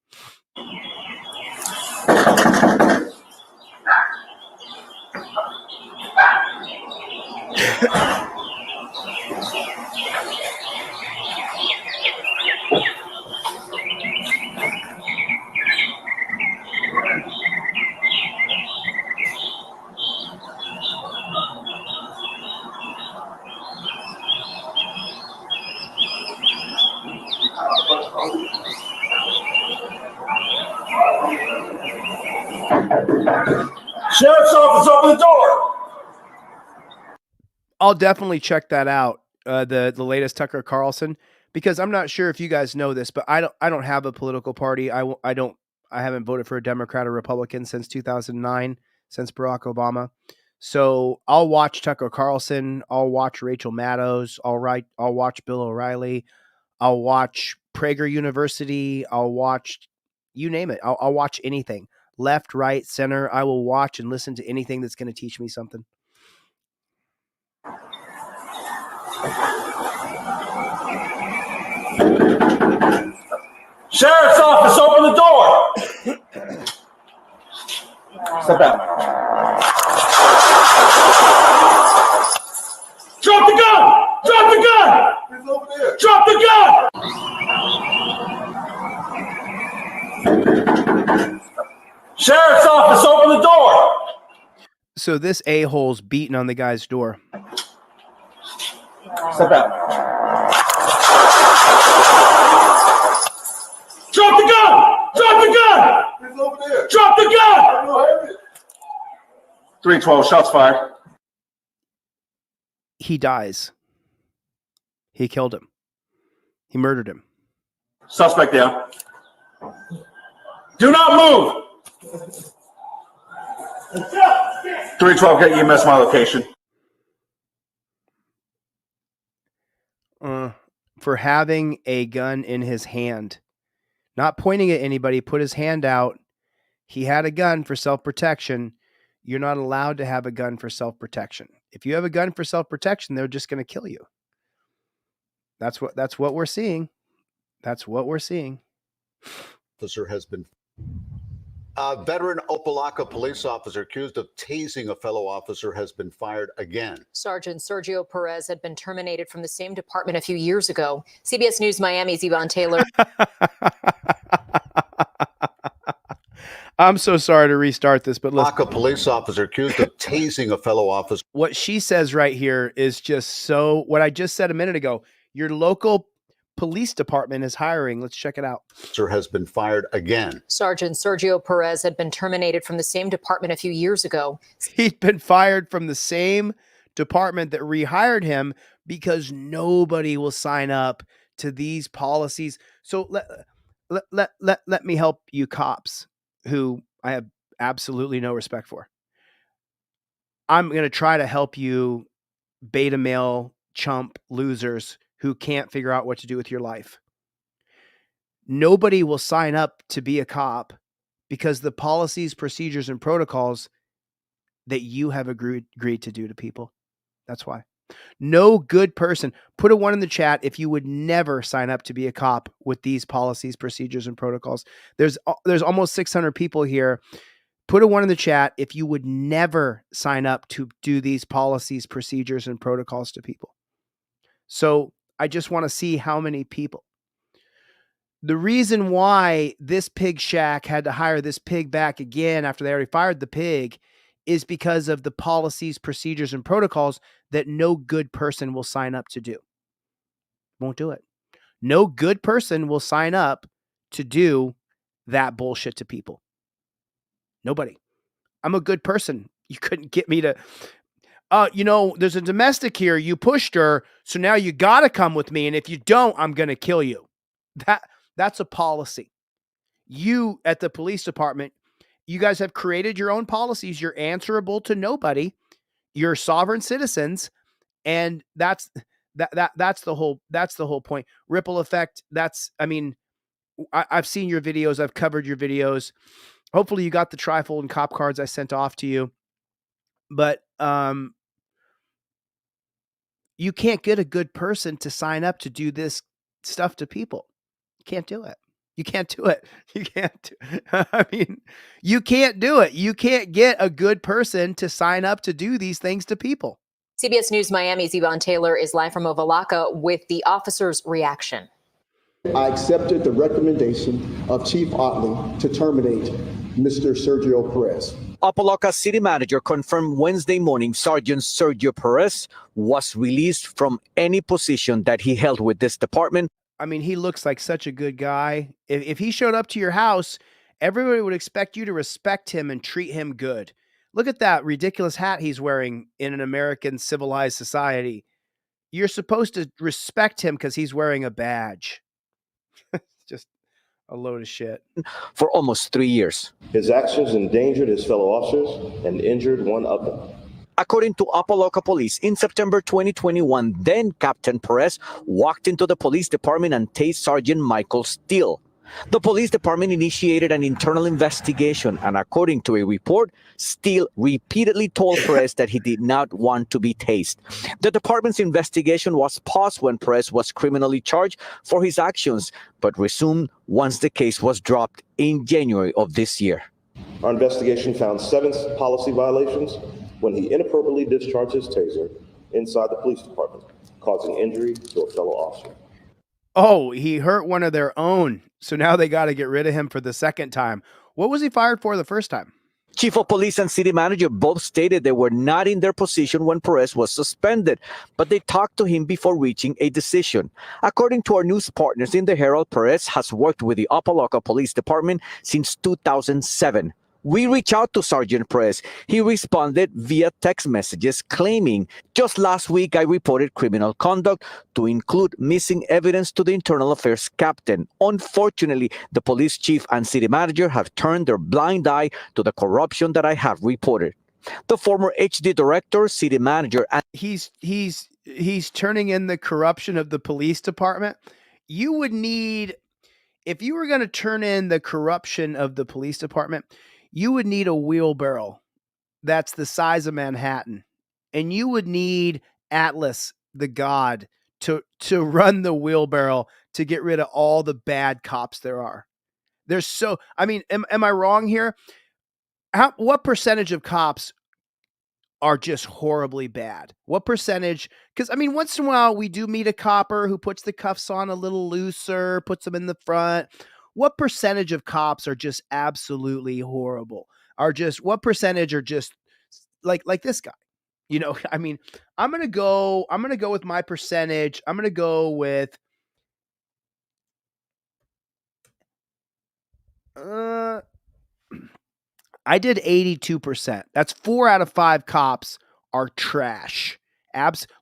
Sheriff's office, open the door. I'll definitely check that out. The latest Tucker Carlson, because I'm not sure if you guys know this, but I don't have a political party. I haven't voted for a Democrat or Republican since 2009, since Barack Obama. So I'll watch Tucker Carlson. I'll watch Rachel Maddow. I'll watch Bill O'Reilly. I'll watch Prager University. I'll watch, you name it. I'll watch anything. Left, right, center. I will watch and listen to anything that's going to teach me something. Sheriff's office, open the door. Step out. Drop the gun! Drop the gun! He's over there. Drop the gun! Sheriff's office, open the door. So this a-hole's beating on the guy's door. Step out. Drop the gun! Drop the gun! He's over there. Drop the gun! 312, shots fired. He dies. He killed him. He murdered him. Suspect down. Do not move! 312, get EMS my location. For having a gun in his hand, not pointing at anybody, put his hand out. He had a gun for self-protection. You're not allowed to have a gun for self-protection. If you have a gun for self-protection, they're just going to kill you. That's what we're seeing. That's what we're seeing. Officer has been a veteran Opelika police officer accused of tasing a fellow officer has been fired again. Sergeant Sergio Perez had been terminated from the same department a few years ago. CBS News Miami's Yvonne Taylor. I'm so sorry to restart this, but listen. A police officer accused of tasing a fellow officer. What she says right here is just so, what I just said a minute ago, your local police department is hiring. Let's check it out. Officer has been fired again. Sergeant Sergio Perez had been terminated from the same department a few years ago. He'd been fired from the same department that rehired him because nobody will sign up to these policies. So let me help you cops, who I have absolutely no respect for. I'm going to try to help you beta male chump losers who can't figure out what to do with your life. Nobody will sign up to be a cop because the policies, procedures, and protocols that you have agreed to do to people. That's why. No good person. Put a 1 in the chat if you would never sign up to be a cop with these policies, procedures, and protocols. There's almost 600 people here. Put a 1 in the chat if you would never sign up to do these policies, procedures, and protocols to people. So I just want to see how many people. The reason why this pig shack had to hire this pig back again after they already fired the pig is because of the policies, procedures, and protocols that no good person will sign up to do. Won't do it. No good person will sign up to do that bullshit to people. Nobody. I'm a good person. You couldn't get me to, there's a domestic here. You pushed her, so now you got to come with me. And if you don't, I'm going to kill you. That's a policy. You at the police department, you guys have created your own policies. You're answerable to nobody. You're sovereign citizens, and that's the whole point. Ripple effect. I've seen your videos. I've covered your videos. Hopefully, you got the TRIFOLD and cop cards I sent off to you. But you can't get a good person to sign up to do this stuff to people. You can't do it. You can't do it. You can't. You can't do it. You can't get a good person to sign up to do these things to people. CBS News Miami's Yvonne Taylor is live from Ovalaka with the officer's reaction. I accepted the recommendation of Chief Otley to terminate Mr. Sergio Perez. Opa-locka City Manager confirmed Wednesday morning Sergeant Sergio Perez was released from any position that he held with this department. He looks like such a good guy. If he showed up to your house, everybody would expect you to respect him and treat him good. Look at that ridiculous hat he's wearing in an American civilized society. You're supposed to respect him because he's wearing a badge. Just a load of shit. For almost 3 years. His actions endangered his fellow officers and injured one of them. According to Opa-locka Police, in September 2021, then Captain Perez walked into the police department and tased Sergeant Michael Steele. The police department initiated an internal investigation, and according to a report, Steele repeatedly told Perez that he did not want to be tased. The department's investigation was paused when Perez was criminally charged for his actions, but resumed once the case was dropped in January of this year. Our investigation found 7 policy violations when he inappropriately discharged his taser inside the police department, causing injury to a fellow officer. Oh, he hurt one of their own. So now they got to get rid of him for the second time. What was he fired for the first time? Chief of Police and City Manager both stated they were not in their position when Perez was suspended, but they talked to him before reaching a decision. According to our news partners in the Herald, Perez has worked with the Opa-locka Police Department since 2007. We reached out to Sergeant Perez. He responded via text messages claiming, just last week I reported criminal conduct to include missing evidence to the internal affairs captain. Unfortunately, the police chief and city manager have turned their blind eye to the corruption that I have reported. The former HD director, city manager, and He's turning in the corruption of the police department. You would need, if you were going to turn in the corruption of the police department, you would need a wheelbarrow that's the size of Manhattan. And you would need Atlas, the god, to run the wheelbarrow to get rid of all the bad cops there are. There's so, I mean, am I wrong here? What percentage of cops are just horribly bad? What percentage? Because, I mean, once in a while we do meet a copper who puts the cuffs on a little looser, puts them in the front. What percentage of cops are just absolutely horrible? What percentage are just like this guy? You know, I mean, I'm going to go with my percentage. I'm going to go with I did 82%. That's 4 out of 5 cops are trash.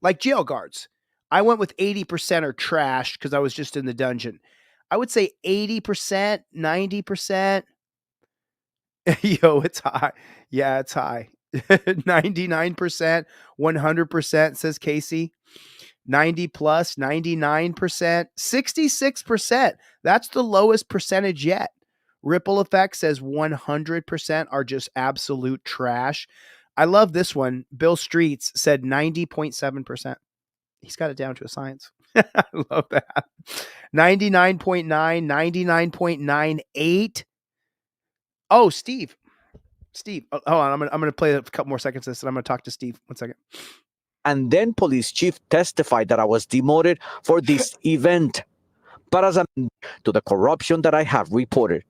Like jail guards. I went with 80% are trash because I was just in the dungeon. I would say 80%, 90%. Yo, it's high. Yeah, it's high. 99%, 100%, says Casey. 90 plus, 99%, 66%. That's the lowest percentage yet. Ripple Effect says 100% are just absolute trash. I love this one. Bill Streets said 90.7%. He's got it down to a science. I love that. 99.9, 99.98. Oh, Steve. Hold on. I'm gonna play a couple more seconds of this, and I'm gonna talk to Steve. 1 second. And then police chief testified that I was demoted for this event, but as a to the corruption that I have reported.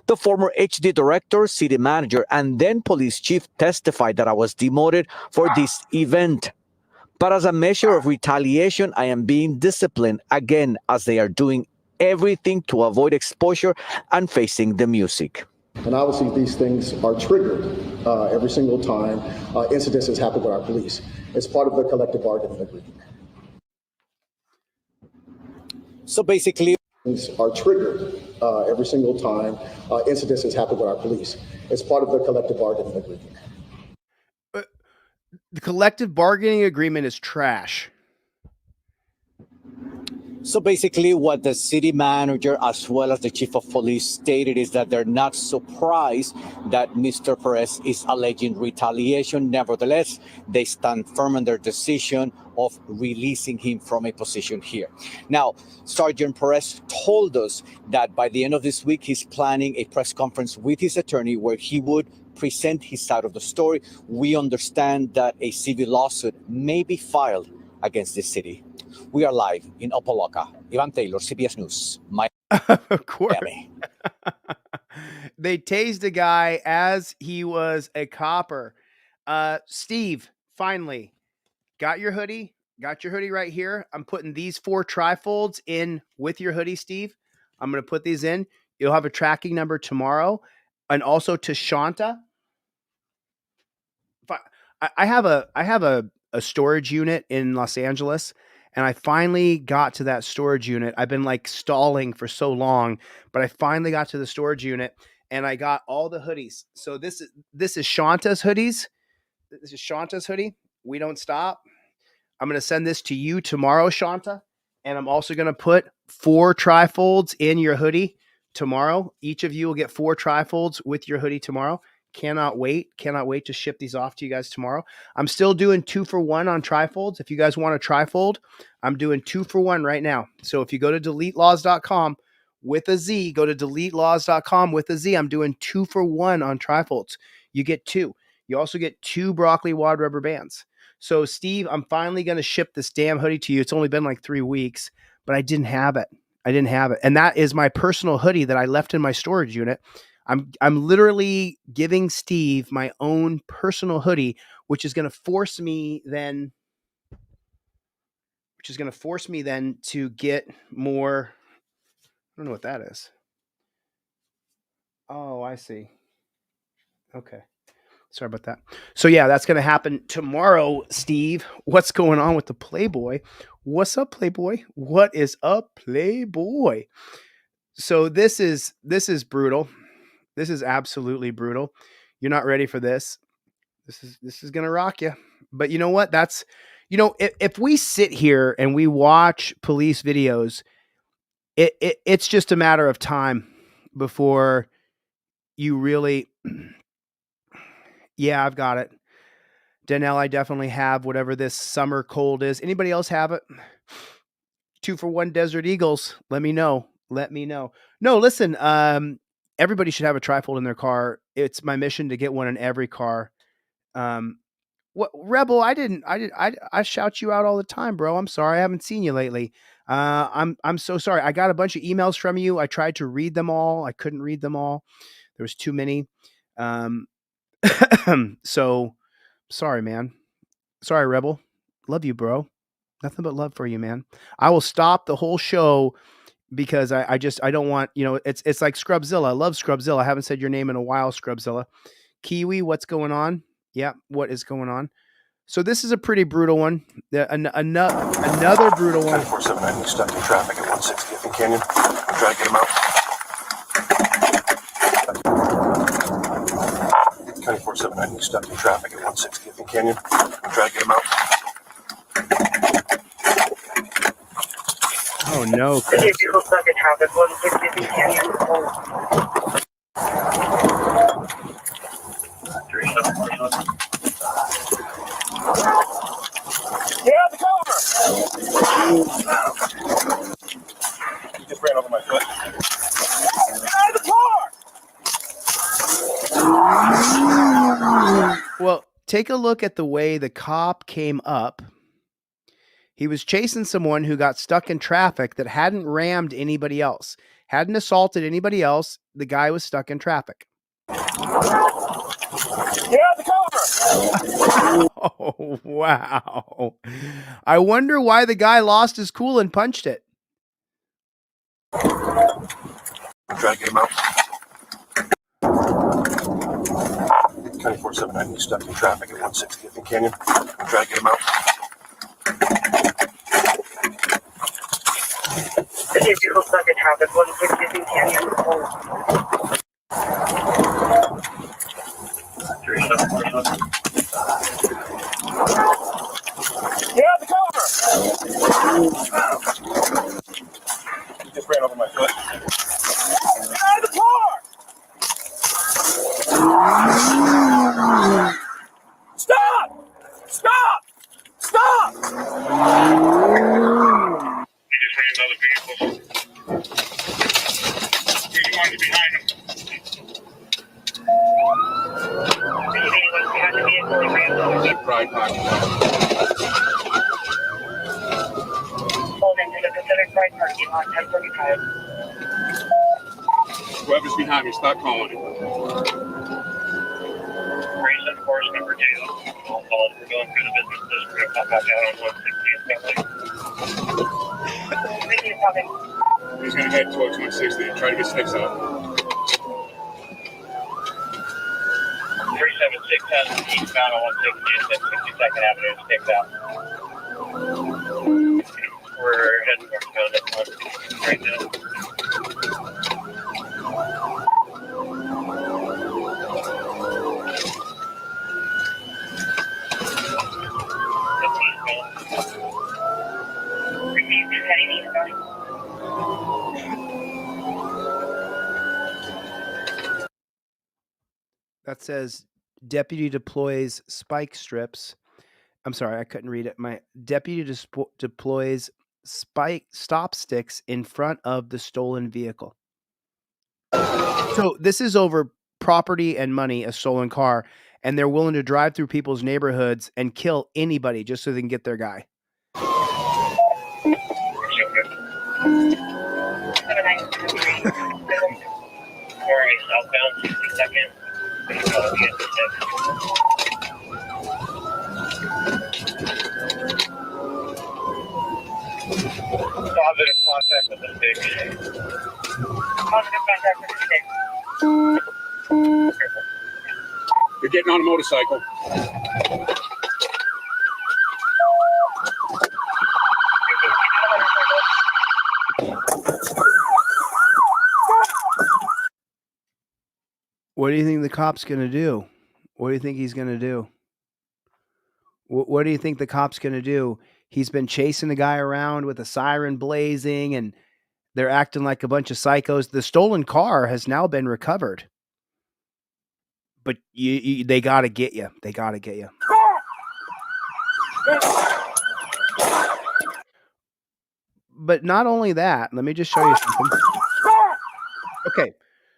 The former HD director, city manager, and then police chief testified that I was demoted for this event. But as a measure of retaliation, I am being disciplined again as they are doing everything to avoid exposure and facing the music. And obviously these things are triggered every single time incidences happen with our police. It's part of the collective bargaining agreement. So basically, things are triggered every single time incidences happen with our police. It's part of the collective bargaining agreement. The collective bargaining agreement is trash. So basically what the city manager as well as the chief of police stated is that they're not surprised that Mr. Perez is alleging retaliation. Nevertheless, they stand firm in their decision of releasing him from a position here. Now, Sergeant Perez told us that by the end of this week, he's planning a press conference with his attorney where he would present his side of the story. We understand that a civil lawsuit may be filed against this city. We are live in Opa-locka. Ivan Taylor, CBS News. Of course. They tased a guy as he was a copper. Steve, finally, got your hoodie? Got your hoodie right here. I'm putting these 4 trifolds in with your hoodie, Steve. I'm going to put these in. You'll have a tracking number tomorrow. And also to Shanta. I have a storage unit in Los Angeles, and I finally got to that storage unit. I've been like stalling for so long, but I finally got to the storage unit and I got all the hoodies. So this is Shanta's hoodies. This is Shanta's hoodie. We don't stop. I'm going to send this to you tomorrow, Shanta. And I'm also going to put 4 trifolds in your hoodie tomorrow. Each of you will get 4 trifolds with your hoodie tomorrow. Cannot wait. Cannot wait to ship these off to you guys tomorrow. I'm still doing 2 for 1 on trifolds. If you guys want a trifold, I'm doing 2 for 1 right now. So if you go to deletelaws.com with a Z, go to deletelaws.com with a Z. I'm doing 2 for 1 on trifolds. You get 2. You also get 2 broccoli wad rubber bands. So Steve, I'm finally going to ship this damn hoodie to you. It's only been like 3 weeks, but I didn't have it. And that is my personal hoodie that I left in my storage unit. I'm literally giving Steve my own personal hoodie, which is going to force me then to get more. I don't know what that is. Oh, I see. Okay. Sorry about that. So yeah, that's going to happen tomorrow, Steve. What's going on with the Playboy? What's up, Playboy? What is up, Playboy? So this is brutal. This is absolutely brutal. You're not ready for this. This is going to rock you. But you know what? That's, if we sit here and we watch police videos, it's just a matter of time before you really, yeah, I've got it. Danelle, I definitely have whatever this summer cold is. Anybody else have it? 2-for-1 Desert Eagles. Let me know. No, listen, everybody should have a trifold in their car. It's my mission to get one in every car. What Rebel? I shout you out all the time, bro. I'm sorry. I haven't seen you lately. I'm so sorry. I got a bunch of emails from you. I tried to read them all. I couldn't read them all. There was too many. So sorry, man. Sorry, Rebel. Love you, bro. Nothing but love for you, man. I will stop the whole show because I don't want, it's like Scrubzilla. I love Scrubzilla. I haven't said your name in a while, Scrubzilla. Kiwi, what's going on? Yeah, what is going on? So this is a pretty brutal one. Another brutal one. 24/7, he's stuck in traffic at 160th Canyon. Try to get him out. 24/7, he's stuck in traffic at 160th Canyon. Try to get him out. Oh no! City of Bugle stuck in traffic, 160th Canyon. Get out the car! You just ran over my foot. Get out of the car! Well, take a look at the way the cop came up. He was chasing someone who got stuck in traffic that hadn't rammed anybody else, hadn't assaulted anybody else. The guy was stuck in traffic. Get out the car! Oh, wow. I wonder why the guy lost his cool and punched it. Try to get him out. 24/7, he's stuck in traffic at 160th Canyon. Try to get him out. City of Bugle stuck in traffic, 160th Canyon. Get out the car! You just ran over my foot. Get out of the car! Stop! Stop! Stop! He just ran another vehicle. He's the ones behind him. Pride parking lot. Pulled into the Pacific Pride parking lot, 1045. Whoever's behind me, stop calling him. Raise enforce number 2. All calls, we're going through the business district. Pop back out on 160. He's going to head towards 160 and try to get sticks out. 376 has eastbound on 160 at 62nd Avenue, sticks out. We're heading northbound at 160 right now. That says deputy deploys spike strips. I'm sorry, I couldn't read it. My deputy deploys stop sticks in front of the stolen vehicle. So this is over property and money, a stolen car, and they're willing to drive through people's neighborhoods and kill anybody just so they can get their guy. Southbound 62nd. Positive contact with the stick. Positive contact with the stick. getting on a motorcycle. What do you think the cop's going to do? What do you think he's going to do? What do you think the cop's going to do? He's been chasing the guy around with a siren blazing, and they're acting like a bunch of psychos. The stolen car has now been recovered. But they got to get you. They got to get you. But not only that, let me just show you something. Okay,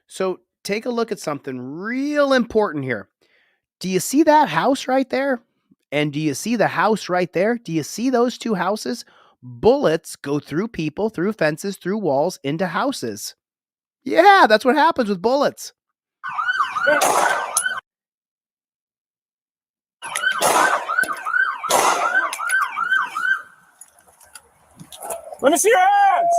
so take a look at something real important here. Do you see that house right there? And do you see the house right there? Do you see those two houses? Bullets go through people, through fences, through walls, into houses. Yeah, that's what happens with bullets. Let me see your hands.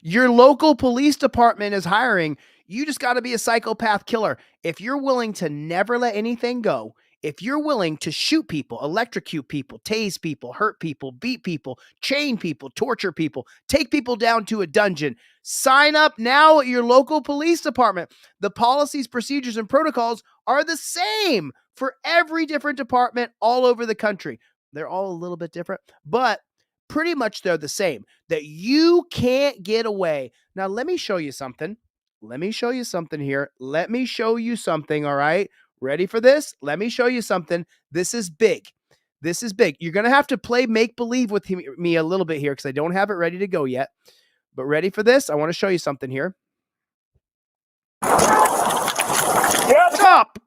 Your local police department is hiring. You just got to be a psychopath killer. If you're willing to never let anything go, if you're willing to shoot people, electrocute people, tase people, hurt people, beat people, chain people, torture people, take people down to a dungeon, sign up now at your local police department. The policies, procedures, and protocols are the same for every different department all over the country. They're all a little bit different, but pretty much they're the same, that you can't get away. Now, let me show you something. Let me show you something here. Let me show you something, all right? Ready for this? Let me show you something. This is big. This is big. You're going to have to play make-believe with me a little bit here because I don't have it ready to go yet. But ready for this? I want to show you something here. Stop!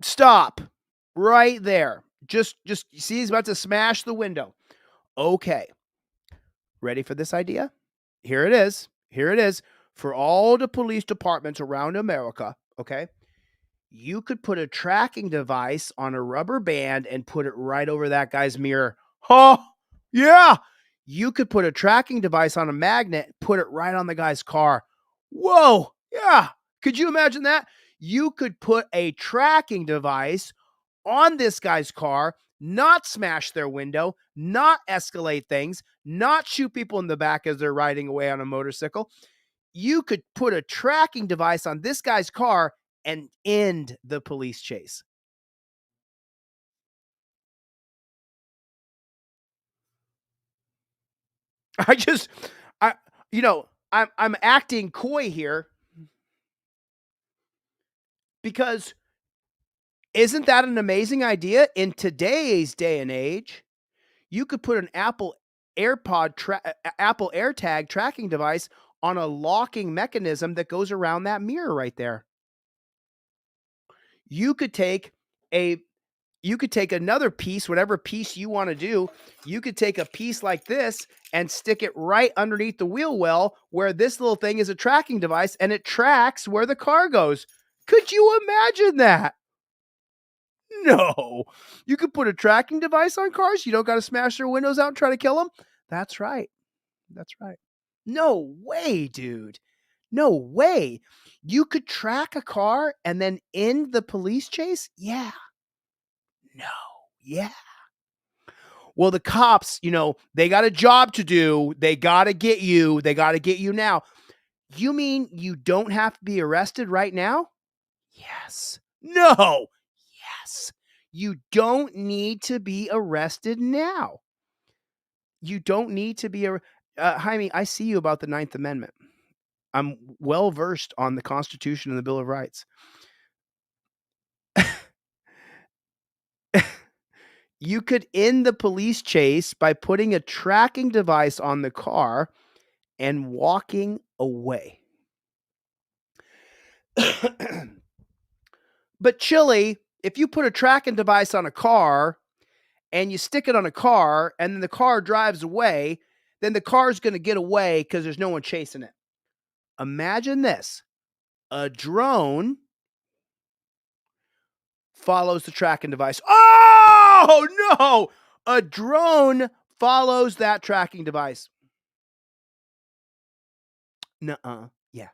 Stop. Right there. Just see, he's about to smash the window. Okay. Ready for this idea? Here it is. Here it is. For all the police departments around America, okay, you could put a tracking device on a rubber band and put it right over that guy's mirror. Oh, yeah. You could put a tracking device on a magnet, put it right on the guy's car. Whoa. Yeah. Could you imagine that? You could put a tracking device on this guy's car, not smash their window, not escalate things, not shoot people in the back as they're riding away on a motorcycle. You could put a tracking device on this guy's car and end the police chase. I'm acting coy here because isn't that an amazing idea? In today's day and age, you could put an Apple AirTag tracking device on a locking mechanism that goes around that mirror right there. You could take another piece, whatever piece you want to do. You could take a piece like this and stick it right underneath the wheel well where this little thing is a tracking device and it tracks where the car goes. Could you imagine that? No. You could put a tracking device on cars. You don't got to smash their windows out and try to kill them. That's right. That's right. No way, dude. No way. You could track a car and then end the police chase? Yeah. No. Yeah. Well, the cops, they got a job to do. They got to get you. They got to get you now. You mean you don't have to be arrested right now? Yes. No. Yes. You don't need to be arrested now. You don't need to be Jaime, I see you about the 9th Amendment. I'm well versed on the Constitution and the Bill of Rights. You could end the police chase by putting a tracking device on the car and walking away. But Chili, if you put a tracking device on a car and you stick it on a car and then the car drives away, then the car's going to get away because there's no one chasing it. Imagine this. A drone follows the tracking device. Oh, no! A drone follows that tracking device. Nuh-uh. Yeah.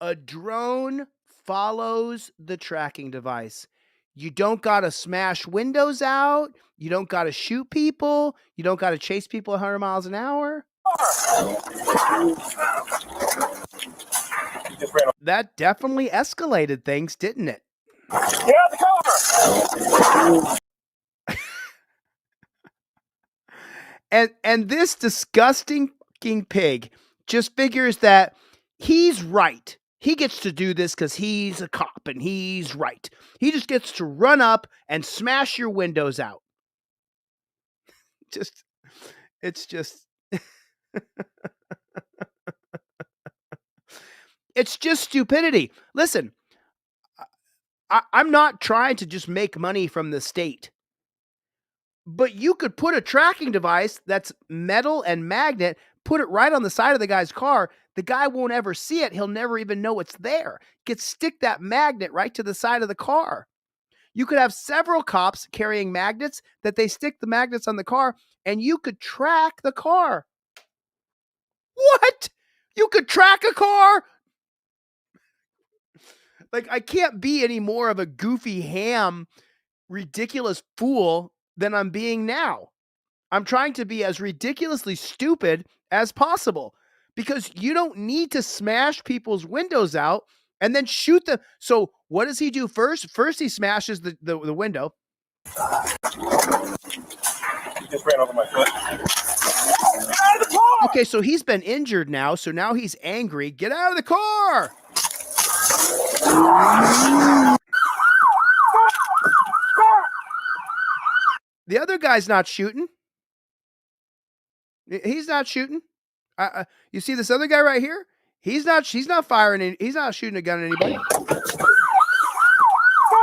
A drone follows the tracking device. You don't got to smash windows out. You don't got to shoot people. You don't got to chase people 100 miles an hour. That definitely escalated things, didn't it? Get out the car! And this disgusting fucking pig just figures that he's right. He gets to do this because he's a cop and he's right. He just gets to run up and smash your windows out. It's just it's just stupidity. Listen, I'm not trying to just make money from the state. But you could put a tracking device that's metal and magnet, put it right on the side of the guy's car. The guy won't ever see it. He'll never even know it's there. You could stick that magnet right to the side of the car. You could have several cops carrying magnets that they stick the magnets on the car, and you could track the car. What? You could track a car? Like, I can't be any more of a goofy ham, ridiculous fool than I'm being now. I'm trying to be as ridiculously stupid as possible because you don't need to smash people's windows out and then shoot them. So what does he do first? First, he smashes the window. He just ran over my foot. Get out of the car! Okay, so he's been injured now. So now he's angry. Get out of the car! The other guy's not shooting. He's not shooting. You see this other guy right here? He's not firing. He's not shooting a gun at anybody.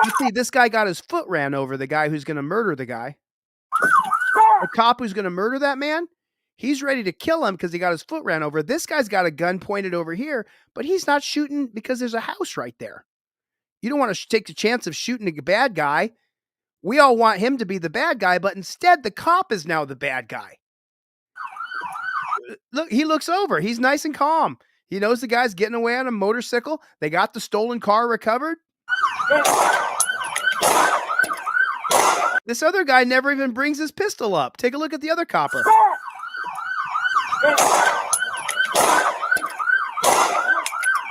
You see, this guy got his foot ran over. The guy who's going to murder the guy. The cop who's going to murder that man. He's ready to kill him because he got his foot ran over. This guy's got a gun pointed over here, but he's not shooting because there's a house right there. You don't want to take the chance of shooting a bad guy. We all want him to be the bad guy, but instead the cop is now the bad guy. Look, he looks over. He's nice and calm. He knows the guy's getting away on a motorcycle. They got the stolen car recovered. This other guy never even brings his pistol up. Take a look at the other copper.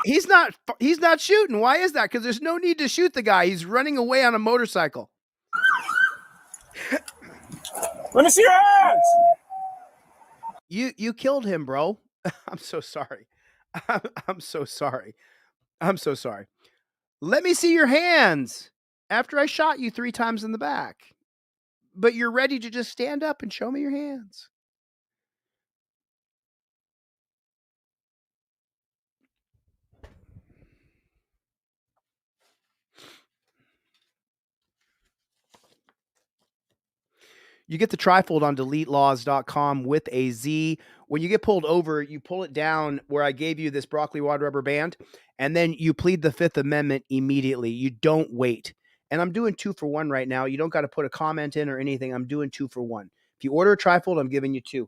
He's not shooting. Why is that? Because there's no need to shoot the guy. He's running away on a motorcycle. Let me see your hands! You killed him, bro. I'm so sorry. I'm so sorry. I'm so sorry. Let me see your hands after I shot you 3 times in the back. But you're ready to just stand up and show me your hands. You get the TRIFOLD on deletelaws.com with a Z. When you get pulled over, you pull it down where I gave you this broccoli wad rubber band, and then you plead the Fifth Amendment immediately. You don't wait. And I'm doing 2 for 1 right now. You don't got to put a comment in or anything. I'm doing 2 for 1. If you order a TRIFOLD, I'm giving you 2.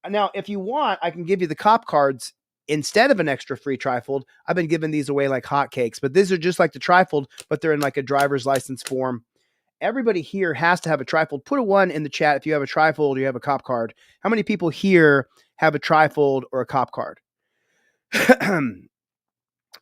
Now, if you want, I can give you the cop cards instead of an extra free TRIFOLD. I've been giving these away like hotcakes, but these are just like the TRIFOLD, but they're in like a driver's license form. Everybody here has to have a TRIFOLD. Put a 1 in the chat if you have a TRIFOLD or you have a cop card. How many people here have a TRIFOLD or a cop card?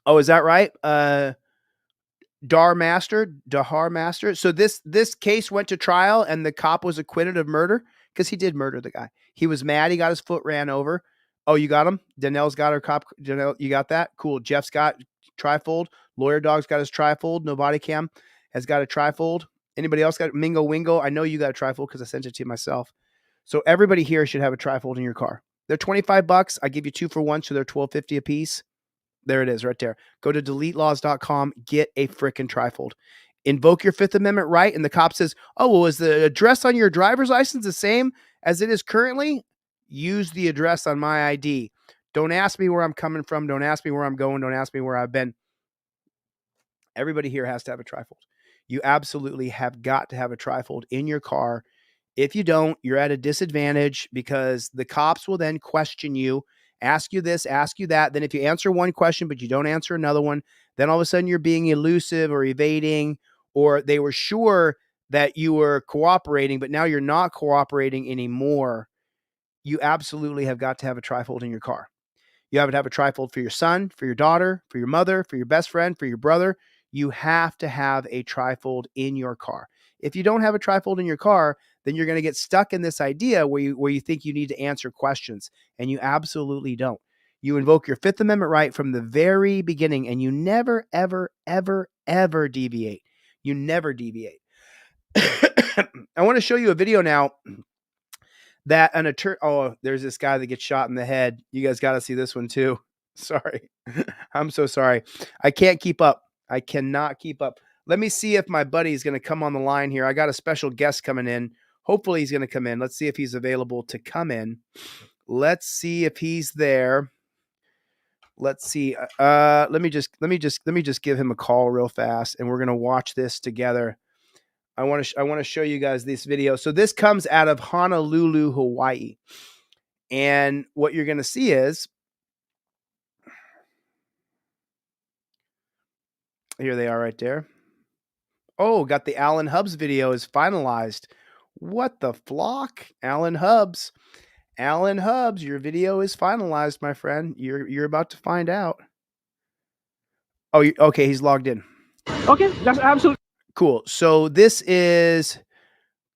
Oh, is that right? Dahar Master. So this case went to trial and the cop was acquitted of murder because he did murder the guy. He was mad. He got his foot ran over. Oh, you got him? Danelle's got her cop. Danelle, you got that? Cool. Jeff's got TRIFOLD. Lawyer Dog's got his TRIFOLD. No Body Cam has got a TRIFOLD. Anybody else got Mingo Wingo? I know you got a TRIFOLD because I sent it to you myself. So everybody here should have a TRIFOLD in your car. They're $25. I give you 2 for 1, so they're $12.50 a piece. There it is right there. Go to deletelaws.com. Get a frickin' TRIFOLD. Invoke your Fifth Amendment right, and the cop says, oh, well, is the address on your driver's license the same as it is currently? Use the address on my ID. Don't ask me where I'm coming from. Don't ask me where I'm going. Don't ask me where I've been. Everybody here has to have a TRIFOLD. You absolutely have got to have a TRIFOLD in your car. If you don't, you're at a disadvantage because the cops will then question you ask you this, ask you that. Then if you answer one question, but you don't answer another one, then all of a sudden you're being elusive or evading, or they were sure that you were cooperating, but now you're not cooperating anymore. You absolutely have got to have a TRIFOLD in your car. You have to have a TRIFOLD for your son, for your daughter, for your mother, for your best friend, for your brother. You have to have a TRIFOLD in your car. If you don't have a TRIFOLD in your car, then you're going to get stuck in this idea where you think you need to answer questions, and you absolutely don't. You invoke your Fifth Amendment right from the very beginning, and you never, ever, ever, ever deviate. You never deviate. I want to show you a video now that an attorney, oh, there's this guy that gets shot in the head. You guys got to see this one too. Sorry. I'm so sorry. I can't keep up. I cannot keep up. Let me see if my buddy is going to come on the line here. I got a special guest coming in. Hopefully he's going to come in. Let's see if he's available to come in. Let's see if he's there. Let's see. Let me just give him a call real fast, and we're going to watch this together. I want to show you guys this video. So this comes out of Honolulu, Hawaii. And what you're going to see is, here they are right there. Oh, got the Alan Hubbs video is finalized. What the flock? Alan Hubbs, your video is finalized, my friend. You're about to find out. Oh, okay, he's logged in. Okay, that's absolutely cool. So this is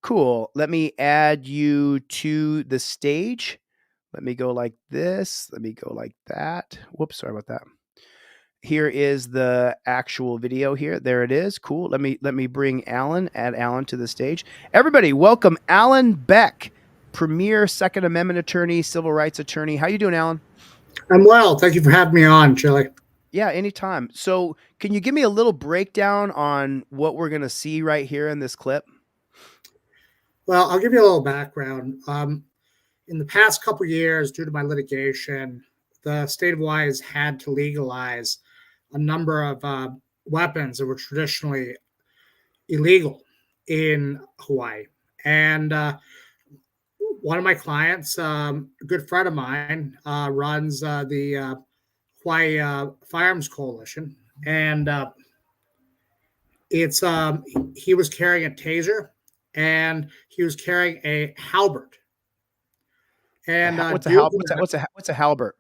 cool. Let me add you to the stage. Let me go like this. Let me go like that. Whoops, sorry about that. Here is the actual video here. There it is. Cool. Let me bring add Alan to the stage. Everybody, welcome Alan Beck, premier Second Amendment attorney, civil rights attorney. How you doing, Alan? I'm well. Thank you for having me on, Chili. Yeah, anytime. So can you give me a little breakdown on what we're going to see right here in this clip? Well, I'll give you a little background. In the past couple of years, due to my litigation, the state of Hawaii has had to legalize a number of weapons that were traditionally illegal in Hawaii. And one of my clients, a good friend of mine, runs the Hawaii Firearms Coalition. And he was carrying a taser, and he was carrying a halberd. And what's a halberd?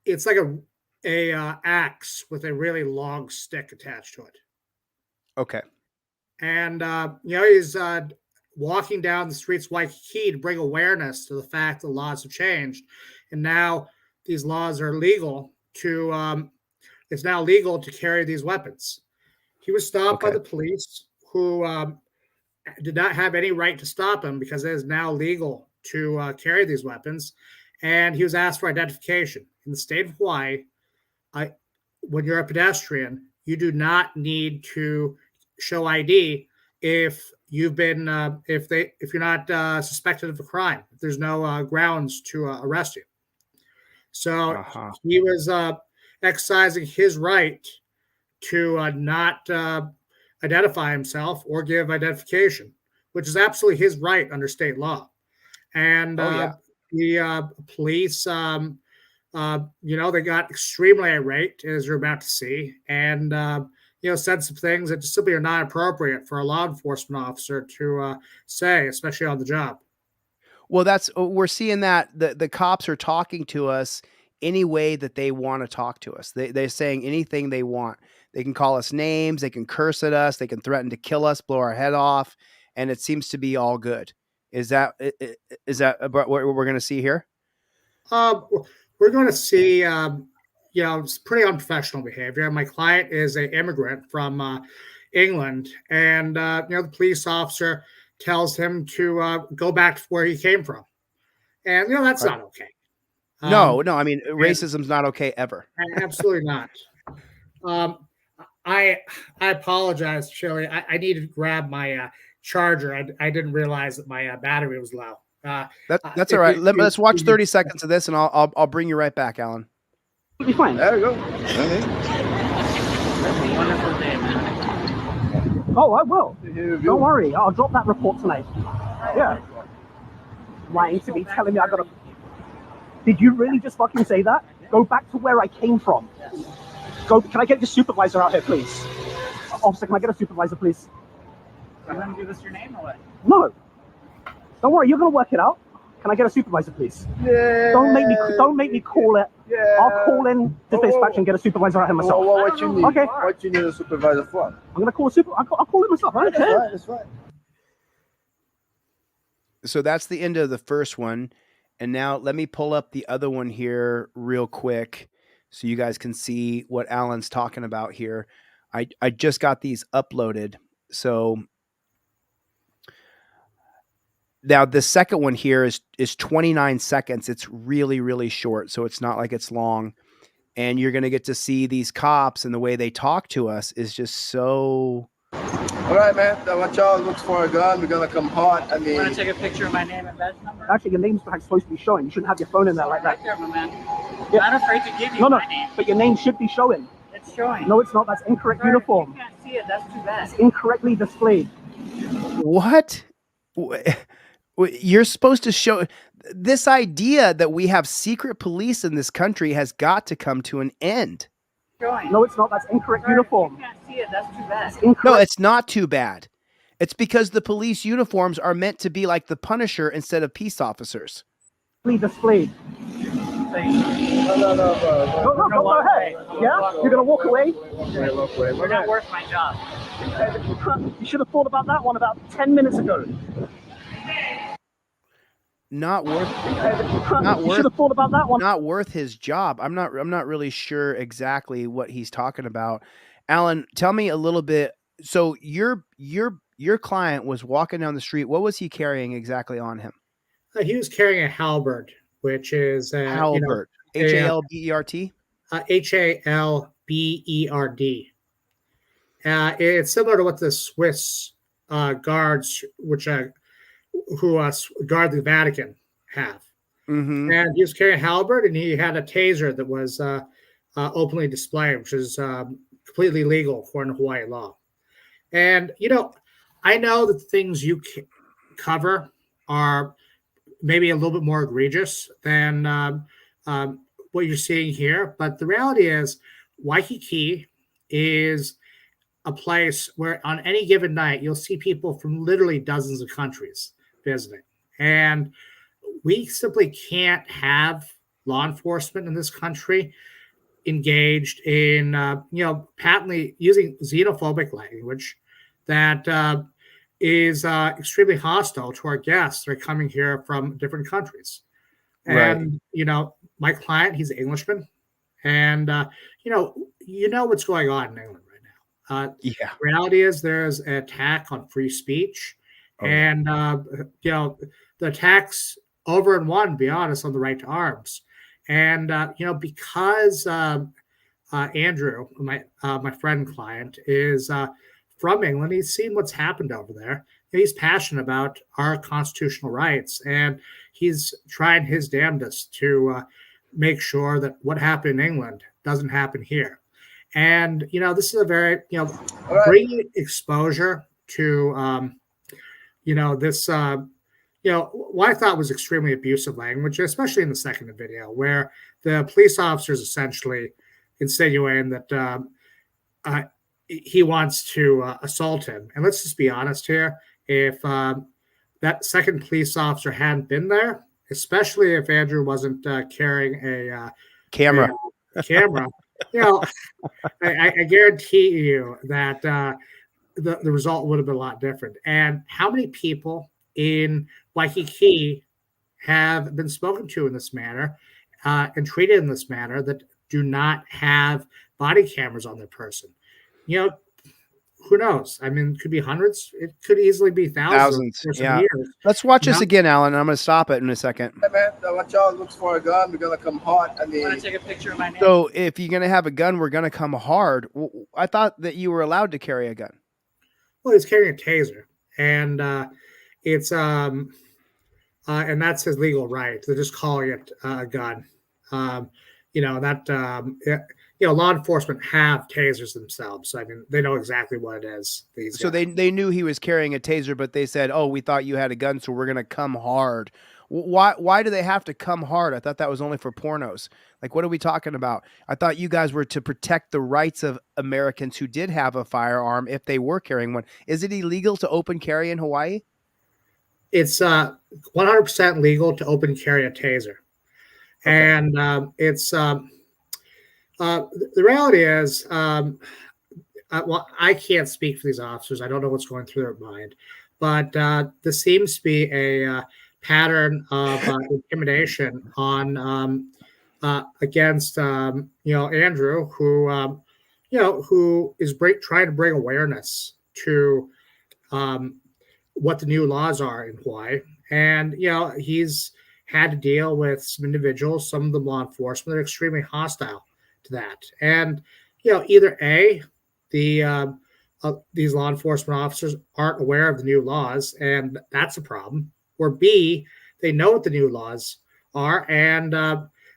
It's like a axe with a really long stick attached to it. Okay. And he's walking down the streets of Waikiki to bring awareness to the fact that laws have changed, and now these laws are legal to. It's now legal to carry these weapons. He was stopped by the police, who did not have any right to stop him because it is now legal to carry these weapons, and he was asked for identification. In the state of Hawaii, when you're a pedestrian, you do not need to show ID if you've been if you're not suspected of a crime. There's no grounds to arrest you. So he was exercising his right to not identify himself or give identification, which is absolutely his right under state law. And the police, they got extremely irate, as you're about to see, and said some things that just simply are not appropriate for a law enforcement officer to say, especially on the job. Well, we're seeing that the cops are talking to us any way that they want to talk to us. They're saying anything they want. They can call us names, they can curse at us, they can threaten to kill us, blow our head off, and it seems to be all good. Is that what we're going to see here? We're going to see, it's pretty unprofessional behavior. My client is an immigrant from England, and the police officer tells him to go back to where he came from, and that's not okay. No. I mean, racism's not okay ever. Absolutely not. I apologize, Chili. I needed to grab my charger. I didn't realize that my battery was low. That's all right. Let's watch 30 seconds of this, and I'll bring you right back, Alan. be fine. There you go. Okay. Oh, I will. Don't worry. I'll drop that report tonight. Yeah. Lying to me, telling me I got a... Did you really just fucking say that? Go back to where I came from. Go. Can I get your supervisor out here, please? Officer, can I get a supervisor, please? I'm going to give us your name or what? No. Don't worry, you're gonna work it out. Can I get a supervisor, please? Yeah. Don't make me call it. Yeah. I'll call in the dispatch and get a supervisor out here myself. What you need? Okay. What you need a supervisor for? I'm gonna call I'll call it myself. I don't care. That's right. So that's the end of the first one. And now let me pull up the other one here real quick so you guys can see what Alan's talking about here. I just got these uploaded. So now the second one here is 29 seconds. It's really, really short. So it's not like it's long. And you're going to get to see these cops, and the way they talk to us is just so... All right, man. What y'all looks for a gun? We're gonna come hard. I mean, want to take a picture of my name and badge number? Actually, your name's supposed to be showing. You shouldn't have your phone in there like that. Right there, my man. Yeah. I'm not afraid to give you No, my name. but your name should be showing. It's showing. No, it's not. That's incorrect uniform. You can't see it. That's too bad. It's incorrectly displayed. What? You're supposed to show... This idea that we have secret police in this country has got to come to an end. No, it's not. That's incorrect uniform. You can't see it. That's too bad. No, it's not too bad. It's because the police uniforms are meant to be like the Punisher instead of peace officers. Displayed. No, Go ahead. Yeah? You're gonna walk away? We're not worth my job. You should have thought about that one about 10 minutes ago. Not worth You should have thought about that one. Not worth his job. I'm not really sure exactly what he's talking about. Alan, tell me a little bit. So your client was walking down the street. What was he carrying exactly on him? He was carrying a halberd, which is halberd. H-A-L-B-E-R-T? H-A-L-B-E-R-D. It's similar to what the Swiss guards, who guard the Vatican, have. Mm-hmm. And he was carrying a halberd, and he had a taser that was openly displayed, which is completely legal according to Hawaii law. And, I know that the things you cover are maybe a little bit more egregious than what you're seeing here. But the reality is Waikiki is a place where on any given night, you'll see people from literally dozens of countries visiting. And we simply can't have law enforcement in this country engaged in, patently using xenophobic language that is extremely hostile to our guests that are coming here from different countries. And, my client, he's an Englishman. And, what's going on in England right now. Yeah. Reality is there's an attack on free speech. And, the attacks over and one, to be honest, on the right to arms. And, because Andrew, my friend client, is from England, he's seen what's happened over there. And he's passionate about our constitutional rights. And he's trying his damnedest to make sure that what happened in England doesn't happen here. And, this is a very, bringing exposure to, this, what I thought was extremely abusive language, especially in the second video, where the police officer is essentially insinuating that he wants to assault him. And let's just be honest here. If that second police officer hadn't been there, especially if Andrew wasn't carrying a camera, I guarantee you that the result would have been a lot different. And how many people in Waikiki have been spoken to in this manner and treated in this manner that do not have body cameras on their person? Who knows? I mean, it could be hundreds. It could easily be thousands. Yeah. Let's watch this again, Alan. I'm going to stop it in a second. Hey, man, what y'all looks for a gun? We're going to come hard. I mean, want to take a picture of my name? So if you're going to have a gun, we're going to come hard. I thought that you were allowed to carry a gun. Well, he's carrying a taser, and it's and that's his legal right. They're just calling it a gun. Law enforcement have tasers themselves. I mean, they know exactly what it is. So they knew he was carrying a taser, but they said, "Oh, we thought you had a gun, so we're going to come hard." Why do they have to come hard? I thought that was only for pornos. Like, what are we talking about? I thought you guys were to protect the rights of Americans who did have a firearm if they were carrying one. Is it illegal to open carry in Hawaii? It's 100% legal to open carry a taser. Okay. And the reality is, well, I can't speak for these officers. I don't know what's going through their mind, but this seems to be a pattern of intimidation on against Andrew, who who is trying to bring awareness to what the new laws are in Hawaii, and he's had to deal with some individuals, some of the law enforcement that are extremely hostile to that, and either A, these law enforcement officers aren't aware of the new laws, and that's a problem. Or B, they know what the new laws are, and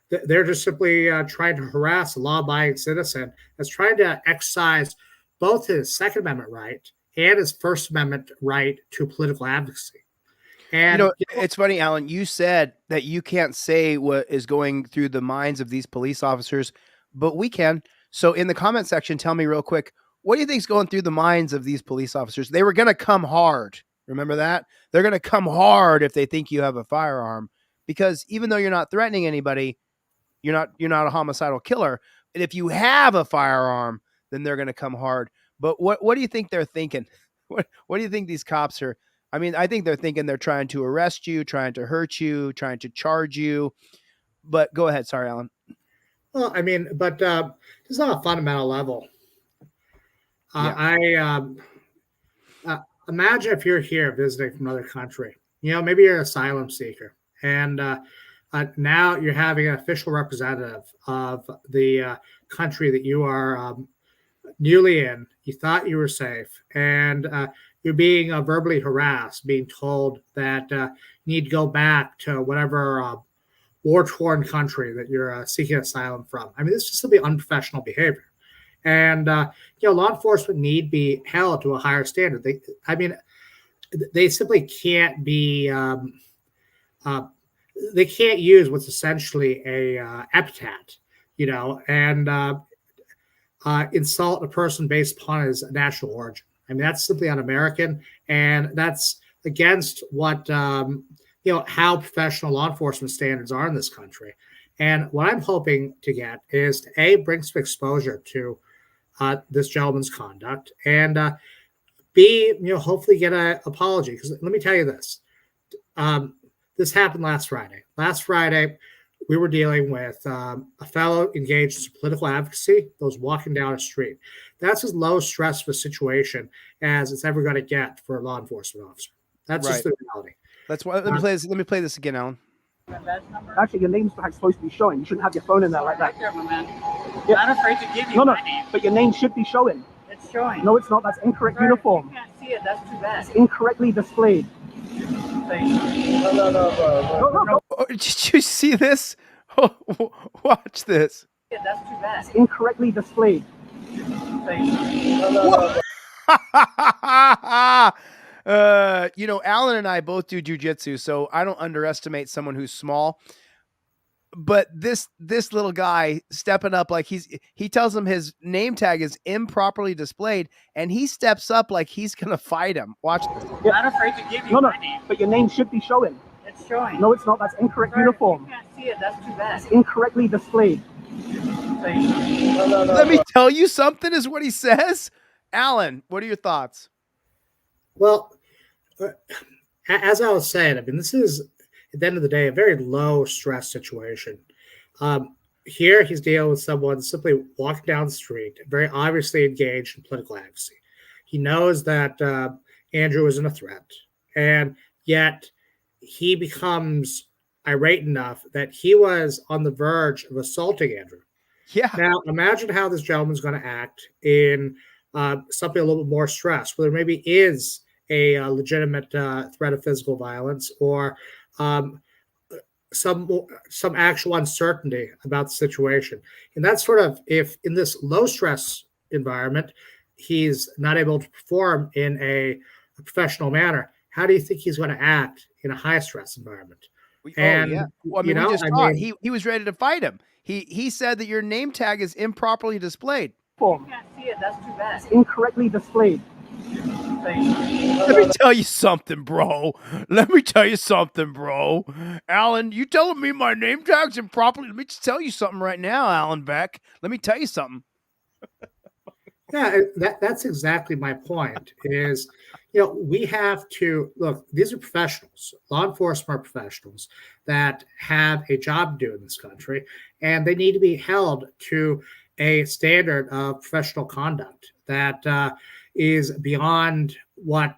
they're just simply trying to harass a law-abiding citizen that's trying to exercise both his Second Amendment right and his First Amendment right to political advocacy. And it's funny, Alan, you said that you can't say what is going through the minds of these police officers, but we can. So in the comment section, tell me real quick, what do you think is going through the minds of these police officers? They were going to come hard. Remember that? They're going to come hard if they think you have a firearm, because even though you're not threatening anybody, you're not a homicidal killer. And if you have a firearm, then they're going to come hard. But what do you think they're thinking? What do you think these cops are? I mean, I think they're thinking they're trying to arrest you, trying to hurt you, trying to charge you. But go ahead. Sorry, Alan. Well, I mean, but it's not a fundamental level. Imagine if you're here visiting from another country. Maybe you're an asylum seeker, and now you're having an official representative of the country that you are newly in. You thought you were safe, and you're being verbally harassed, being told that you need to go back to whatever war-torn country that you're seeking asylum from. I mean, this is simply unprofessional behavior. And, law enforcement need be held to a higher standard. They simply can't be, they can't use what's essentially a epithet, and insult a person based upon his national origin. I mean, that's simply un-American, and that's against what, how professional law enforcement standards are in this country. And what I'm hoping to get is to A, bring some exposure to this gentleman's conduct, and B, hopefully get an apology. Because let me tell you this. This happened last Friday. Last Friday, we were dealing with a fellow engaged in political advocacy that was walking down a street. That's as low stress of a situation as it's ever going to get for a law enforcement officer. That's just the reality. That's why. Let me play this again, Alan. Actually, your name's supposed to be showing. You shouldn't have your phone in there like that. I'm not afraid to give you my name. But your name should be showing. It's showing. No, it's not. That's incorrect uniform. You can't see it. That's too bad. It's incorrectly displayed. No. Oh, did you see this? Oh, watch this. Yeah, that's too bad. It's incorrectly displayed. Alan and I both do jujitsu, so I don't underestimate someone who's small. But this little guy stepping up like he tells him his name tag is improperly displayed, and he steps up like he's gonna fight him. Watch this. I'm not afraid to give you my name. But your name should be showing. It's showing. No, it's not. That's incorrect uniform. You can't see it. That's too bad. It's incorrectly displayed. Let me tell you something, is what he says. Alan, what are your thoughts? Well, as I was saying, I mean, this is, at the end of the day, a very low stress situation. Here, he's dealing with someone simply walking down the street, very obviously engaged in political advocacy. He knows that Andrew isn't a threat, and yet he becomes irate enough that he was on the verge of assaulting Andrew. Yeah. Now, imagine how this gentleman's going to act in something a little bit more stressed, where there maybe is a legitimate threat of physical violence or some actual uncertainty about the situation. And that's sort of, if in this low stress environment, he's not able to perform in a professional manner, how do you think he's going to act in a high stress environment? And, yeah. Well, I mean, we just saw it. He was ready to fight him. He said that your name tag is improperly displayed. You can't see it. That's too bad. It's incorrectly displayed. Let me tell you something, bro. Alan, you telling me my name tag's improperly? Let me just tell you something right now, Alan Beck. Let me tell you something. Yeah, that's exactly my point is, we have to look, these are professionals. Law enforcement are professionals that have a job to do in this country, and they need to be held to a standard of professional conduct that is beyond what,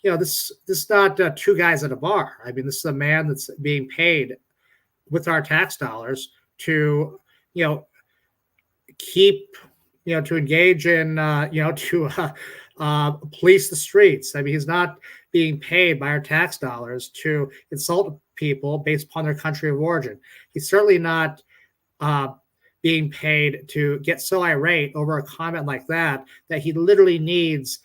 this is not two guys at a bar. I mean, this is a man that's being paid with our tax dollars to, keep, to engage in, to police the streets. I mean, he's not being paid by our tax dollars to insult people based upon their country of origin. He's certainly not being paid to get so irate over a comment like that he literally needs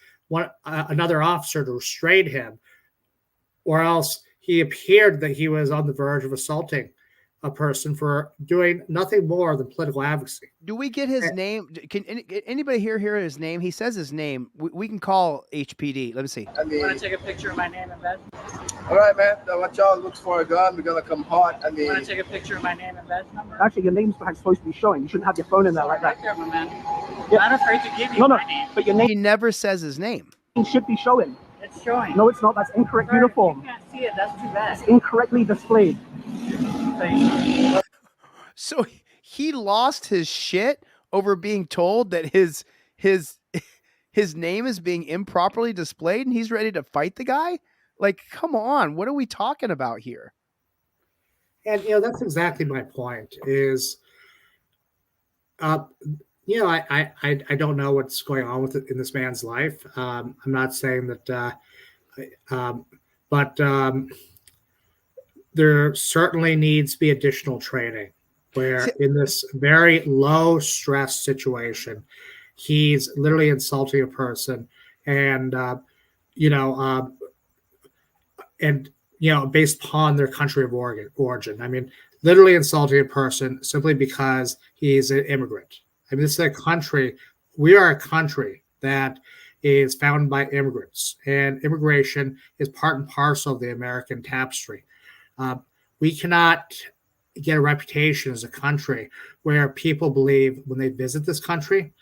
another officer to restrain him, or else he appeared that he was on the verge of assaulting a person for doing nothing more than political advocacy. Do we get his name? Can anybody here hear his name? He says his name. We can call HPD. Let me see. You want to take a picture of my name and badge? All right, man. What y'all looks for a gun? We're gonna come hot. You want to take a picture of my name and badge number? Actually, your name's supposed to be showing. You shouldn't have your phone in there like that. Right there, my man. I'm not afraid to give you my name. But your name He never says his name. should be showing. It's showing. No, it's not. That's incorrect uniform. You can't see it. That's too bad. It's incorrectly displayed. So he lost his shit over being told that his name is being improperly displayed, and he's ready to fight the guy? Like, come on, what are we talking about here? And that's exactly my point. Is I don't know what's going on with it in this man's life. I'm not saying that, but there certainly needs to be additional training where in this very low stress situation, he's literally insulting a person and, based upon their country of origin. I mean, literally insulting a person simply because he's an immigrant. I mean, this is a country, we are a country that is founded by immigrants, and immigration is part and parcel of the American tapestry. We cannot get a reputation as a country where people believe when they visit this country,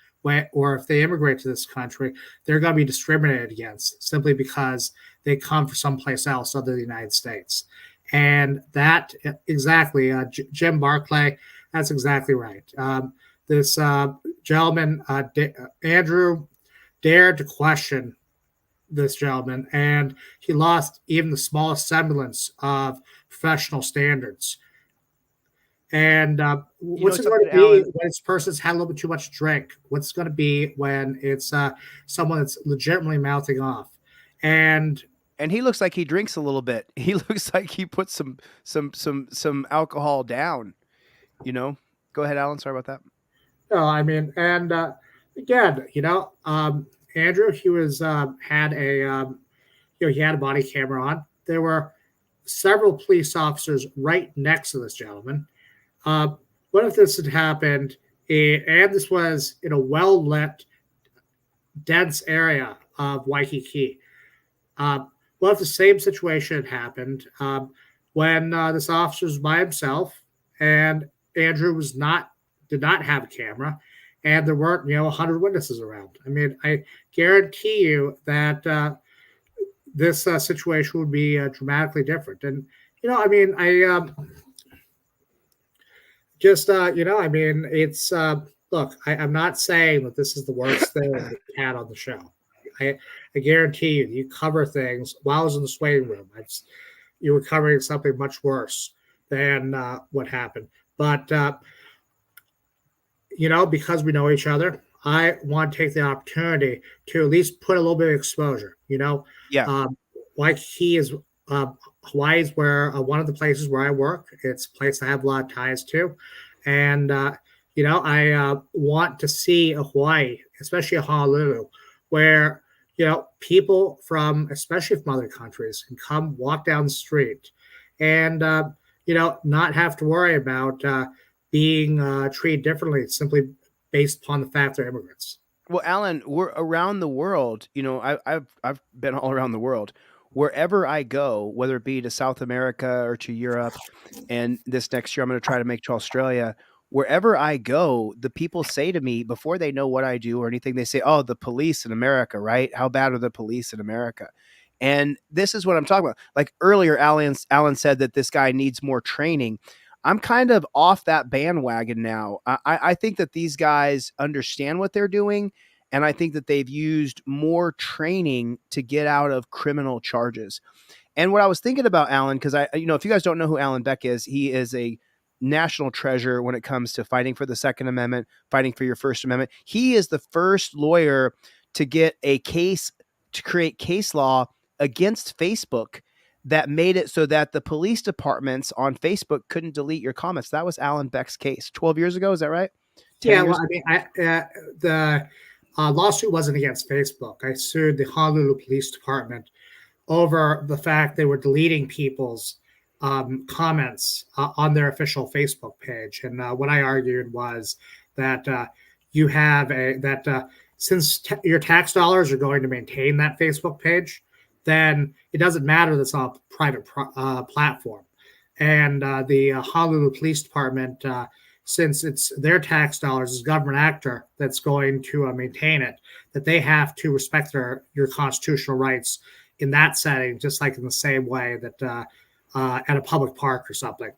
or if they immigrate to this country, they're going to be discriminated against simply because they come from someplace else other than the United States. And that exactly, Jim Barclay, that's exactly right. This gentleman, Andrew, dared to question this gentleman, and he lost even the smallest semblance of professional standards. And what's it going to be when this person's had a little bit too much to drink? What's going to be when it's someone that's legitimately mouthing off? And he looks like he drinks a little bit. He looks like he put some alcohol down. Go ahead, Alan. Sorry about that. No, I mean, and again, Andrew, he was had a he had a body camera on. There were several police officers right next to this gentleman. What if this had happened, and this was in a well-lit, dense area of Waikiki? What if the same situation had happened when this officer was by himself and Andrew did not have a camera, and there weren't 100 witnesses around? I mean, I guarantee you that this situation would be dramatically different. And it's look, I'm not saying that this is the worst thing that we had on the show. I guarantee you cover things. While I was in the waiting room, you were covering something much worse than what happened. But because we know each other, I want to take the opportunity to at least put a little bit of exposure. Waikiki is Hawaii is where one of the places where I work. It's a place I have a lot of ties to, and I want to see a Hawaii, especially a Honolulu, where people from, especially from other countries, can come walk down the street and not have to worry about being treated differently simply based upon the fact they're immigrants. Well, Alan, we're around the world. I've been all around the world. Wherever I go, whether it be to South America or to Europe, and this next year I'm going to try to make to Australia. Wherever I go, the people say to me before they know what I do or anything, they say, "Oh, the police in America, right? How bad are the police in America?" And this is what I'm talking about. Like earlier, Alan said that this guy needs more training. I'm kind of off that bandwagon now. I think that these guys understand what they're doing, and I think that they've used more training to get out of criminal charges. And what I was thinking about, Alan, because if you guys don't know who Alan Beck is, he is a national treasure when it comes to fighting for the Second Amendment, fighting for your First Amendment. He is the first lawyer to get a case, to create case law against Facebook that made it so that the police departments on Facebook couldn't delete your comments. That was Alan Beck's case 12 years ago. Is that right? Yeah, well, I mean, the lawsuit wasn't against Facebook. I sued the Honolulu Police Department over the fact they were deleting people's comments on their official Facebook page. And what I argued was that you have since your tax dollars are going to maintain that Facebook page, then it doesn't matter that it's on a private platform. And the Honolulu Police Department, since it's their tax dollars as a government actor that's going to maintain it, that they have to respect your constitutional rights in that setting, just like in the same way that at a public park or something.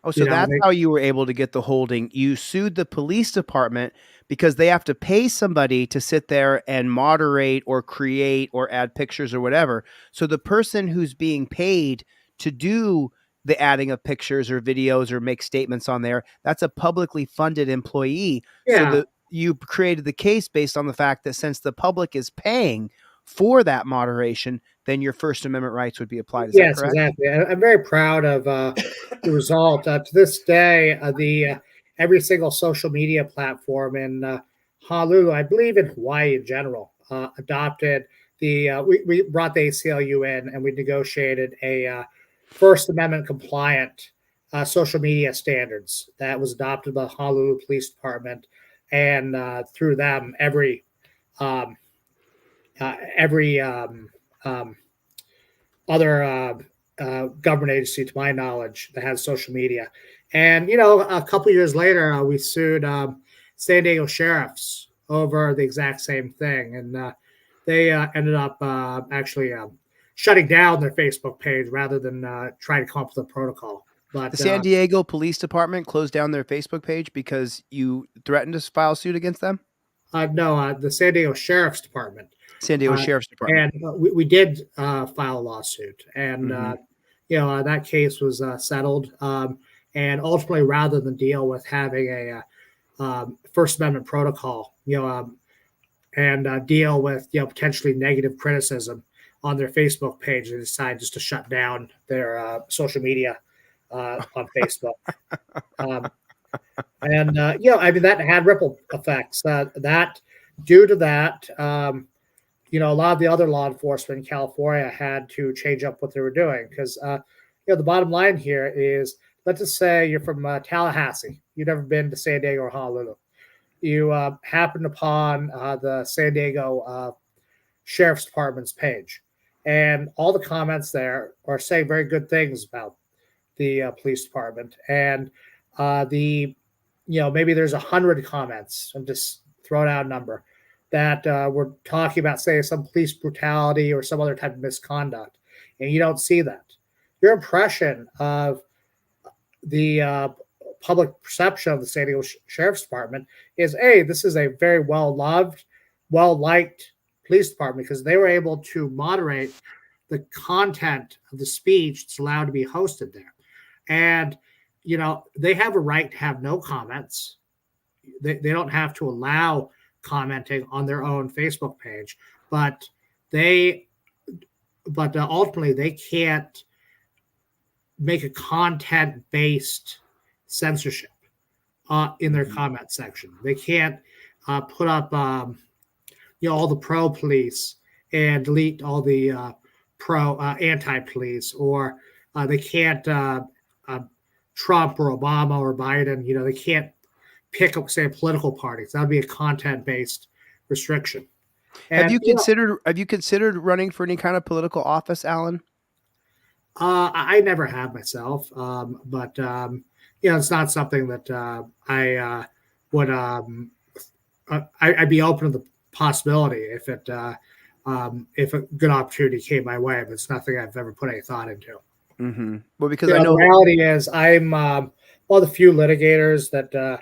Oh, so that's how you were able to get the holding. You sued the police department because they have to pay somebody to sit there and moderate or create or add pictures or whatever. So the person who's being paid to do the adding of pictures or videos or make statements on there, that's a publicly funded employee. Yeah. So you created the case based on the fact that since the public is paying for that moderation, then your First Amendment rights would be applied. Is that correct? Yes, exactly. I'm very proud of the result. To this day, every single social media platform in Honolulu, I believe in Hawaii in general, adopted we brought the ACLU in and we negotiated a First Amendment compliant social media standards that was adopted by the Honolulu Police Department, and through them, every other government agency, to my knowledge, that has social media. And a couple years later, we sued San Diego sheriffs over the exact same thing, and they ended up actually shutting down their Facebook page rather than trying to come up with a protocol. But the San Diego Police Department closed down their Facebook page because you threatened to file suit against them? No, the San Diego Sheriff's Department. San Diego Sheriff's Department. And we did file a lawsuit, and that case was settled. And ultimately, rather than deal with having a First Amendment protocol, and deal with potentially negative criticism on their Facebook page, they decided just to shut down their social media on Facebook. And I mean, that had ripple effects. That due to that, a lot of the other law enforcement in California had to change up what they were doing because the bottom line here is, let's just say you're from Tallahassee, you've never been to San Diego or Honolulu. You happened upon the San Diego Sheriff's Department's page, and all the comments there are saying very good things about the police department. And maybe there's 100 comments, I'm just throwing out a number, that we're talking about, say, some police brutality or some other type of misconduct, and you don't see that. Your impression of the public perception of the San Diego Sheriff's Department is, hey, this is a very well-loved, well-liked police department because they were able to moderate the content of the speech that's allowed to be hosted there. And, they have a right to have no comments. They don't have to allow commenting on their own Facebook page, but ultimately they can't make a content-based censorship in their comment section. They can't put up all the pro-police and delete all the anti-police, or they can't Trump or Obama or Biden, they can't pick up, say, a political party. That would be a content-based restriction. Have you considered running for any kind of political office, Alan? I never have myself, but it's not something that I would. I'd be open to the possibility if a good opportunity came my way, but it's nothing I've ever put any thought into. Mm-hmm. Well, because I know the reality is I'm one of the few litigators that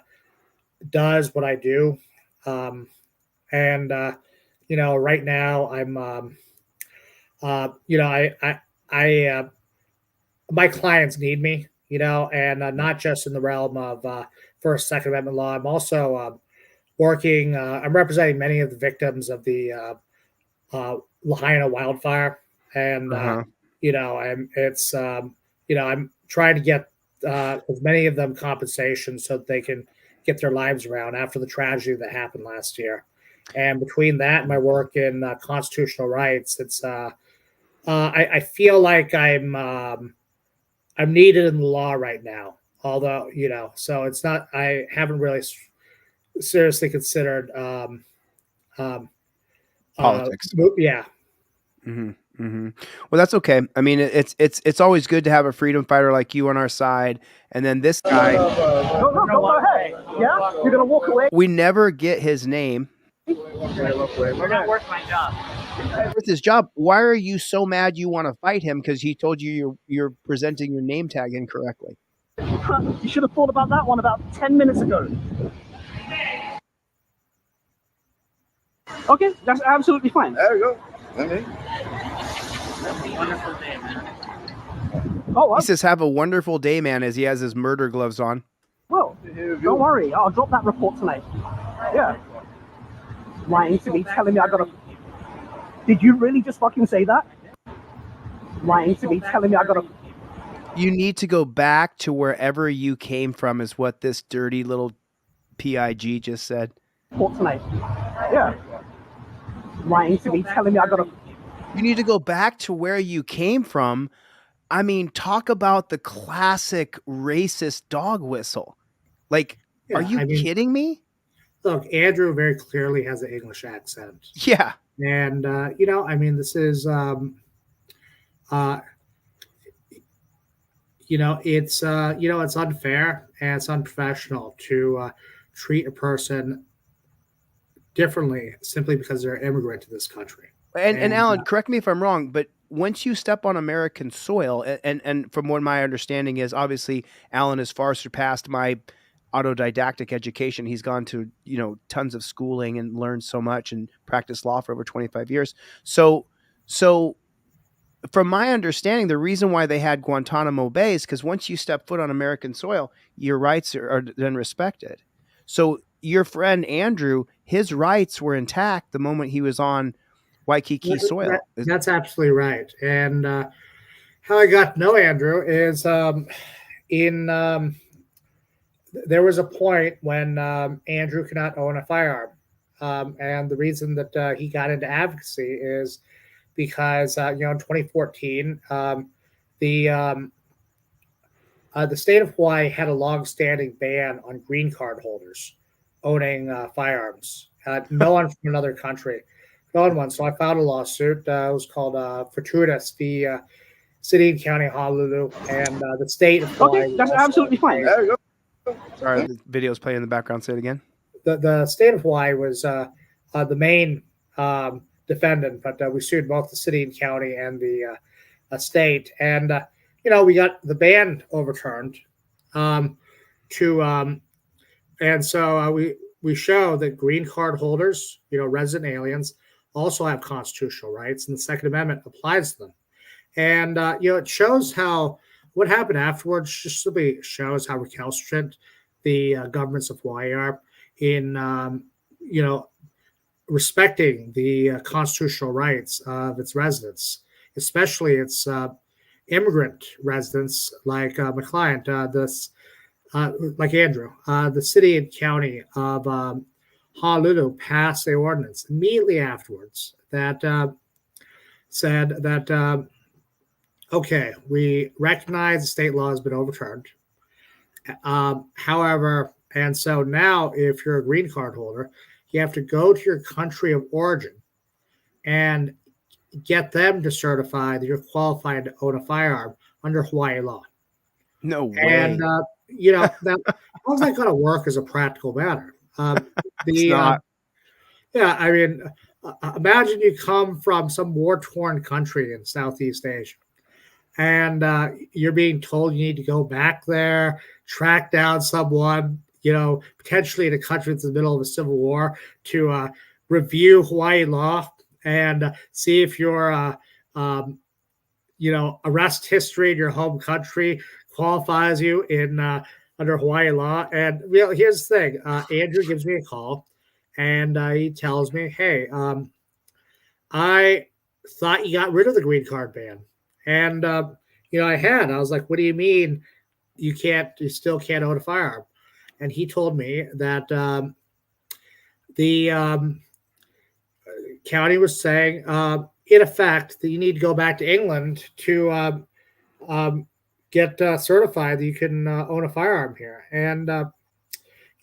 does what I do, and right now I'm my clients need me, and not just in the realm of First, Second Amendment law. I'm also working. I'm representing many of the victims of the Lahaina wildfire, and I'm trying to get as many of them compensation so that they can get their lives around after the tragedy that happened last year. And between that and my work in constitutional rights, it's I feel like I'm needed in the law right now. Although so it's not. I haven't really seriously considered politics. Yeah. Mm-hmm. Mm-hmm. Well, that's okay. I mean, it's always good to have a freedom fighter like you on our side, and then this guy. Go ahead. Yeah, you're gonna walk away. We never get his name. We're not worth my job. With his job, why are you so mad you want to fight him? Because he told you you're presenting your name tag incorrectly. You should have thought about that one about 10 minutes ago. Okay, that's absolutely fine. There you go. Wonderful day, man. Oh, he says, "Have a wonderful day, man," as he has his murder gloves on. Well, don't worry. I'll drop that report tonight. Yeah. Lying to me, telling me I gotta... Did you really just fucking say that? Lying to me, telling me I gotta... You need to go back to wherever you came from is what this dirty little PIG just said. Report tonight. Yeah. Lying to me, telling me I gotta... You need to go back to where you came from. I mean, talk about the classic racist dog whistle. Like, are you kidding me? Look, Andrew very clearly has an English accent. Yeah. And, this is, it's unfair and it's unprofessional to treat a person differently simply because they're an immigrant to this country. And Alan, correct me if I'm wrong, but once you step on American soil, and from what my understanding is, obviously, Alan has far surpassed my autodidactic education. He's gone to, tons of schooling and learned so much and practiced law for over 25 years. So from my understanding, the reason why they had Guantanamo Bay is because once you step foot on American soil, your rights are then respected. So your friend Andrew, his rights were intact the moment he was on Waikiki soil. That's absolutely right. And how I got to know Andrew is there was a point when Andrew could not own a firearm. And the reason that he got into advocacy is because, in 2014, the state of Hawaii had a long-standing ban on green card holders owning firearms. No one from another country owned one. So I filed a lawsuit. It was called Fortuitous, the city and county of Honolulu, and the state of Hawaii. Okay, that's absolutely fine. There you go. Sorry, the video's playing in the background. Say it again. The state of Hawaii was the main defendant, but we sued both the city and county and the state. And, we got the ban overturned and so we show that green card holders, resident aliens, also have constitutional rights, and the Second Amendment applies to them. And, it shows how what happened afterwards just simply shows how recalcitrant the governments of Hawaii are in, respecting the constitutional rights of its residents, especially its immigrant residents like my client, like Andrew. The city and county of Honolulu passed an ordinance immediately afterwards that said that okay, we recognize the state law has been overturned. However, and so now if you're a green card holder, you have to go to your country of origin and get them to certify that you're qualified to own a firearm under Hawaii law. No way. And, you know, that, how's that going to work as a practical matter? It's not. Yeah, I mean, imagine you come from some war-torn country in Southeast Asia, and you're being told you need to go back there, track down someone, you know, potentially in a country that's in the middle of a civil war, to review Hawaii law and see if your, you know, arrest history in your home country qualifies you in under Hawaii law. And you know, here's the thing: Andrew gives me a call, and he tells me, "Hey, I thought you got rid of the green card ban," and you know, I was like, "What do you mean you can't? You still can't own a firearm?" And he told me that the county was saying, in effect, that you need to go back to England to get certified that you can own a firearm here. And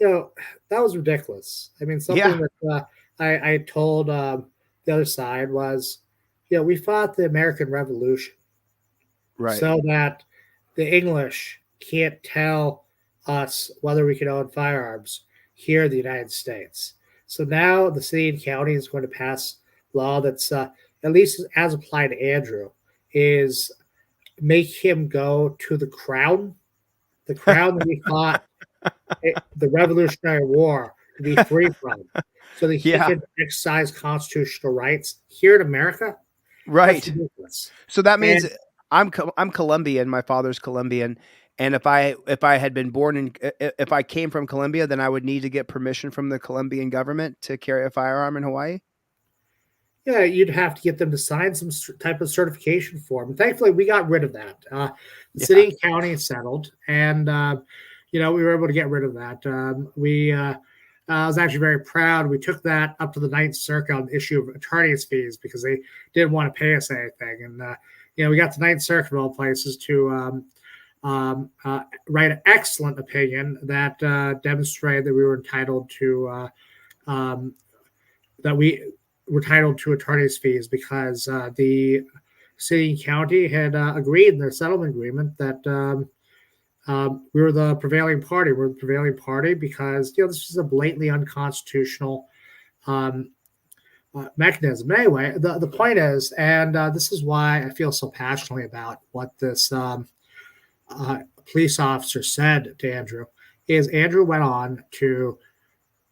you know, that was ridiculous. I mean, something that I told the other side was, you know, we fought the American Revolution, Right. so that the English can't tell us whether we can own firearms here in the United States. So now the city and county is going to pass law that's, at least as applied to Andrew, is make him go to the crown that he fought the Revolutionary War to be free from, so that he can exercise constitutional rights here in America. Right. That's ridiculous. So that means And I'm Colombian. My father's Colombian, and if I had been born in if I came from Colombia, then I would need to get permission from the Colombian government to carry a firearm in Hawaii. yeah, you'd have to get them to sign some type of certification form. And thankfully, we got rid of that. The city and county settled, and you know, we were able to get rid of that. I was actually very proud. We took that up to the Ninth Circuit on the issue of attorney's fees because they didn't want to pay us anything. And you know, we got the Ninth Circuit of all places to write an excellent opinion that demonstrated that we were entitled to attorney's fees because the city and county had agreed in their settlement agreement that we were the prevailing party. We're the prevailing party because, you know, this is a blatantly unconstitutional mechanism. But anyway, the point is, and this is why I feel so passionately about what this police officer said to Andrew, is Andrew went on to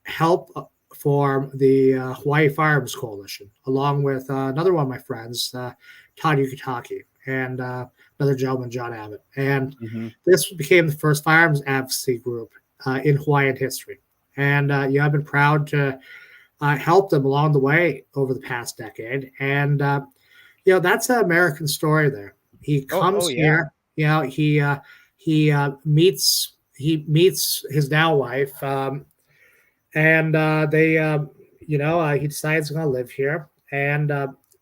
help form the Hawaii Firearms Coalition, along with another one of my friends, Todd Yukitaki, and another gentleman, John Abbott. And this became the first firearms advocacy group in Hawaiian history. And you know, I've been proud to help them along the way over the past decade. And you know, that's an American story there. He comes here, you know, he meets his now wife, and they, you know, he decides he's going to live here, and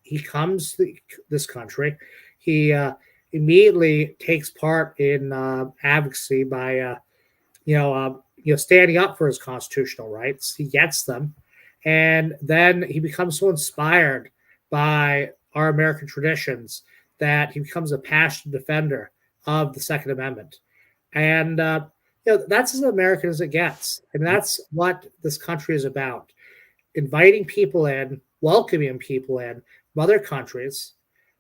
he comes to this country. He immediately takes part in advocacy by, you know, standing up for his constitutional rights. He gets them, and then he becomes so inspired by our American traditions that he becomes a passionate defender of the Second Amendment. And you know, that's as American as it gets. And that's what this country is about: inviting people in, welcoming people in from other countries,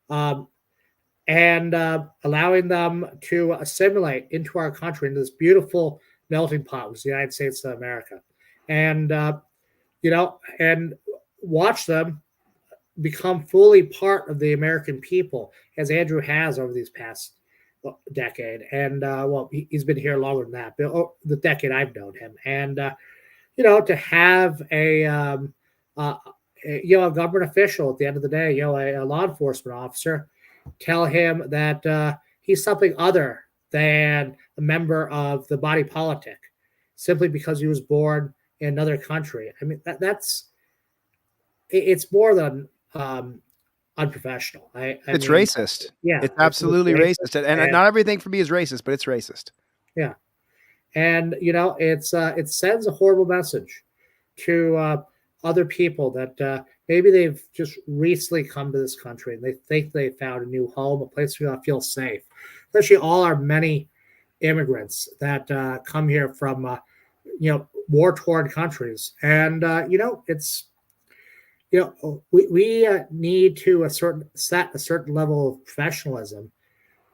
and allowing them to assimilate into our country, into this beautiful melting pot, which is the United States of America. And, you know, and watch them become fully part of the American people, as Andrew has over these past decade. And well, he's been here longer than that, but the decade I've known him. And you know, to have a you know, a government official at the end of the day, you know, a law enforcement officer, tell him that he's something other than a member of the body politic, simply because he was born in another country. I mean, it's more than unprofessional. It's mean, racist. Yeah, It's absolutely racist. And not everything for me is racist, but it's racist. Yeah, and it sends a horrible message to other people that maybe they've just recently come to this country and they think they found a new home, a place where they feel safe. Especially all our many immigrants that come here from war-torn countries, and it's we need to set a certain level of professionalism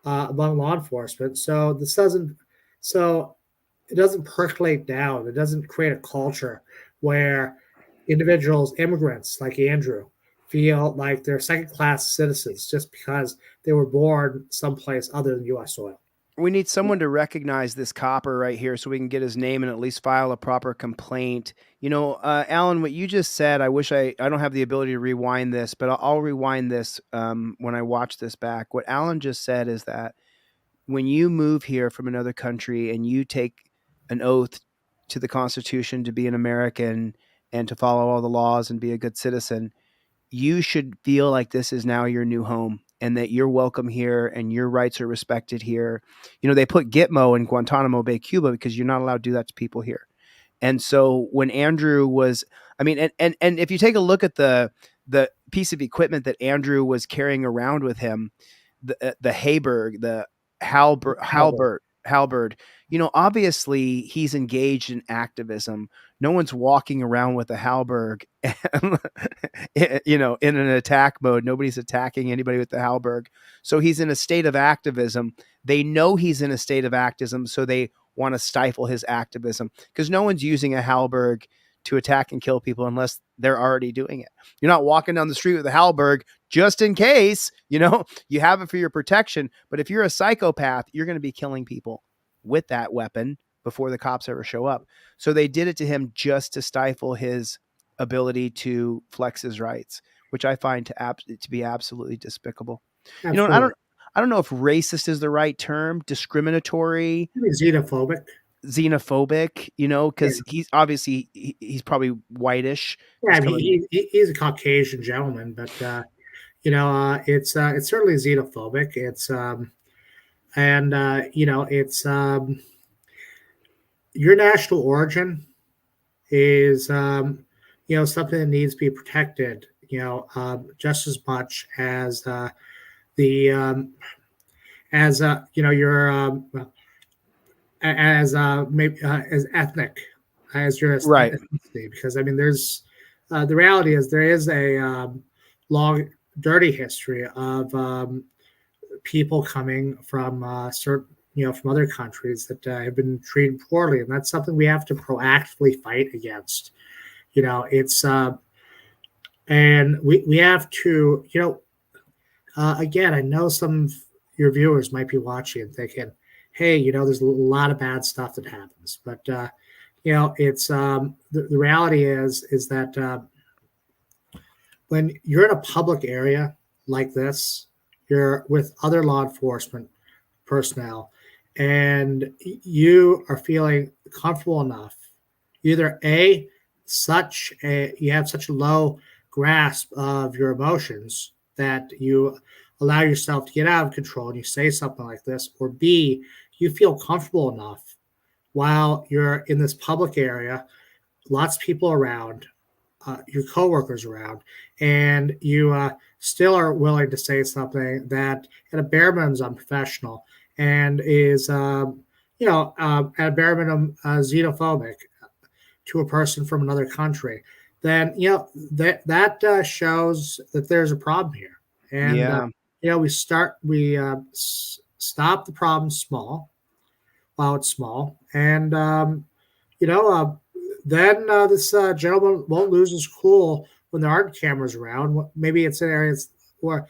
among law enforcement, so it doesn't percolate down. It doesn't create a culture where individuals, immigrants like Andrew, feel like they're second-class citizens just because they were born someplace other than U.S. soil. We need someone to recognize this copper right here so we can get his name and at least file a proper complaint. Alan, what you just said, I wish I don't have the ability to rewind this, but I'll rewind this when I watch this back. What Alan just said is that when you move here from another country and you take an oath to the Constitution to be an American and to follow all the laws and be a good citizen, you should feel like this is now your new home and that you're welcome here and your rights are respected here. They put Gitmo in Guantanamo Bay, Cuba, because you're not allowed to do that to people here. And so when Andrew was, and if you take a look at the piece of equipment that Andrew was carrying around with him, the Hayberg, the halberd, obviously he's engaged in activism. No one's walking around with a halberd, in an attack mode. Nobody's attacking anybody with the halberd. So he's in a state of activism. They know he's in a state of activism, so they want to stifle his activism because no one's using a halberd to attack and kill people unless they're already doing it. You're not walking down the street with a halberd just in case, you have it for your protection. But if you're a psychopath, you're going to be killing people with that weapon before the cops ever show up. So they did it to him just to stifle his ability to flex his rights, which I find to be absolutely despicable. Absolutely. I don't know if racist is the right term, discriminatory, xenophobic, because he's obviously, he's probably whitish. Yeah, he's a Caucasian gentleman, but it's certainly xenophobic. It's your national origin is something that needs to be protected. Just as much as your as ethnic as your right, ethnicity, because there's the reality is there is a long dirty history of people coming from certain from other countries that have been treated poorly, and that's something we have to proactively fight against. It's and we have to again, I know some of your viewers might be watching and thinking, hey, there's a lot of bad stuff that happens, but it's the reality is that when you're in a public area like this, you're with other law enforcement personnel, and you are feeling comfortable enough, either you have such a low grasp of your emotions that you allow yourself to get out of control and you say something like this, or B, you feel comfortable enough while you're in this public area, lots of people around, your coworkers around, and you still are willing to say something that at a bare minimum is unprofessional and is, at a bare minimum xenophobic to a person from another country, then, that shows that there's a problem here. And, we stop the problem small while it's small. And, then this gentleman won't lose his cool when there aren't cameras around. Maybe it's in areas where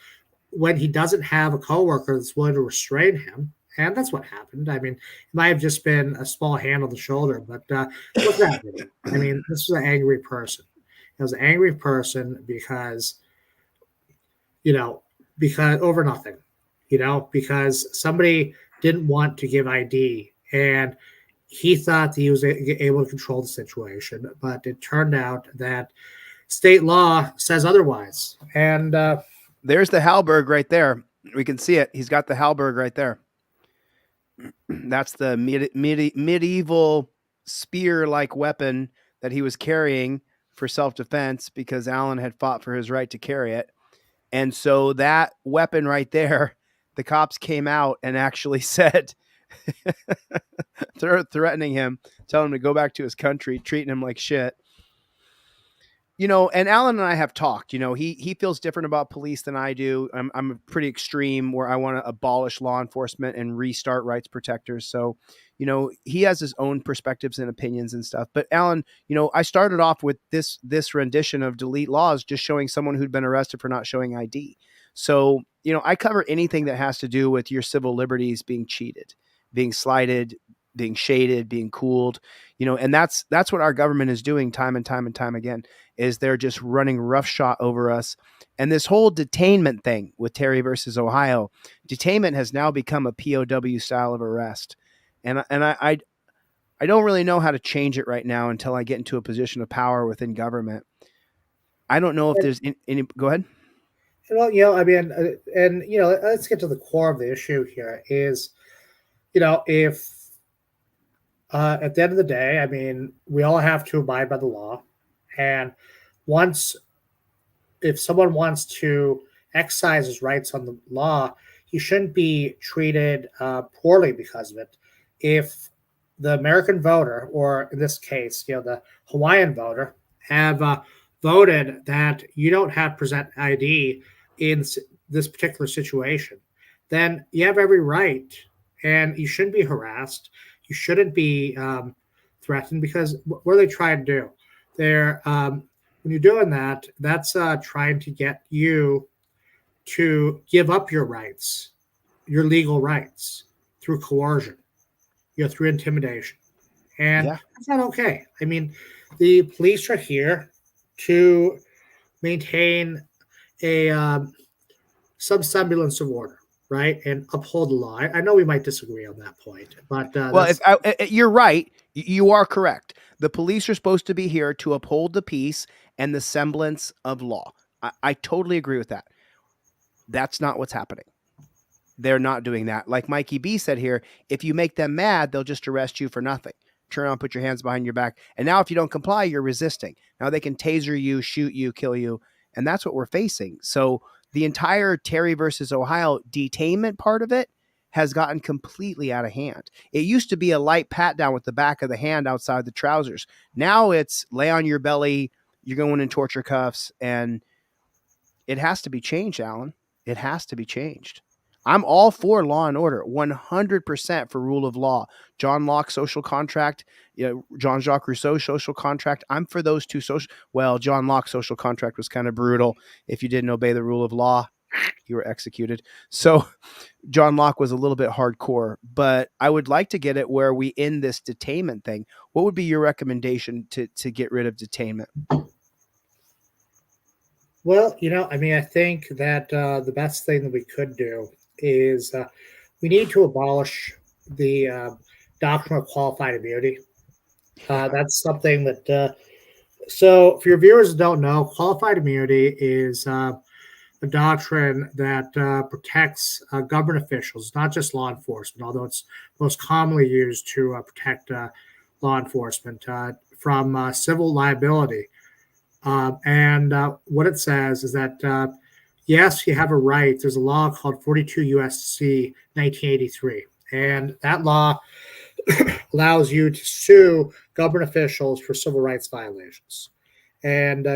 when he doesn't have a coworker that's willing to restrain him. And that's what happened. It might have just been a small hand on the shoulder, but what's that? This was an angry person. It was an angry person because over nothing, because somebody didn't want to give ID and he thought that he was able to control the situation, but it turned out that state law says otherwise. And There's the halberd right there. We can see it. He's got the halberd right there. That's the medieval spear-like weapon that he was carrying for self-defense because Allen had fought for his right to carry it. And so that weapon right there, the cops came out and actually said, threatening him, telling him to go back to his country, treating him like shit. You know, and Alan and I have talked, you know, he feels different about police than I do. I'm pretty extreme where I want to abolish law enforcement and restart rights protectors. So, you know, he has his own perspectives and opinions and stuff. But Alan, you know, I started off with this rendition of delete laws, just showing someone who'd been arrested for not showing ID. So, you know, I cover anything that has to do with your civil liberties being cheated, being slighted, being shaded, being cooled, you know, and that's what our government is doing time and time again, is they're just running roughshod over us. And this whole detainment thing with Terry versus Ohio, detainment has now become a POW style of arrest. And I don't really know how to change it right now until I get into a position of power within government. I don't know if there's any, go ahead. Well, you know, I mean, and, you know, let's get to the core of the issue here is, you know, if at the end of the day, I mean, we all have to abide by the law. And if someone wants to exercise his rights on the law, he shouldn't be treated poorly because of it. If the American voter, or in this case, you know, the Hawaiian voter, have voted that you don't have to present ID in this particular situation, then you have every right, and you shouldn't be harassed. You shouldn't be threatened, because what are they trying to do? They're when you're doing that, that's trying to get you to give up your rights, your legal rights, through coercion, you know, through intimidation, and that's not okay. I mean, the police are here to maintain a some semblance of order, right, and uphold the law. I know we might disagree on that point, but well, you're right. You are correct. The police are supposed to be here to uphold the peace and the semblance of law. I totally agree with that. That's not what's happening. They're not doing that. Like Mikey B said here, if you make them mad, they'll just arrest you for nothing. Turn around, put your hands behind your back. And now if you don't comply, you're resisting. Now they can taser you, shoot you, kill you. And that's what we're facing. So the entire Terry versus Ohio detainment part of it has gotten completely out of hand. It used to be a light pat down with the back of the hand outside the trousers. Now it's lay on your belly, you're going in torture cuffs, and it has to be changed, Alan. It has to be changed. I'm all for law and order, 100% for rule of law. John Locke social contract, you know, Jean-Jacques Rousseau social contract. I'm for those two social. Well, John Locke's social contract was kind of brutal. If you didn't obey the rule of law, you were executed. So John Locke was a little bit hardcore, but I would like to get it where we end this detainment thing. What would be your recommendation to get rid of detainment? Well, you know, I mean, I think that the best thing that we could do is we need to abolish the doctrine of qualified immunity. That's something that, so for your viewers who don't know, qualified immunity is a doctrine that protects government officials, not just law enforcement, although it's most commonly used to protect law enforcement from civil liability. And what it says is that, yes, you have a right. There's a law called 42 U.S.C. 1983. And that law allows you to sue government officials for civil rights violations. And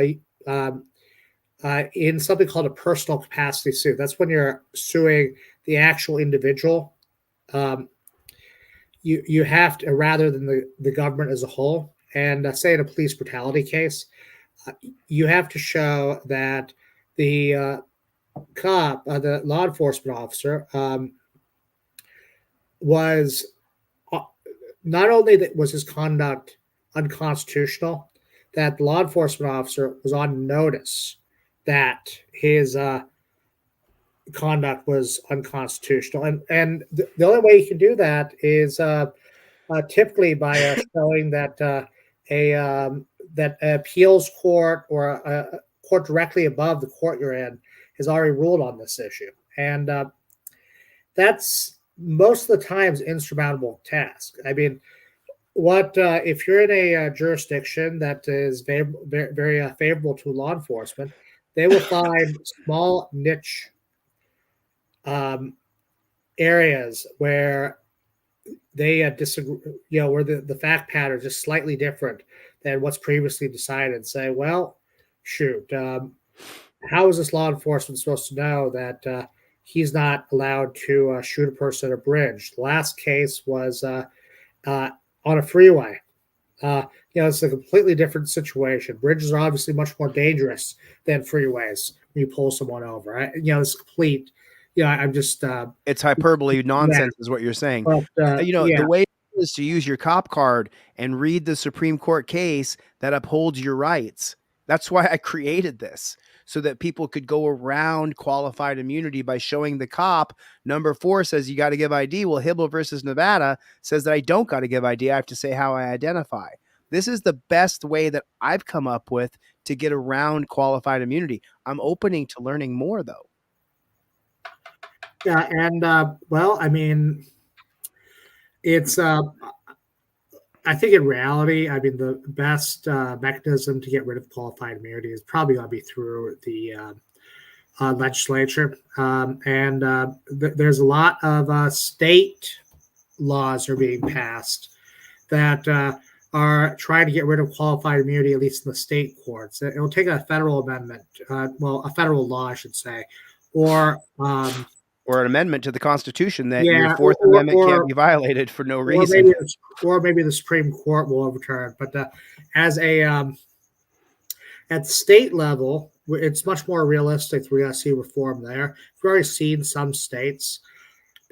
in something called a personal capacity suit, that's when you're suing the actual individual. You have to, rather than the government as a whole. And say in a police brutality case, you have to show that the cop, the law enforcement officer, was not only that was his conduct unconstitutional, that the law enforcement officer was on notice that his conduct was unconstitutional. And the only way you can do that is typically by showing that that appeals court or a court directly above the court you're in has already ruled on this issue. And that's most of the times insurmountable task. I mean, what if you're in a jurisdiction that is very favorable to law enforcement, they will find small niche areas where they disagree, where the fact pattern is just slightly different than what's previously decided, and say, well, shoot, how is this law enforcement supposed to know that he's not allowed to shoot a person at a bridge? The last case was on a freeway. It's a completely different situation. Bridges are obviously much more dangerous than freeways when you pull someone over. It's complete. I'm just. It's hyperbole nonsense, is what you're saying. But, the way is to use your cop card and read the Supreme Court case that upholds your rights. That's why I created this, so that people could go around qualified immunity by showing the cop. Number 4 says you got to give ID. Well, Hibble versus Nevada says that I don't got to give ID. I have to say how I identify. This is the best way that I've come up with to get around qualified immunity. I'm opening to learning more, though. Yeah, and well, I mean, it's. I think in reality, I mean, the best mechanism to get rid of qualified immunity is probably going to be through the legislature. There's a lot of state laws are being passed that are trying to get rid of qualified immunity, at least in the state courts. It will take a federal amendment, a federal law, I should say, or an amendment to the Constitution that your Fourth Amendment can't be violated for no reason. Or maybe the Supreme Court will overturn. But as a at the state level, it's much more realistic. We're going to see reform there. We've already seen some states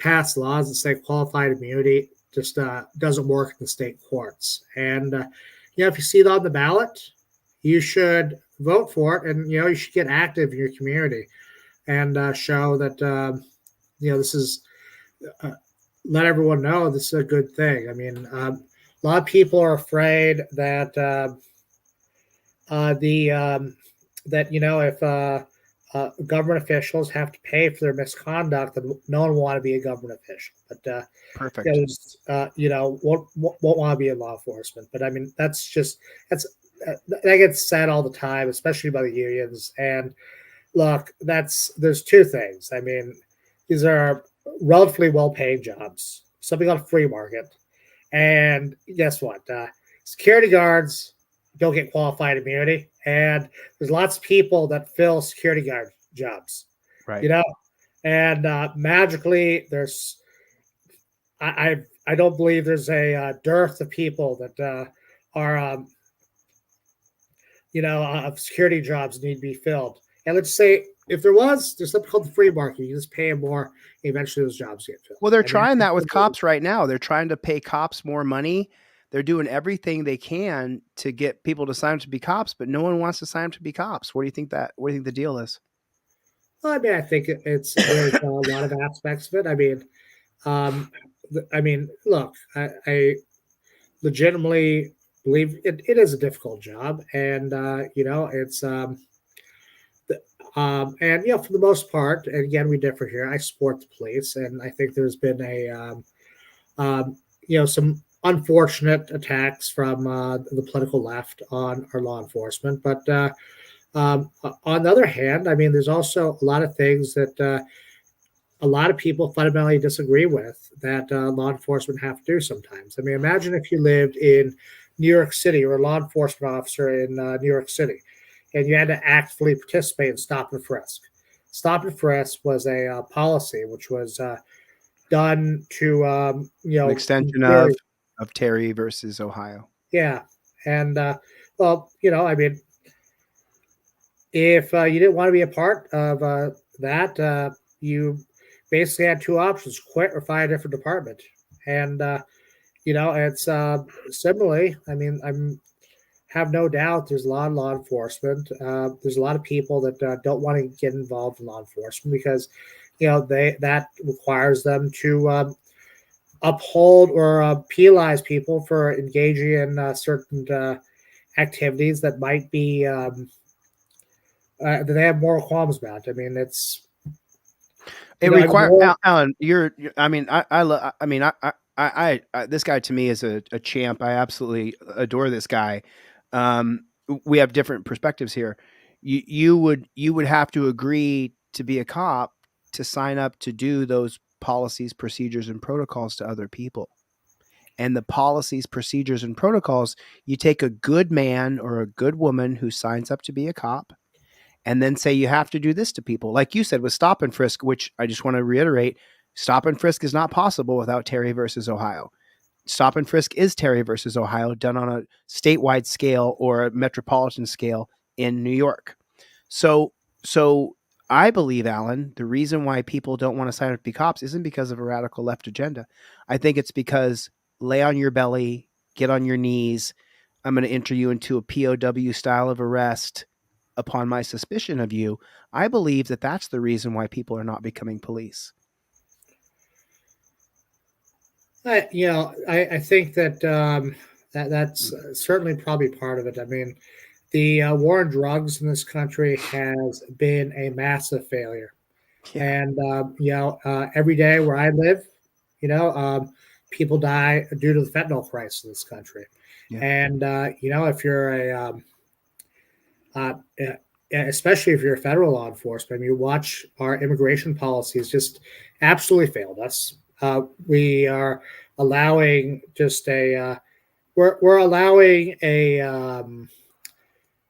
pass laws that say qualified immunity just doesn't work in the state courts. And if you see it on the ballot, you should vote for it, and you should get active in your community and show that. This is let everyone know this is a good thing. I mean, a lot of people are afraid that if government officials have to pay for their misconduct, then no one will want to be a government official. But perfect, won't want to be in law enforcement. But I mean, that gets said all the time, especially by the unions. And look, there's two things. I mean. These are relatively well-paying jobs, something on a free market. And guess what? Security guards don't get qualified immunity. And there's lots of people that fill security guard jobs. Right. And magically there's I don't believe there's a dearth of people that are of security jobs need to be filled. And let's say if there's something called the free market. You just pay them more. Eventually, those jobs get filled. Well, they're trying that with cops right now. They're trying to pay cops more money. They're doing everything they can to get people to sign up to be cops, but no one wants to sign up to be cops. What do you think the deal is? Well, I mean, I think there's a lot of aspects of it. I mean, look, I legitimately believe it is a difficult job, and it's. For the most part, and again, we differ here. I support the police, and I think there's been some unfortunate attacks from the political left on our law enforcement. But on the other hand, I mean, there's also a lot of things that a lot of people fundamentally disagree with that law enforcement have to do sometimes. I mean, imagine if you lived in New York City or a law enforcement officer in New York City, and you had to actively participate in stop and frisk. Stop and frisk was a policy which was done to, an extension of Terry versus Ohio. Yeah. And, I mean, if you didn't want to be a part of that, you basically had two options: quit or find a different department. And, it's similarly, I mean, have no doubt there's a lot of law enforcement. There's a lot of people that don't want to get involved in law enforcement because, that requires them to uphold or penalize people for engaging in certain activities that might be that they have moral qualms about. I mean, it's It you know, requires Alan. I mean, this guy to me is a champ. I absolutely adore this guy. We have different perspectives here. You would have to agree to be a cop to sign up to do those policies, procedures, and protocols to other people. And the policies, procedures, and protocols, you take a good man or a good woman who signs up to be a cop and then say you have to do this to people. Like you said with stop and frisk, which I just want to reiterate, stop and frisk is not possible without Terry versus Ohio. Stop and frisk is Terry versus Ohio done on a statewide scale or a metropolitan scale in New York. So I believe, Alan, the reason why people don't want to sign up to be cops isn't because of a radical left agenda. I think it's because lay on your belly, get on your knees. I'm going to enter you into a POW style of arrest upon my suspicion of you. I believe that that's the reason why people are not becoming police. I think that that's certainly probably part of it. I mean, the war on drugs in this country has been a massive failure, and every day where I live, people die due to the fentanyl crisis in this country, and if you're especially if you're a federal law enforcement, you watch our immigration policies just absolutely failed us. We are allowing we're allowing a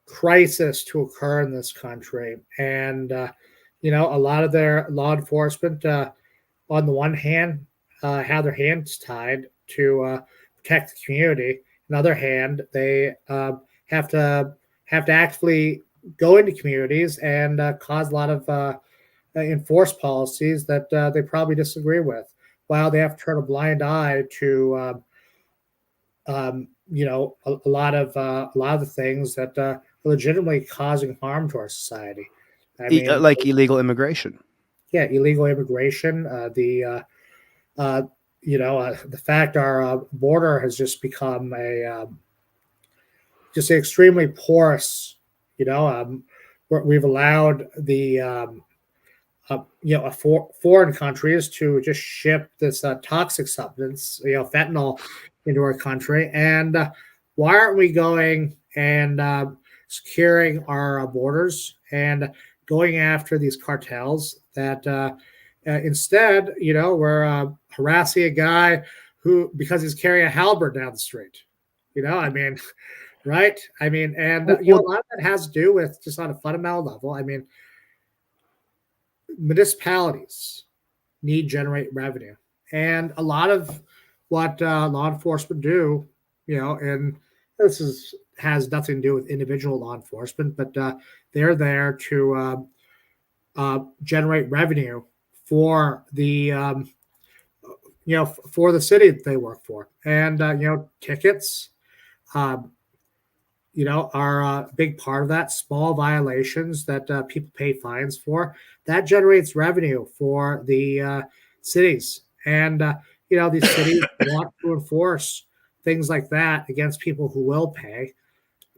crisis to occur in this country, and a lot of their law enforcement, on the one hand, have their hands tied to protect the community. On the other hand, they have to actually go into communities and cause a lot of enforce policies that they probably disagree with, while they have to turn a blind eye to a lot of the things that are legitimately causing harm to our society. I mean, like illegal immigration. Yeah, illegal immigration. The fact our border has just become just extremely porous. We've allowed the foreign countries to just ship this toxic substance, fentanyl, into our country. And why aren't we going and securing our borders and going after these cartels that instead, we're harassing a guy because he's carrying a halberd down the street. I mean, right? I mean, and a lot of that has to do with just on a fundamental level. I mean, municipalities need to generate revenue, and a lot of what law enforcement do, and this has nothing to do with individual law enforcement, but they're there to generate revenue for the for the city that they work for, and tickets are a big part of that. Small violations that people pay fines for, that generates revenue for the cities. And, these cities want to enforce things like that against people who will pay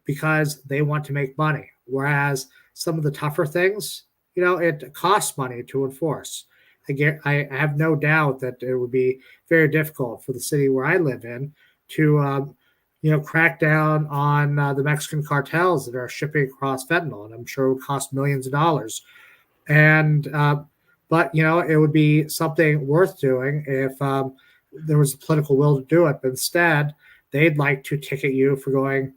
because they want to make money. Whereas some of the tougher things, it costs money to enforce. Again, I have no doubt that it would be very difficult for the city where I live in to crack down on the Mexican cartels that are shipping across fentanyl, and I'm sure it would cost millions of dollars. And but it would be something worth doing if there was a political will to do it. But instead, they'd like to ticket you for going,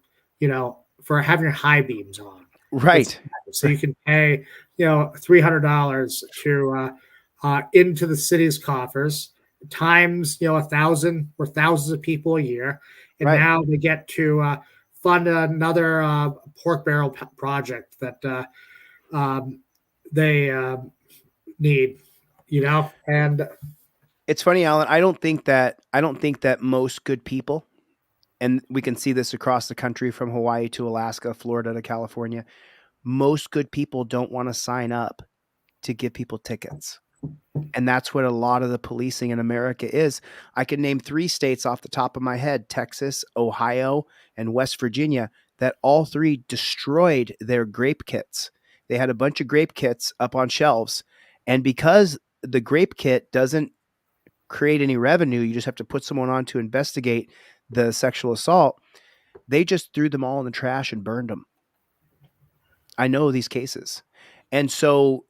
for having your high beams on. Right. So you can pay, $300 to into the city's coffers times 1,000 or thousands of people a year. And now they get to fund another pork barrel project that they need, and it's funny, Alan. I don't think that most good people, and we can see this across the country from Hawaii to Alaska, Florida to California, most good people don't want to sign up to give people tickets. And that's what a lot of the policing in America is. I can name 3 states off the top of my head, Texas, Ohio, and West Virginia, that all 3 destroyed their grape kits. They had a bunch of grape kits up on shelves. And because the grape kit doesn't create any revenue, you just have to put someone on to investigate the sexual assault. They just threw them all in the trash and burned them. I know these cases. And so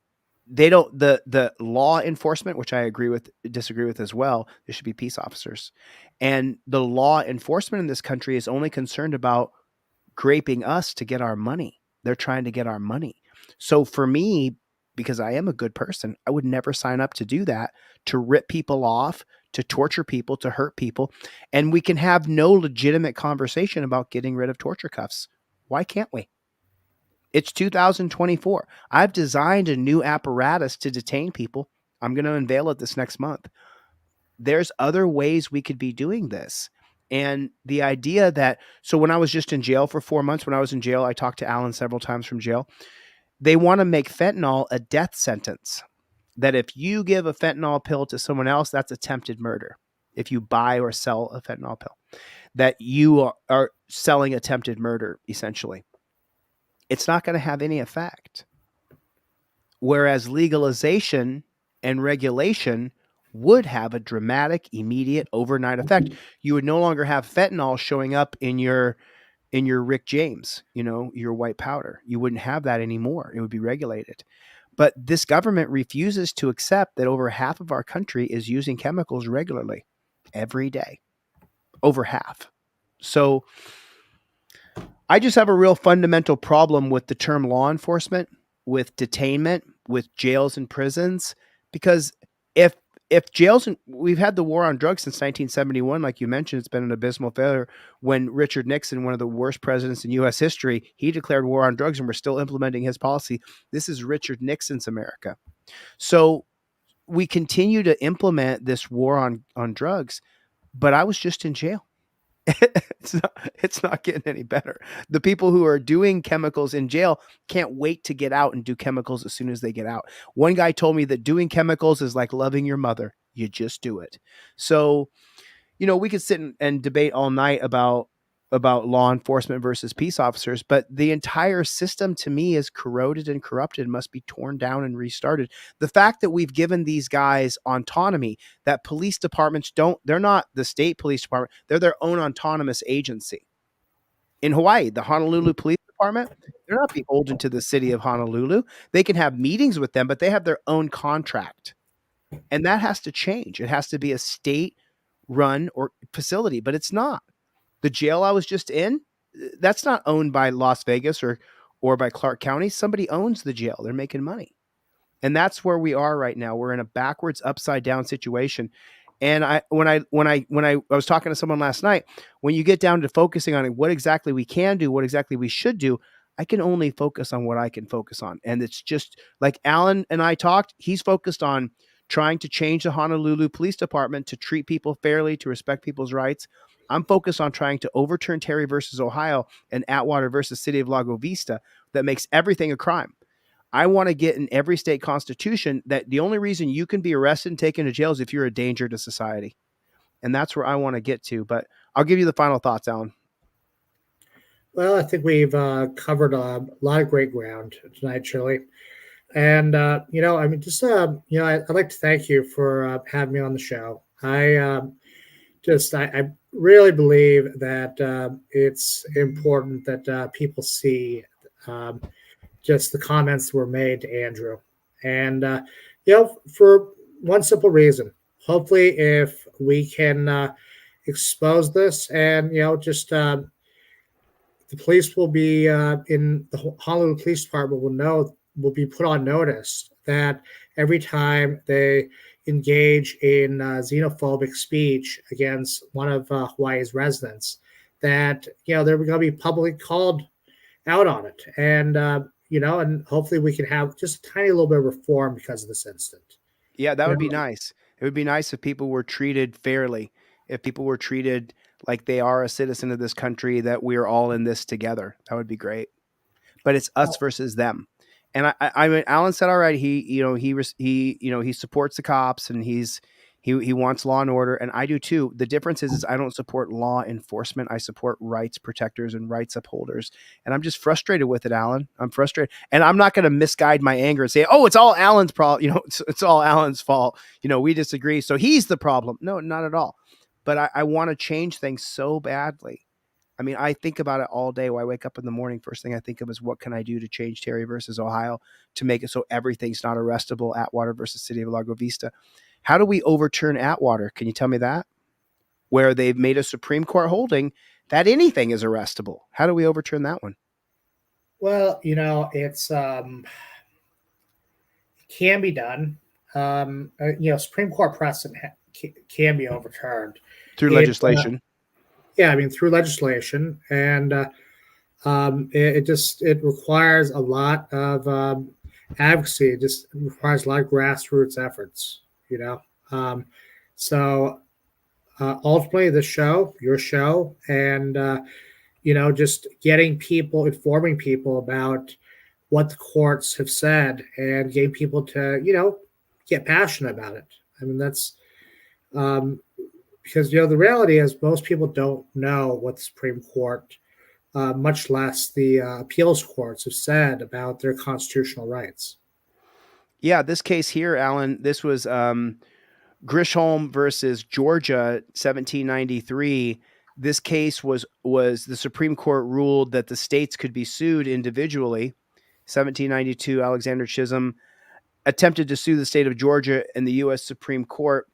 they don't, the law enforcement, which I disagree with as well, there should be peace officers. And the law enforcement in this country is only concerned about graping us to get our money. They're trying to get our money. So for me, because I am a good person, I would never sign up to do that, to rip people off, to torture people, to hurt people. And we can have no legitimate conversation about getting rid of torture cuffs. Why can't we? It's 2024. I've designed a new apparatus to detain people. I'm going to unveil it this next month. There's other ways we could be doing this. And the idea that, so when I was just in jail for 4 months, when I was in jail, I talked to Alan several times from jail. They want to make fentanyl a death sentence. That if you give a fentanyl pill to someone else, that's attempted murder. If you buy or sell a fentanyl pill, that you are selling attempted murder, essentially. It's not going to have any effect. Whereas legalization and regulation would have a dramatic, immediate, overnight effect. You would no longer have fentanyl showing up in your Rick James, your white powder. You wouldn't have that anymore. It would be regulated. But this government refuses to accept that over half of our country is using chemicals regularly, every day. Over half. So I just have a real fundamental problem with the term law enforcement, with detainment, with jails and prisons, because if jails, and we've had the war on drugs since 1971, like you mentioned, it's been an abysmal failure. When Richard Nixon, one of the worst presidents in U.S. history, he declared war on drugs and we're still implementing his policy. This is Richard Nixon's America. So we continue to implement this war on drugs, but I was just in jail. It's not getting any better. The people who are doing chemicals in jail can't wait to get out and do chemicals as soon as they get out. One guy told me that doing chemicals is like loving your mother. You just do it. So, we could sit and debate all night about law enforcement versus peace officers, but the entire system to me is corroded and corrupted, must be torn down and restarted. The fact that we've given these guys autonomy, that police departments they're not the state police department, they're their own autonomous agency. In Hawaii, the Honolulu Police Department, they're not beholden to the city of Honolulu. They can have meetings with them, but they have their own contract. And that has to change. It has to be a state-run or facility, but it's not. The jail I was just in, that's not owned by Las Vegas or by Clark County. Somebody owns the jail. They're making money. And that's where we are right now. We're in a backwards, upside down situation. And when I was talking to someone last night, when you get down to focusing on what exactly we can do, what exactly we should do, I can only focus on what I can focus on. And it's just like Alan and I talked, he's focused on trying to change the Honolulu Police Department to treat people fairly, to respect people's rights. I'm focused on trying to overturn Terry versus Ohio and Atwater versus City of Lago Vista that makes everything a crime. I want to get in every state constitution that the only reason you can be arrested and taken to jail is if you're a danger to society. And that's where I want to get to. But I'll give you the final thoughts, Alan. Well, I think we've covered a lot of great ground tonight, Shirley. And, I'd like to thank you for having me on the show. I really believe that it's important that people see just the comments that were made to Andrew. And, for one simple reason, hopefully if we can expose this and, the police will be in the Honolulu Police Department will be put on notice that every time they engage in xenophobic speech against one of Hawaii's residents, that they're going to be publicly called out on it, and and hopefully we can have just a tiny little bit of reform because of this incident. Yeah, that would be nice. It would be nice if people were treated fairly, if people were treated like they are a citizen of this country, that we're all in this together. That would be great. But it's us versus them. And I mean, Alan said, all right, he supports the cops and he's He wants law and order, and I do too. The difference is I don't support law enforcement. I support rights protectors and rights upholders. And I'm just frustrated with it, Alan. I'm frustrated. And I'm not going to misguide my anger and say, oh, it's all Alan's problem. You know, it's all Alan's fault. You know, we disagree, so he's the problem. No, not at all. But I want to change things so badly. I mean, I think about it all day. When I wake up in the morning, first thing I think of is what can I do to change Terry versus Ohio to make it so everything's not arrestable. Atwater versus City of Lago Vista. How do we overturn Atwater? Can you tell me that? Where they've made a Supreme Court holding that anything is arrestable. How do we overturn that one? Well, you know, it's it can be done. You know, Supreme Court precedent can be overturned Through legislation. Yeah, I mean, through legislation. And it requires a lot of advocacy. It just requires a lot of grassroots efforts, you know. So ultimately, the show, your show, and you know, just getting people, informing people about what the courts have said, and getting people to, you know, get passionate about it. I mean, that's because, you know, the reality is most people don't know what the Supreme Court, much less the appeals courts, have said about their constitutional rights. Yeah, this case here, Alan, this was Grisham versus Georgia, 1793. This case was the Supreme Court ruled that the states could be sued individually. 1792, Alexander Chisholm attempted to sue the state of Georgia in the U.S. Supreme Court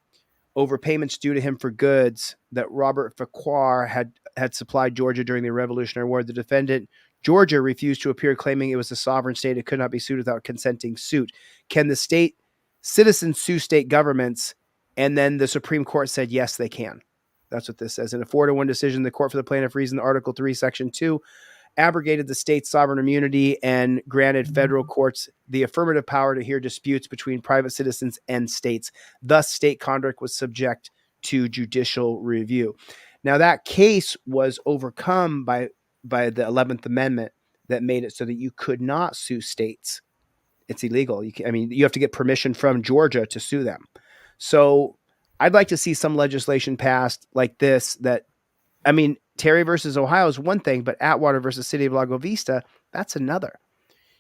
over payments due to him for goods that Robert Farquhar had supplied Georgia during the Revolutionary War. The defendant, Georgia, refused to appear, claiming it was a sovereign state. It could not be sued without consenting suit. Can the state citizens sue state governments? And then the Supreme Court said, yes, they can. That's what this says. In a 4-1 decision, the court for the plaintiff reasoned Article 3, Section 2 abrogated the state's sovereign immunity and granted federal courts the affirmative power to hear disputes between private citizens and states. Thus, state conduct was subject to judicial review. Now, that case was overcome by the 11th Amendment that made it so that you could not sue states. It's illegal. You have to get permission from Georgia to sue them. So I'd like to see some legislation passed like this that, I mean, Terry versus Ohio is one thing, but Atwater versus City of Lago Vista, that's another.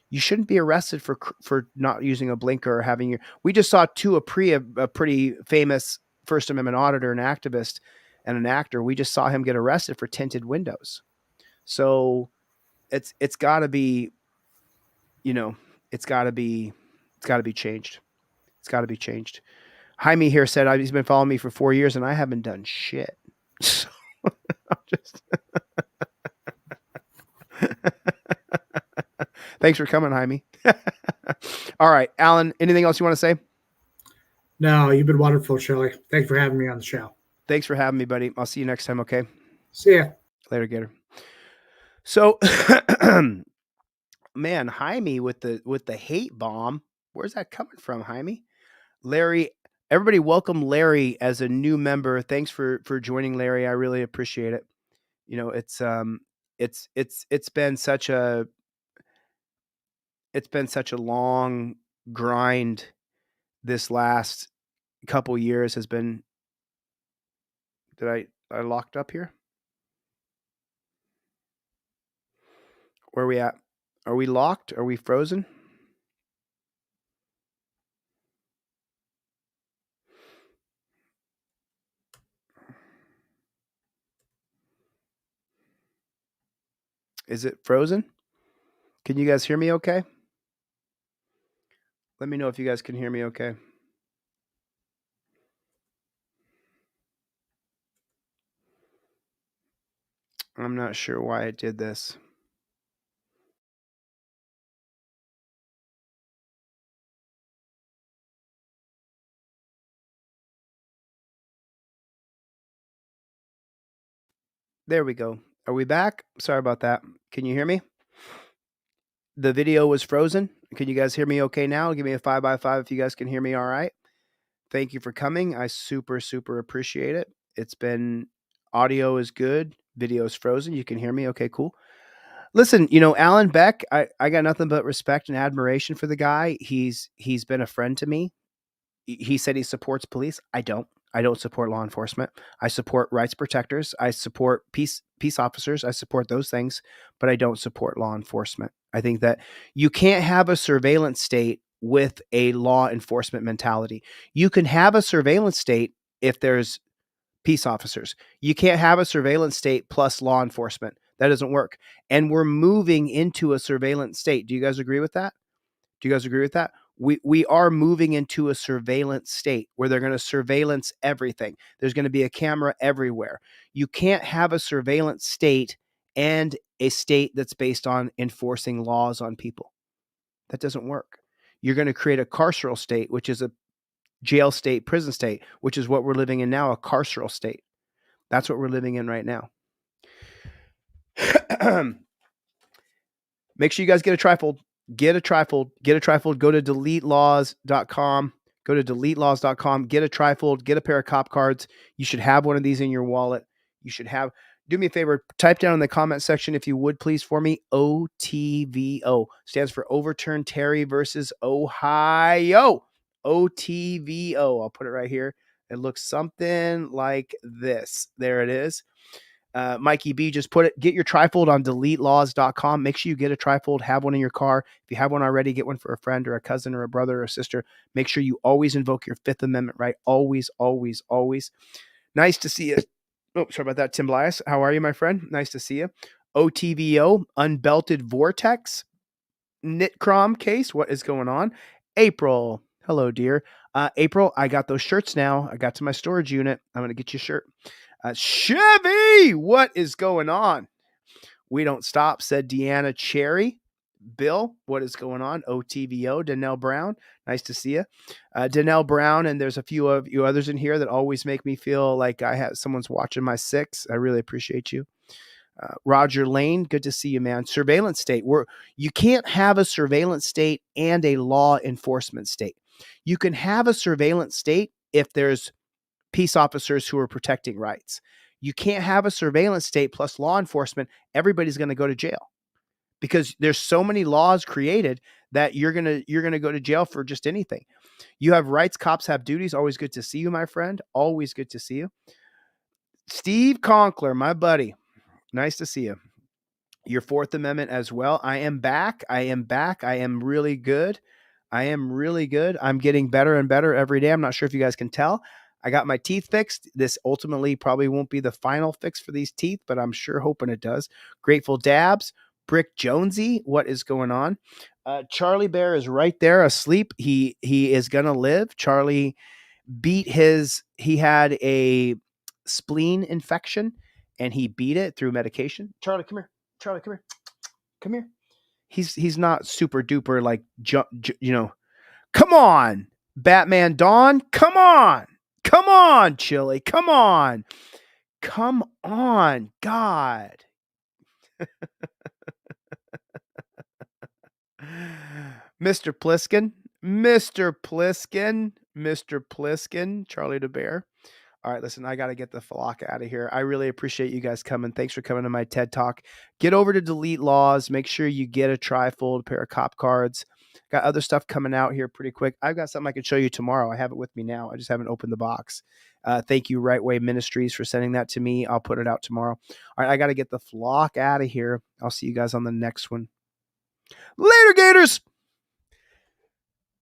You shouldn't be arrested for not using a blinker or having your. We just saw a pretty famous First Amendment auditor, an activist, and an actor. We just saw him get arrested for tinted windows. So it's got to be, you know, it's got to be changed. It's got to be changed. Jaime here said he's been following me for 4 years and I haven't done shit. So I'm just thanks for coming, Jaime. All right, Alan, anything else you want to say? No, you've been wonderful, Shirley. Thanks for having me on the show. Thanks for having me, buddy. I'll see you next time, okay? See ya. Later, Gator. So, man, Jaime with the hate bomb. Where's that coming from, Jaime? Larry, everybody welcome Larry as a new member. Thanks for joining, Larry. I really appreciate it. You know, it's been such a long grind. This last couple years has been. Did I locked up here? Where are we at? Are we locked? Are we frozen? Is it frozen? Can you guys hear me okay? Let me know if you guys can hear me okay. I'm not sure why it did this. There we go. Are we back? Sorry about that. Can you hear me? The video was frozen. Can you guys hear me okay now? Give me a 5x5 if you guys can hear me all right. Thank you for coming. I super, super appreciate it. It's been, audio is good. Video is frozen. You can hear me. Okay, cool. Listen, you know, Alan Beck, I got nothing but respect and admiration for the guy. He's been a friend to me. He said he supports police. I don't. I don't support law enforcement. I support rights protectors. I support peace officers. I support those things, but I don't support law enforcement. I think that you can't have a surveillance state with a law enforcement mentality. You can have a surveillance state if there's peace officers. You can't have a surveillance state plus law enforcement. That doesn't work. And we're moving into a surveillance state. Do you guys agree with that? Do you guys agree with that? We are moving into a surveillance state where they're going to surveillance everything. There's going to be a camera everywhere. You can't have a surveillance state and a state that's based on enforcing laws on people. That doesn't work. You're going to create a carceral state, which is a jail state, prison state, which is what we're living in now, a carceral state. That's what we're living in right now. Make sure you guys get a TRIFOLD. Get a TRIFOLD. Get a TRIFOLD. Go to deletelaws.com. Go to deletelaws.com. Get a TRIFOLD. Get a pair of cop cards. You should have one of these in your wallet. You should have. Do me a favor. Type down in the comment section, if you would, please, for me. OTVO stands for Overturn Terry versus Ohio. OTVO. I'll put it right here. It looks something like this. There it is. Mikey B, just get your TRIFOLD on deletelaws.com. Make sure you get a TRIFOLD, have one in your car. If you have one already, get one for a friend or a cousin or a brother or a sister. Make sure you always invoke your Fifth Amendment right. Always, always, always. Nice to see you. Oh, sorry about that, Tim Blias. How are you, my friend? Nice to see you. OTVO, Unbelted Vortex, Knitcrom case. What is going on? April. Hello, dear. April, I got those shirts now. I got to my storage unit. I'm going to get you a shirt. Chevy, what is going on? We don't stop, said Deanna Cherry. Bill, what is going on? OTVO, Danelle Brown, nice to see you. Danelle Brown, and there's a few of you others in here that always make me feel like someone's watching my six. I really appreciate you. Roger Lane, good to see you, man. Surveillance state. You can't have a surveillance state and a law enforcement state. You can have a surveillance state if there's peace officers who are protecting rights. You can't have a surveillance state plus law enforcement. Everybody's going to go to jail because there's so many laws created that you're going to go to jail for just anything. You have rights. Cops have duties. Always good to see you, my friend. Always good to see you. Steve Conkler, my buddy. Nice to see you. Your Fourth Amendment as well. I am back. I am really good. I'm getting better and better every day. I'm not sure if you guys can tell. I got my teeth fixed. This ultimately probably won't be the final fix for these teeth, but I'm sure hoping it does. Grateful Dabs, Brick Jonesy, what is going on? Charlie Bear is right there asleep. He is going to live. Charlie he had a spleen infection and he beat it through medication. Charlie, come here. Charlie, come here. Come here. He's not super duper like, come on, Batman Dawn. Come on. Come on, Chili. Come on. Come on, God. Mr. Pliskin. Charlie DeBear. All right, listen, I got to get the flock out of here. I really appreciate you guys coming. Thanks for coming to my TED Talk. Get over to Delete Laws. Make sure you get a TRIFOLD, pair of cop cards. Got other stuff coming out here pretty quick. I've got something I can show you tomorrow. I have it with me now. I just haven't opened the box. Thank you, Right Way Ministries, for sending that to me. I'll put it out tomorrow. All right, I got to get the flock out of here. I'll see you guys on the next one. Later, Gators!